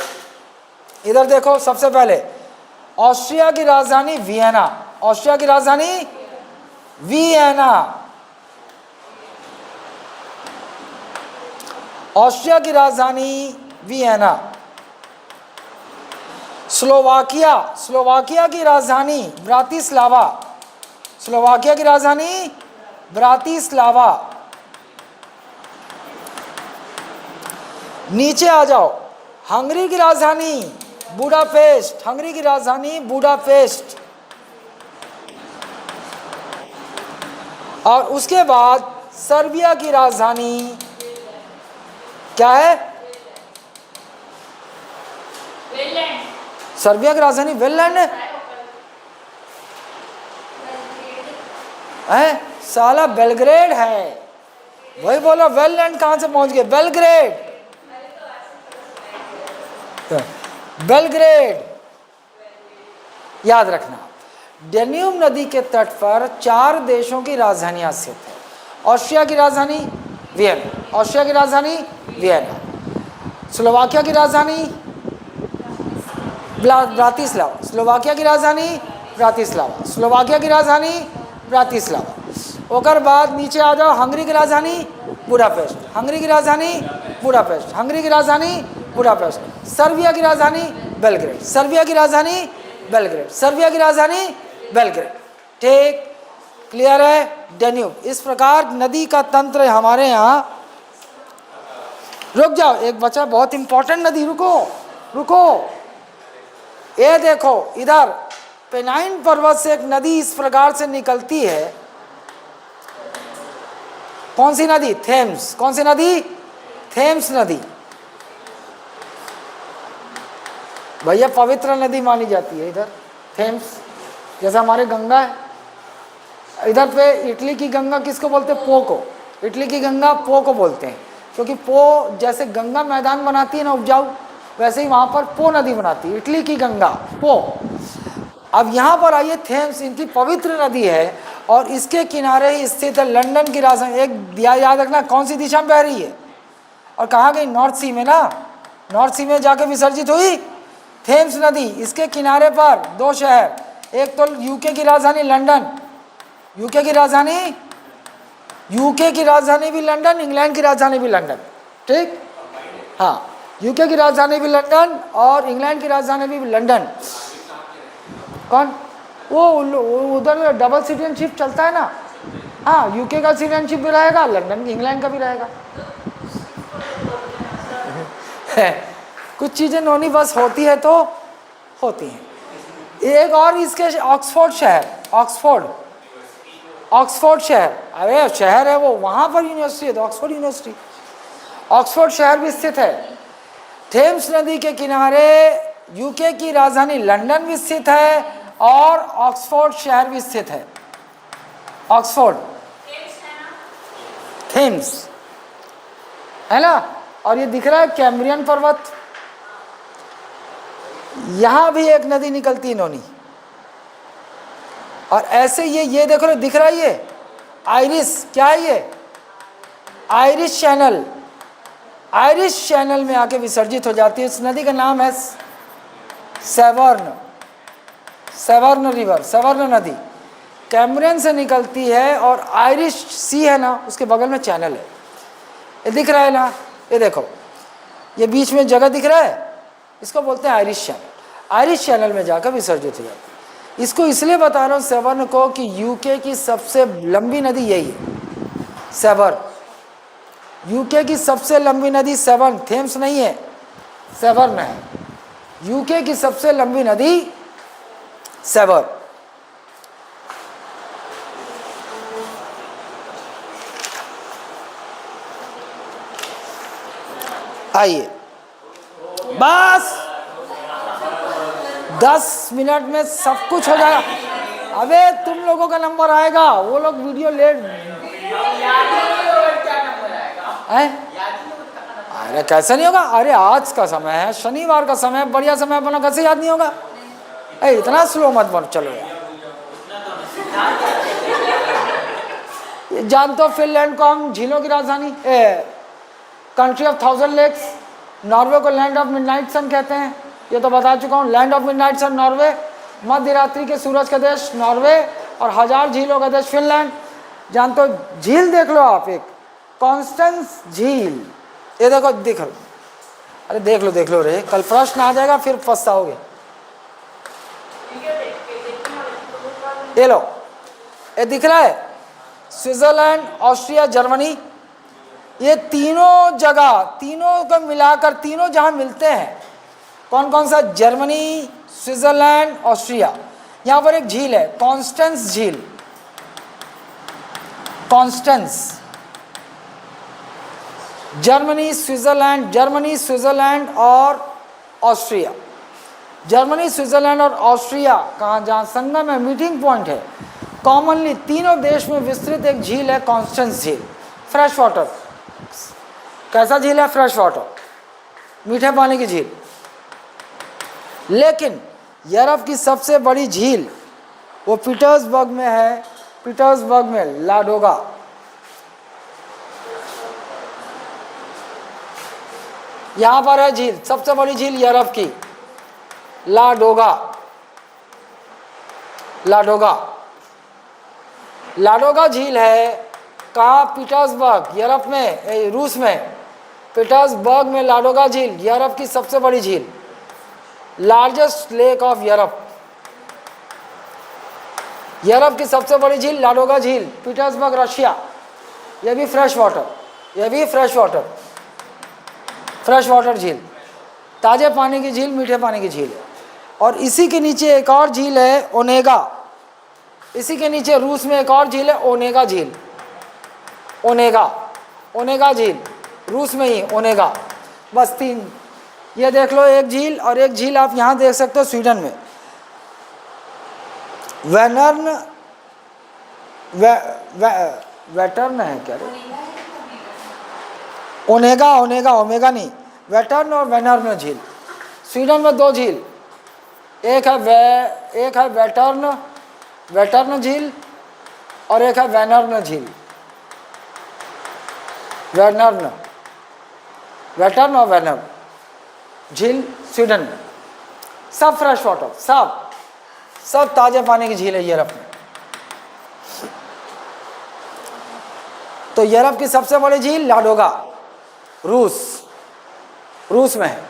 इधर देखो, सबसे पहले ऑस्ट्रिया की राजधानी वियना, ऑस्ट्रिया की राजधानी वियना, ऑस्ट्रिया की राजधानी वियना। स्लोवाकिया, स्लोवाकिया की राजधानी ब्रातिस्लावा, स्लोवाकिया की राजधानी ब्रातिस्लावा। नीचे आ जाओ, हंगरी की राजधानी बुडापेस्ट, हंगरी की राजधानी बुडापेस्ट। और उसके बाद सर्बिया की राजधानी क्या है? सर्बिया की राजधानी वेललैंड है, साला बेलग्रेड है। वही बोलो, वेललैंड कहां से पहुंच गए? बेलग्रेड, बेलग्रेड याद रखना। डेन्यूब नदी के तट पर 4 देशों की राजधानियां स्थित है। ऑस्ट्रिया की राजधानी वियना, ऑस्ट्रिया की राजधानी वियना। स्लोवाकिया की राजधानी ब्रातिस्लावा, स्लोवाकिया की राजधानी ब्रातिस्लावा, स्लोवाकिया की राजधानी ब्रातिस्लावा। ओकर बाद नीचे आ जाओ, हंगरी की राजधानी बुडापेस्ट, हंगरी की राजधानी बुडापेस्ट, हंगरी की राजधानी बुडापेस्ट। सर्बिया की राजधानी बेलग्रेड, सर्बिया की राजधानी बेलग्रेड, सर्बिया की राजधानी बेलग्रेड। ठीक, क्लियर है? डेन्यूब, इस प्रकार नदी का तंत्र है हमारे यहाँ। रुक जाओ, एक बचा बहुत इंपॉर्टेंट नदी, रुको रुको, ये देखो इधर पेनाइन पर्वत से एक नदी इस प्रकार से निकलती है। कौन सी नदी? थेम्स। कौन सी नदी? थेम्स नदी। भैया पवित्र नदी मानी जाती है इधर थेम्स, जैसे हमारे गंगा है। इधर पे इटली की गंगा किसको बोलते हैं? पो को। इटली की गंगा पो को बोलते हैं, क्योंकि पो जैसे गंगा मैदान बनाती है ना उपजाऊ, वैसे ही वहाँ पर पो नदी बनाती है, इटली की गंगा पो। अब यहाँ पर आइए, थेम्स इनकी पवित्र नदी है और इसके किनारे ही स्थित है लंदन की राजधानी। एक दिया याद रखना, कौन सी दिशा में बह रही है और कहाँ गई? नॉर्थ सी में ना, नॉर्थ सी में जाके विसर्जित हुई थेम्स नदी। इसके किनारे पर 2 शहर, एक तो यूके की राजधानी लंदन, यूके की राजधानी, यूके की राजधानी भी लंदन, इंग्लैंड की राजधानी भी लंदन। ठीक, हाँ, यूके की राजधानी भी लंदन और इंग्लैंड की राजधानी भी लंदन। कौन? वो उधर डबल सिटीजनशिप चलता है ना। हाँ, यूके का सिटीजनशिप भी रहेगा, लंदन इंग्लैंड का भी रहेगा। कुछ चीज़ें नोनी बस होती है तो होती हैं। एक और इसके ऑक्सफोर्ड शहर, ऑक्सफोर्ड, ऑक्सफोर्ड शहर, अरे शहर है वो, वहाँ पर यूनिवर्सिटी है तो ऑक्सफोर्ड यूनिवर्सिटी। ऑक्सफोर्ड शहर भी स्थित है। थेम्स नदी के किनारे यूके की राजधानी लंदन भी स्थित है और ऑक्सफोर्ड शहर भी स्थित है। ऑक्सफोर्ड, थेम्स है ना। और ये दिख रहा है कैम्ब्रियन पर्वत, यहां भी एक नदी निकलती है नोनी। और ऐसे ये देखो, दिख रहा है ये आयरिश, क्या है ये? आयरिश चैनल, आयरिश चैनल में आके विसर्जित हो जाती है। इस नदी का नाम है सेवर्न, सेवर्न रिवर, सेवर्न नदी कैम्ब्रियन से निकलती है और आयरिश सी है ना, उसके बगल में चैनल है। ये दिख रहा है ना, ये देखो, ये बीच में जगह दिख रहा है, इसको बोलते हैं आयरिश चैनल। आयरिश चैनल में जाकर विसर्जित हो जाता है। इसको इसलिए बता रहा हूँ सेवर्न को कि यूके की सबसे लंबी नदी यही है, सेवर्न। यूके की सबसे लंबी नदी सेवर्न, थेम्स नहीं है, सेवर्न है। यूके की सबसे लंबी नदी सेवर्न। आइए, बस 10 मिनट में सब कुछ हो जाएगा। अबे तुम लोगों का नंबर आएगा, वो लोग वीडियो लेट है। अरे कैसे नहीं होगा? अरे आज का समय है, शनिवार का समय है, बढ़िया समय बना, कैसे याद नहीं होगा? अरे इतना स्लो मत बन, चलो यार। जानते हो फिनलैंड को हम झीलों की राजधानी, कंट्री ऑफ 1000 लेक्स, नॉर्वे को लैंड ऑफ मिडनाइट सन कहते हैं, ये तो बता चुका हूँ। Land of midnight sun Norway, मध्य रात्रि के सूरज का देश नॉर्वे, और 1000 झीलों का देश फिनलैंड। जानते हो, झील देख लो आप, एक कॉन्स्टेंस झील, ये देखो, देख लो, अरे देख लो रे, कल प्रश्न आ जाएगा फिर पछताओगे। ये लो, ये दिख रहा है, स्विट्जरलैंड, ऑस्ट्रिया, जर्मनी, ये तीनों जगह, तीनों को मिलाकर, तीनों जहां मिलते हैं, कौन कौन सा? Germany, Switzerland, Austria. यहां पर एक झील है, कॉन्स्टेंस झील, कॉन्स्टेंस। जर्मनी, स्विट्जरलैंड और ऑस्ट्रिया। जर्मनी, स्विट्जरलैंड और ऑस्ट्रिया कहाँ, जहाँ संगम है, मीटिंग पॉइंट है, कॉमनली तीनों देश में विस्तृत एक झील है, कॉन्स्टेंस झील, फ्रेश वाटर। कैसा झील है? फ्रेश वाटर, मीठे पानी की झील। लेकिन यूरोप की सबसे बड़ी झील वो पीटर्सबर्ग में है, पीटर्सबर्ग में, लाडोगा। यहां पर है झील, सबसे बड़ी झील यूरोप की, लाडोगा। लाडोगा, लाडोगा झील है कहाँ? पीटर्सबर्ग, यूरोप में, रूस में, पीटर्सबर्ग में लाडोगा झील, यूरोप की सबसे बड़ी झील, largest lake of Europe. Europe की सबसे बड़ी झील लाडोगा झील, पीटर्सबर्ग, रशिया। यह भी फ्रेश वाटर, यह भी फ्रेश वाटर, फ्रेश वाटर झील, ताजे पानी की झील, मीठे पानी की झील है। और इसी के नीचे एक और झील है, ओनेगा। इसी के नीचे रूस में एक और झील है, ओनेगा झील, ओनेगा, ओनेगा झील, रूस में ही ओनेगा। बस 3, ये देख लो, एक झील। और एक झील आप यहाँ देख सकते हो स्वीडन में, वेनर्न, वेटर्न है क्या रे? ओनेगा, ओमेगा नहीं, वेटर्न और वेनर्न झील। स्वीडन में 2 झील, एक है वेटर्न झील और एक है वेनर्न झील। वेटर्न और वेनर्न झील स्वीडन में, सब फ्रेश वाटर, सब ताजे पानी की झील है यूरोप में। तो यूरोप की सबसे बड़ी झील लाडोगा, रूस में है।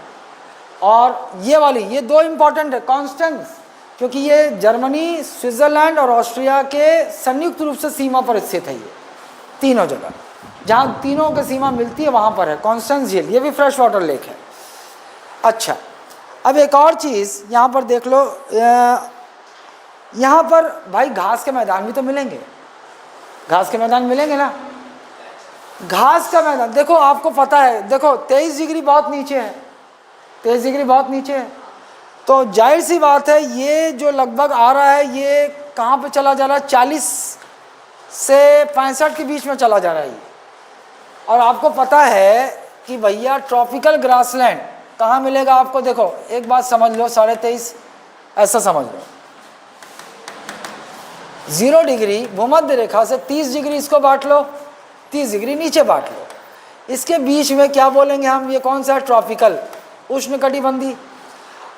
और ये वाली, ये 2 इंपॉर्टेंट है, कॉन्स्टेंस, क्योंकि ये जर्मनी, स्विट्जरलैंड और ऑस्ट्रिया के संयुक्त रूप से सीमा पर स्थित है। ये तीनों जगह, जहाँ तीनों की सीमा मिलती है वहाँ पर है कॉन्स्टेंस झील, ये भी फ्रेश वाटर लेक है। अच्छा, अब एक और चीज़ यहाँ पर देख लो, यहाँ पर भाई घास के मैदान भी तो मिलेंगे, घास के मैदान मिलेंगे ना। घास का मैदान देखो, आपको पता है, देखो 23 डिग्री बहुत नीचे है, 23 डिग्री बहुत नीचे है, तो जाहिर सी बात है ये जो लगभग आ रहा है, ये कहाँ पे चला जा रहा है? 40 से 65 के बीच में चला जा रहा है ये। और आपको पता है कि भैया ट्रॉपिकल ग्रासलैंड कहाँ मिलेगा आपको? देखो एक बात समझ लो, 23.5 ऐसा समझ लो, 0 डिग्री भूमध्य रेखा से 30 डिग्री इसको बांट लो, 30 डिग्री नीचे बांट लो, इसके बीच में क्या बोलेंगे हम? ये कौन सा है? ट्रॉपिकल, उष्णकटिबंधी।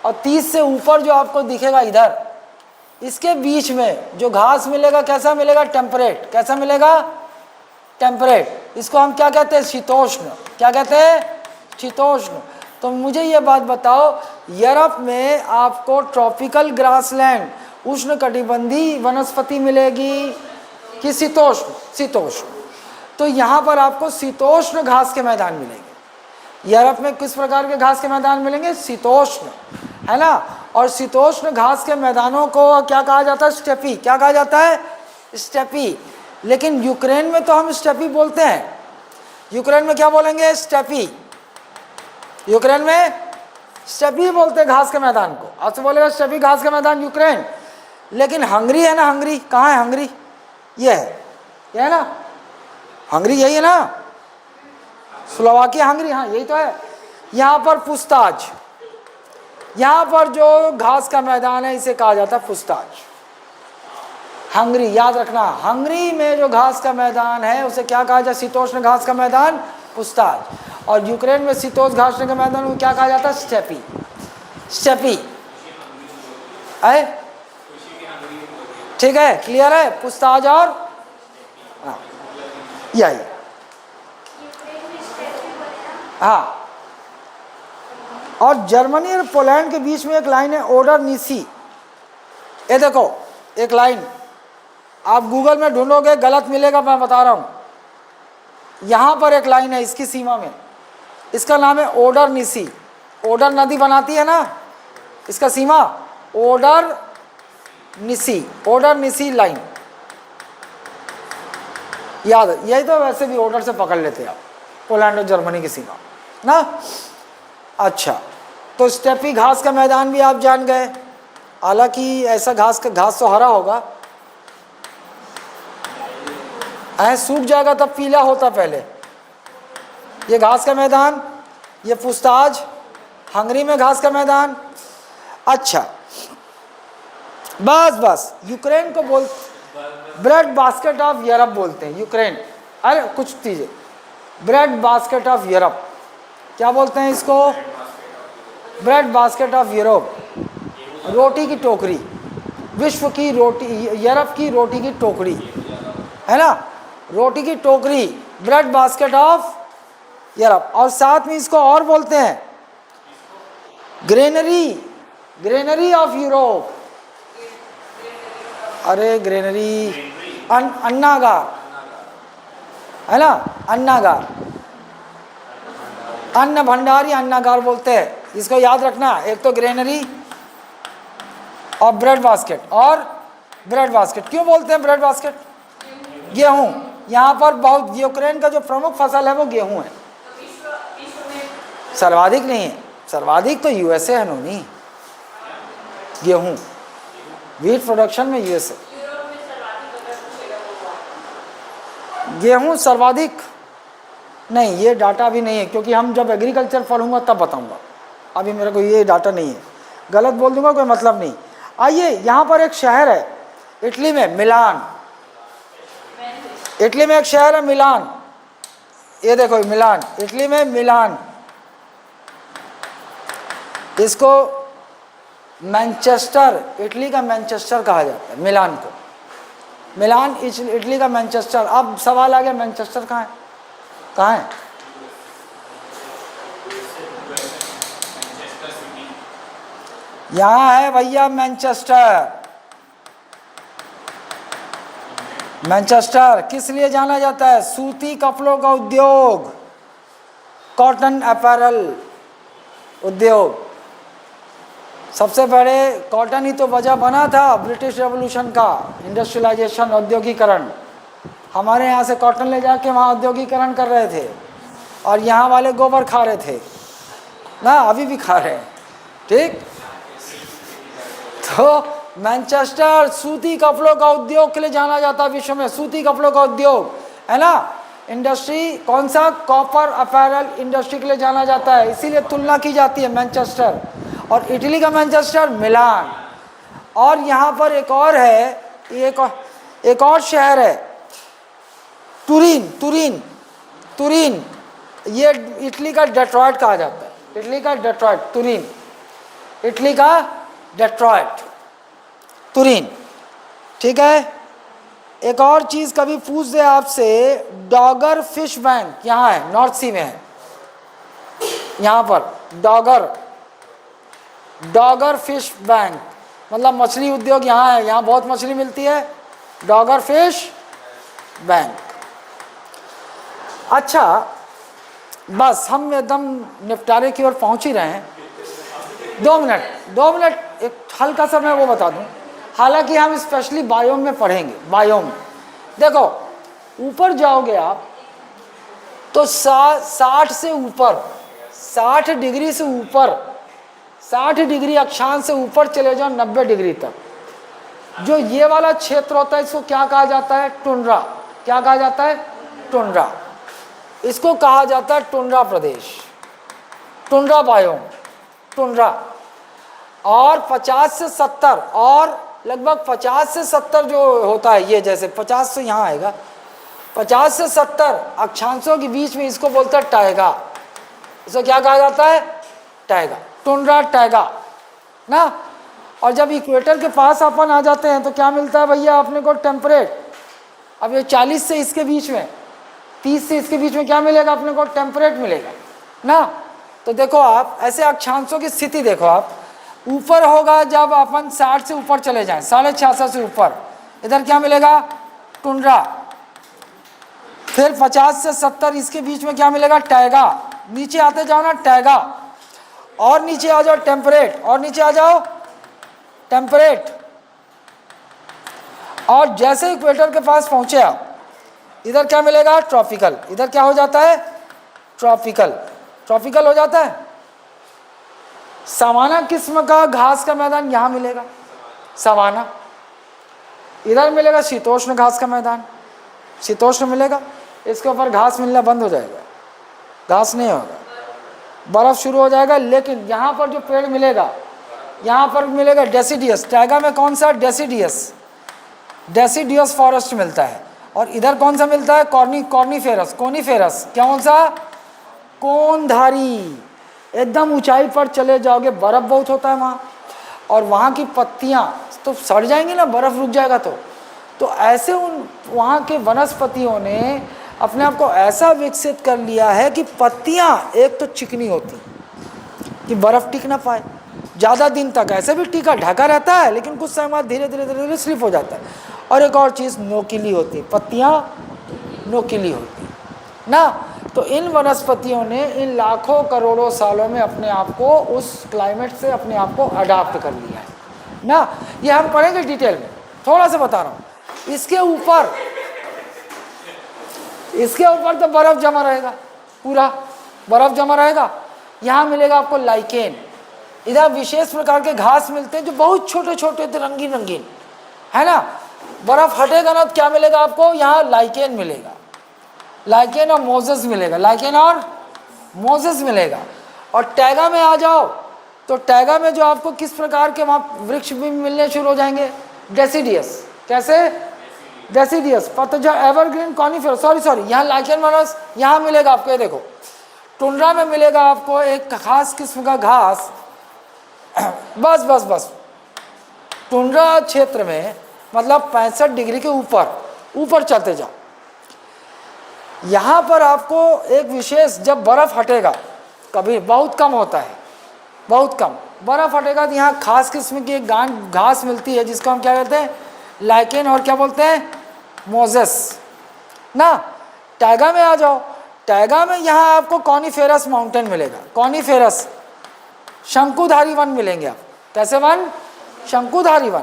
और 30 से ऊपर जो आपको दिखेगा इधर, इसके बीच में जो घास मिलेगा कैसा मिलेगा? टेम्परेट। कैसा मिलेगा? टेम्परेट। इसको हम क्या कहते हैं? शीतोष्ण। क्या कहते हैं? शीतोष्ण। तो मुझे ये बात बताओ यूरोप में आपको ट्रॉपिकल ग्रासलैंड उष्णकटिबंधीय वनस्पति मिलेगी कि शीतोष्ण? शीतोष्ण। तो यहाँ पर आपको शीतोष्ण घास के मैदान मिलेंगे। यूरोप में किस प्रकार के घास के मैदान मिलेंगे? शीतोष्ण, है ना। और शीतोष्ण घास के मैदानों को क्या कहा जाता है? स्टेपी। क्या कहा जाता है? स्टेपी। लेकिन यूक्रेन में तो हम स्टेपी बोलते हैं। यूक्रेन में क्या बोलेंगे? स्टेपी। यूक्रेन में स्टेपी बोलते हैं घास के मैदान को। आपसे बोलेगा स्टेपी घास के मैदान यूक्रेन। लेकिन हंगरी है ना, हंगरी कहाँ है? हंगरी ये है ना, हंगरी यही है ना, स्लोवाकिया, हंगरी, हाँ यही तो है। यहाँ पर पुस्ताज, यहाँ पर जो घास का मैदान है इसे कहा जाता है पुस्ताज। हंगरी, याद रखना, हंगरी में जो घास का मैदान है उसे क्या कहा जाता है? शीतोष्ण घास का मैदान, पुस्ताज। और यूक्रेन में शीतोष्ण घास के मैदान को क्या कहा जाता है? स्टेपी। स्टेपी है, ठीक है, क्लियर है? पुस्ताज और यही, हाँ। और जर्मनी और पोलैंड के बीच में एक लाइन है ओडर नीसी। ये देखो एक लाइन, आप गूगल में ढूंढोगे गलत मिलेगा, मैं बता रहा हूं। यहां पर एक लाइन है इसकी सीमा में, इसका नाम है ओडर नीसी। ओडर नदी बनाती है ना, इसका सीमा ओडर नीसी लाइन, याद है? यही तो वैसे भी ओडर से पकड़ लेते हैं आप, पोलैंड और जर्मनी की सीमा ना। अच्छा, तो स्टेपी घास का मैदान भी आप जान गए। हालांकि ऐसा घास तो हरा होगा, सूख जाएगा तब पीला होता पहले। ये घास का मैदान, ये पुस्ताज, हंगरी में घास का मैदान। अच्छा, बस यूक्रेन को ब्रेड बास्केट ऑफ यूरोप बोलते हैं यूक्रेन। अरे कुछ चीजें, ब्रेड बास्केट ऑफ यूरोप, क्या बोलते हैं इसको? ब्रेड बास्केट ऑफ यूरोप, रोटी की टोकरी, विश्व की रोटी, यूरोप की रोटी की टोकरी, है ना, रोटी की टोकरी, ब्रेड बास्केट ऑफ यूरोप। और साथ में इसको और बोलते हैं ग्रेनरी ऑफ यूरोप। अरे ग्रेनरी, अन्नागार, है ना, अन्नागार, अन्न भंडार या अन्नागार बोलते हैं इसको, याद रखना। एक तो ग्रेनरी और ब्रेड बास्केट। और ब्रेड बास्केट क्यों बोलते हैं ब्रेड बास्केट? गेहूं, यहाँ पर बहुत, यूक्रेन का जो प्रमुख फसल है वो गेहूं है। सर्वाधिक नहीं है, सर्वाधिक तो यूएसए है नोनी, गेहूं, व्हीट प्रोडक्शन में यूएसए। गेहूं सर्वाधिक नहीं, ये डाटा भी नहीं है, क्योंकि हम जब एग्रीकल्चर पढ़ूंगा तब बताऊंगा, अभी मेरे को ये डाटा नहीं है, गलत बोल दूंगा कोई मतलब नहीं। आइए, यहाँ पर एक शहर है इटली में, मिलान। इटली में एक शहर है मिलान, ये देखो मिलान, इटली में मिलान। इसको मैनचेस्टर, इटली का मैनचेस्टर कहा जाता है मिलान को। मिलान इटली का मैनचेस्टर। अब सवाल आ गया, मैनचेस्टर कहाँ है? कहाँ है? यहाँ है भैया मैनचेस्टर। मैनचेस्टर किस लिए जाना जाता है? सूती कपड़ों का उद्योग, कॉटन अपैरल उद्योग। सबसे बड़े कॉटन ही तो वजह बना था ब्रिटिश रेवोल्यूशन का, इंडस्ट्रियलाइजेशन, औद्योगिकरण। हमारे यहाँ से कॉटन ले जाके वहाँ औद्योगिकरण कर रहे थे, और यहाँ वाले गोबर खा रहे थे ना, अभी भी खा रहे हैं, ठीक। तो मैनचेस्टर सूती कपड़ों का उद्योग के लिए जाना जाता है विश्व में, सूती कपड़ों का उद्योग, है ना। इंडस्ट्री कौन सा? कॉपर अपैरल इंडस्ट्री के लिए जाना जाता है, इसीलिए तुलना की जाती है मैनचेस्टर और इटली का मैनचेस्टर मिलान। और यहाँ पर एक और है, एक और शहर है तुरीन। ये इटली का डेट्रॉयट कहा जाता है, इटली का डेट्रॉयट, तुरीन, इटली का डेट्रॉयट, तुरीन, ठीक है। एक और चीज़ कभी पूछ दे आपसे, डॉगर फिश बैंक यहाँ है, नॉर्थ सी में है, यहाँ पर डॉगर डॉगर फिश बैंक, मतलब मछली उद्योग यहाँ है, यहाँ बहुत मछली मिलती है, डॉगर फिश बैंक। अच्छा, बस हम एकदम निपटारे की ओर पहुँच ही रहे हैं। 2 मिनट एक हल्का सा मैं वो बता दूं, हालांकि हम स्पेशली बायोम में पढ़ेंगे। बायोम देखो, ऊपर जाओगे आप तो 60 से ऊपर, 60 डिग्री से ऊपर, 60 डिग्री अक्षांश से ऊपर चले जाओ 90 डिग्री तक, जो ये वाला क्षेत्र होता है इसको क्या कहा जाता है? टुंड्रा। क्या कहा जाता है? टुंड्रा। इसको कहा जाता है टुंड्रा प्रदेश, टुंड्रा बायोम, टुंड्रा। और 50 से 70 और लगभग 50 से 70 जो होता है, ये जैसे 50 से यहाँ आएगा, 50 से 70 अक्षांशों के बीच में इसको बोलते हैं टाइगा। इसको क्या कहा जाता है? टाइगा, टुंड्रा टाइगा ना। और जब इक्वेटर के पास अपन आ जाते हैं तो क्या मिलता है भैया अपने को? टेम्परेट। अब ये 40 से इसके बीच में, 30 से इसके बीच में क्या मिलेगा अपने को? टेम्परेट मिलेगा ना। तो देखो आप ऐसे अक्षांशों की स्थिति देखो आप, ऊपर होगा जब अपन 60 से ऊपर चले जाएं, 66.5 से ऊपर, इधर क्या मिलेगा? टुंड्रा। फिर 50 से 70 इसके बीच में क्या मिलेगा? टाइगा। नीचे आते जाओ ना, टाइगा, और नीचे आ जाओ टेम्परेट, और नीचे आ जाओ टेम्परेट। और जैसे इक्वेटर के पास पहुंचे आप, इधर क्या मिलेगा? ट्रॉपिकल। इधर क्या हो जाता है? ट्रॉपिकल। ट्रॉपिकल हो जाता है। सवाना किस्म का घास का मैदान यहाँ मिलेगा, सवाना। इधर मिलेगा शीतोष्ण घास का मैदान, शीतोष्ण मिलेगा। इसके ऊपर घास मिलना बंद हो जाएगा, घास नहीं होगा, बर्फ शुरू हो जाएगा। लेकिन यहाँ पर जो पेड़ मिलेगा, यहाँ पर मिलेगा डेसिडियस। टाइगा में कौन सा? डेसिडियस, डेसिडियस फॉरेस्ट मिलता है। और इधर कौन सा मिलता है? कॉर्नीफेरस, कोनीफेरस। कौन सा? कोनधारी। एकदम ऊंचाई पर चले जाओगे, बर्फ बहुत होता है वहाँ, और वहाँ की पत्तियाँ तो सड़ जाएंगी ना, बर्फ रुक जाएगा। तो ऐसे उन वहाँ के वनस्पतियों ने अपने आप को ऐसा विकसित कर लिया है कि पत्तियाँ एक तो चिकनी होती कि बर्फ़ टिक ना पाए ज़्यादा दिन तक, ऐसे भी टीका ढका रहता है लेकिन कुछ समय बाद धीरे धीरे धीरे धीरे स्लिप हो जाता है। और एक और चीज़, नोकीली होती, पत्तियाँ नोकीली होती ना। तो इन वनस्पतियों ने इन लाखों करोड़ों सालों में अपने आप को उस क्लाइमेट से अपने आप को अडाप्ट कर लिया है ना। ये हम पढ़ेंगे डिटेल में, थोड़ा सा बता रहा हूँ। इसके ऊपर तो बर्फ़ जमा रहेगा, पूरा बर्फ़ जमा रहेगा। यहाँ मिलेगा आपको लाइकेन। इधर विशेष प्रकार के घास मिलते हैं जो बहुत छोटे छोटे थे, रंगीन रंगीन, है ना। बर्फ़ हटेगा ना तो क्या मिलेगा आपको? यहाँ लाइकेन मिलेगा, लाइकेन और मोजेस मिलेगा, लाइकेन और मोजेस मिलेगा। और टाइगा में आ जाओ तो टाइगा में जो आपको किस प्रकार के वहाँ वृक्ष भी मिलने शुरू हो जाएंगे? डेसिडियस। कैसे? डेसिडियस, पतझड़, एवरग्रीन, कॉनिफेरस। सॉरी, यहाँ लाइकेन मोनस यहाँ मिलेगा आपको। ये देखो, टुंड्रा में मिलेगा आपको एक खास किस्म का घास। बस टुंड्रा क्षेत्र में मतलब 65 डिग्री के ऊपर चलते जाओ। यहाँ पर आपको एक विशेष, जब बर्फ़ हटेगा, कभी बहुत कम होता है, बहुत कम बर्फ़ हटेगा, तो यहाँ खास किस्म की एक घास मिलती है जिसको हम क्या कहते हैं? लाइकेन, और क्या बोलते हैं? मोजेस ना। टाइगा में आ जाओ, टाइगा में यहाँ आपको कॉनिफेरस माउंटेन मिलेगा, कॉनिफेरस शंकुधारी वन मिलेंगे आप। कैसे वन? शंकुधारी वन।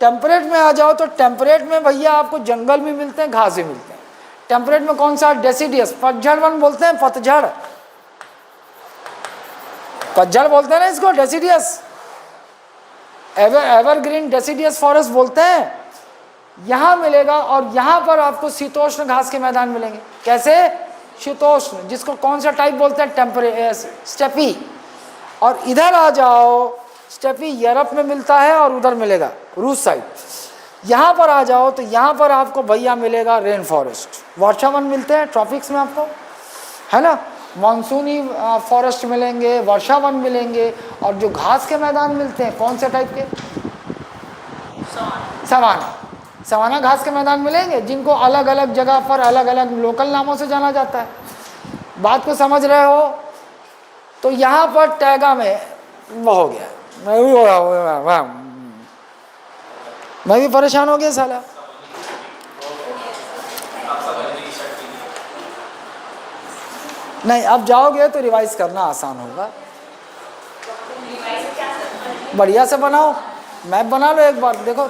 टेम्परेट में आ जाओ तो टेम्परेट में भैया आपको जंगल भी मिलते हैं, घास भी मिलते हैं। टेम्परेट में कौन सा? डेसिडियस, पतझड़ वन बोलते हैं, पतझड़ बोलते हैं ना इसको, डेसिडियस, एवरग्रीन डेसिडियस फॉरेस्ट बोलते हैं। यहाँ मिलेगा। और यहाँ पर आपको शीतोष्ण घास के मैदान मिलेंगे। कैसे? शीतोष्ण, जिसको कौन सा टाइप बोलते हैं? स्टेपी। और इधर आ जाओ, स्टेपी यूरोप में मिलता है और उधर मिलेगा रूस साइड। यहाँ पर आ जाओ तो यहाँ पर आपको भैया मिलेगा रेन फॉरेस्ट, वर्षा वन मिलते हैं ट्रॉपिक्स में आपको, है ना। मानसूनी फॉरेस्ट मिलेंगे, वर्षा वन मिलेंगे। और जो घास के मैदान मिलते हैं कौन से टाइप के? सवाना घास के मैदान मिलेंगे, जिनको अलग अलग जगह पर अलग अलग लोकल नामों से जाना जाता है। बात को समझ रहे हो? तो यहाँ पर टाइगा में वो हो गया, मैं भी परेशान हो गया साला। नहीं, अब जाओगे तो रिवाइज करना आसान होगा। बढ़िया से बनाओ, मैप बना लो एक बार, देखो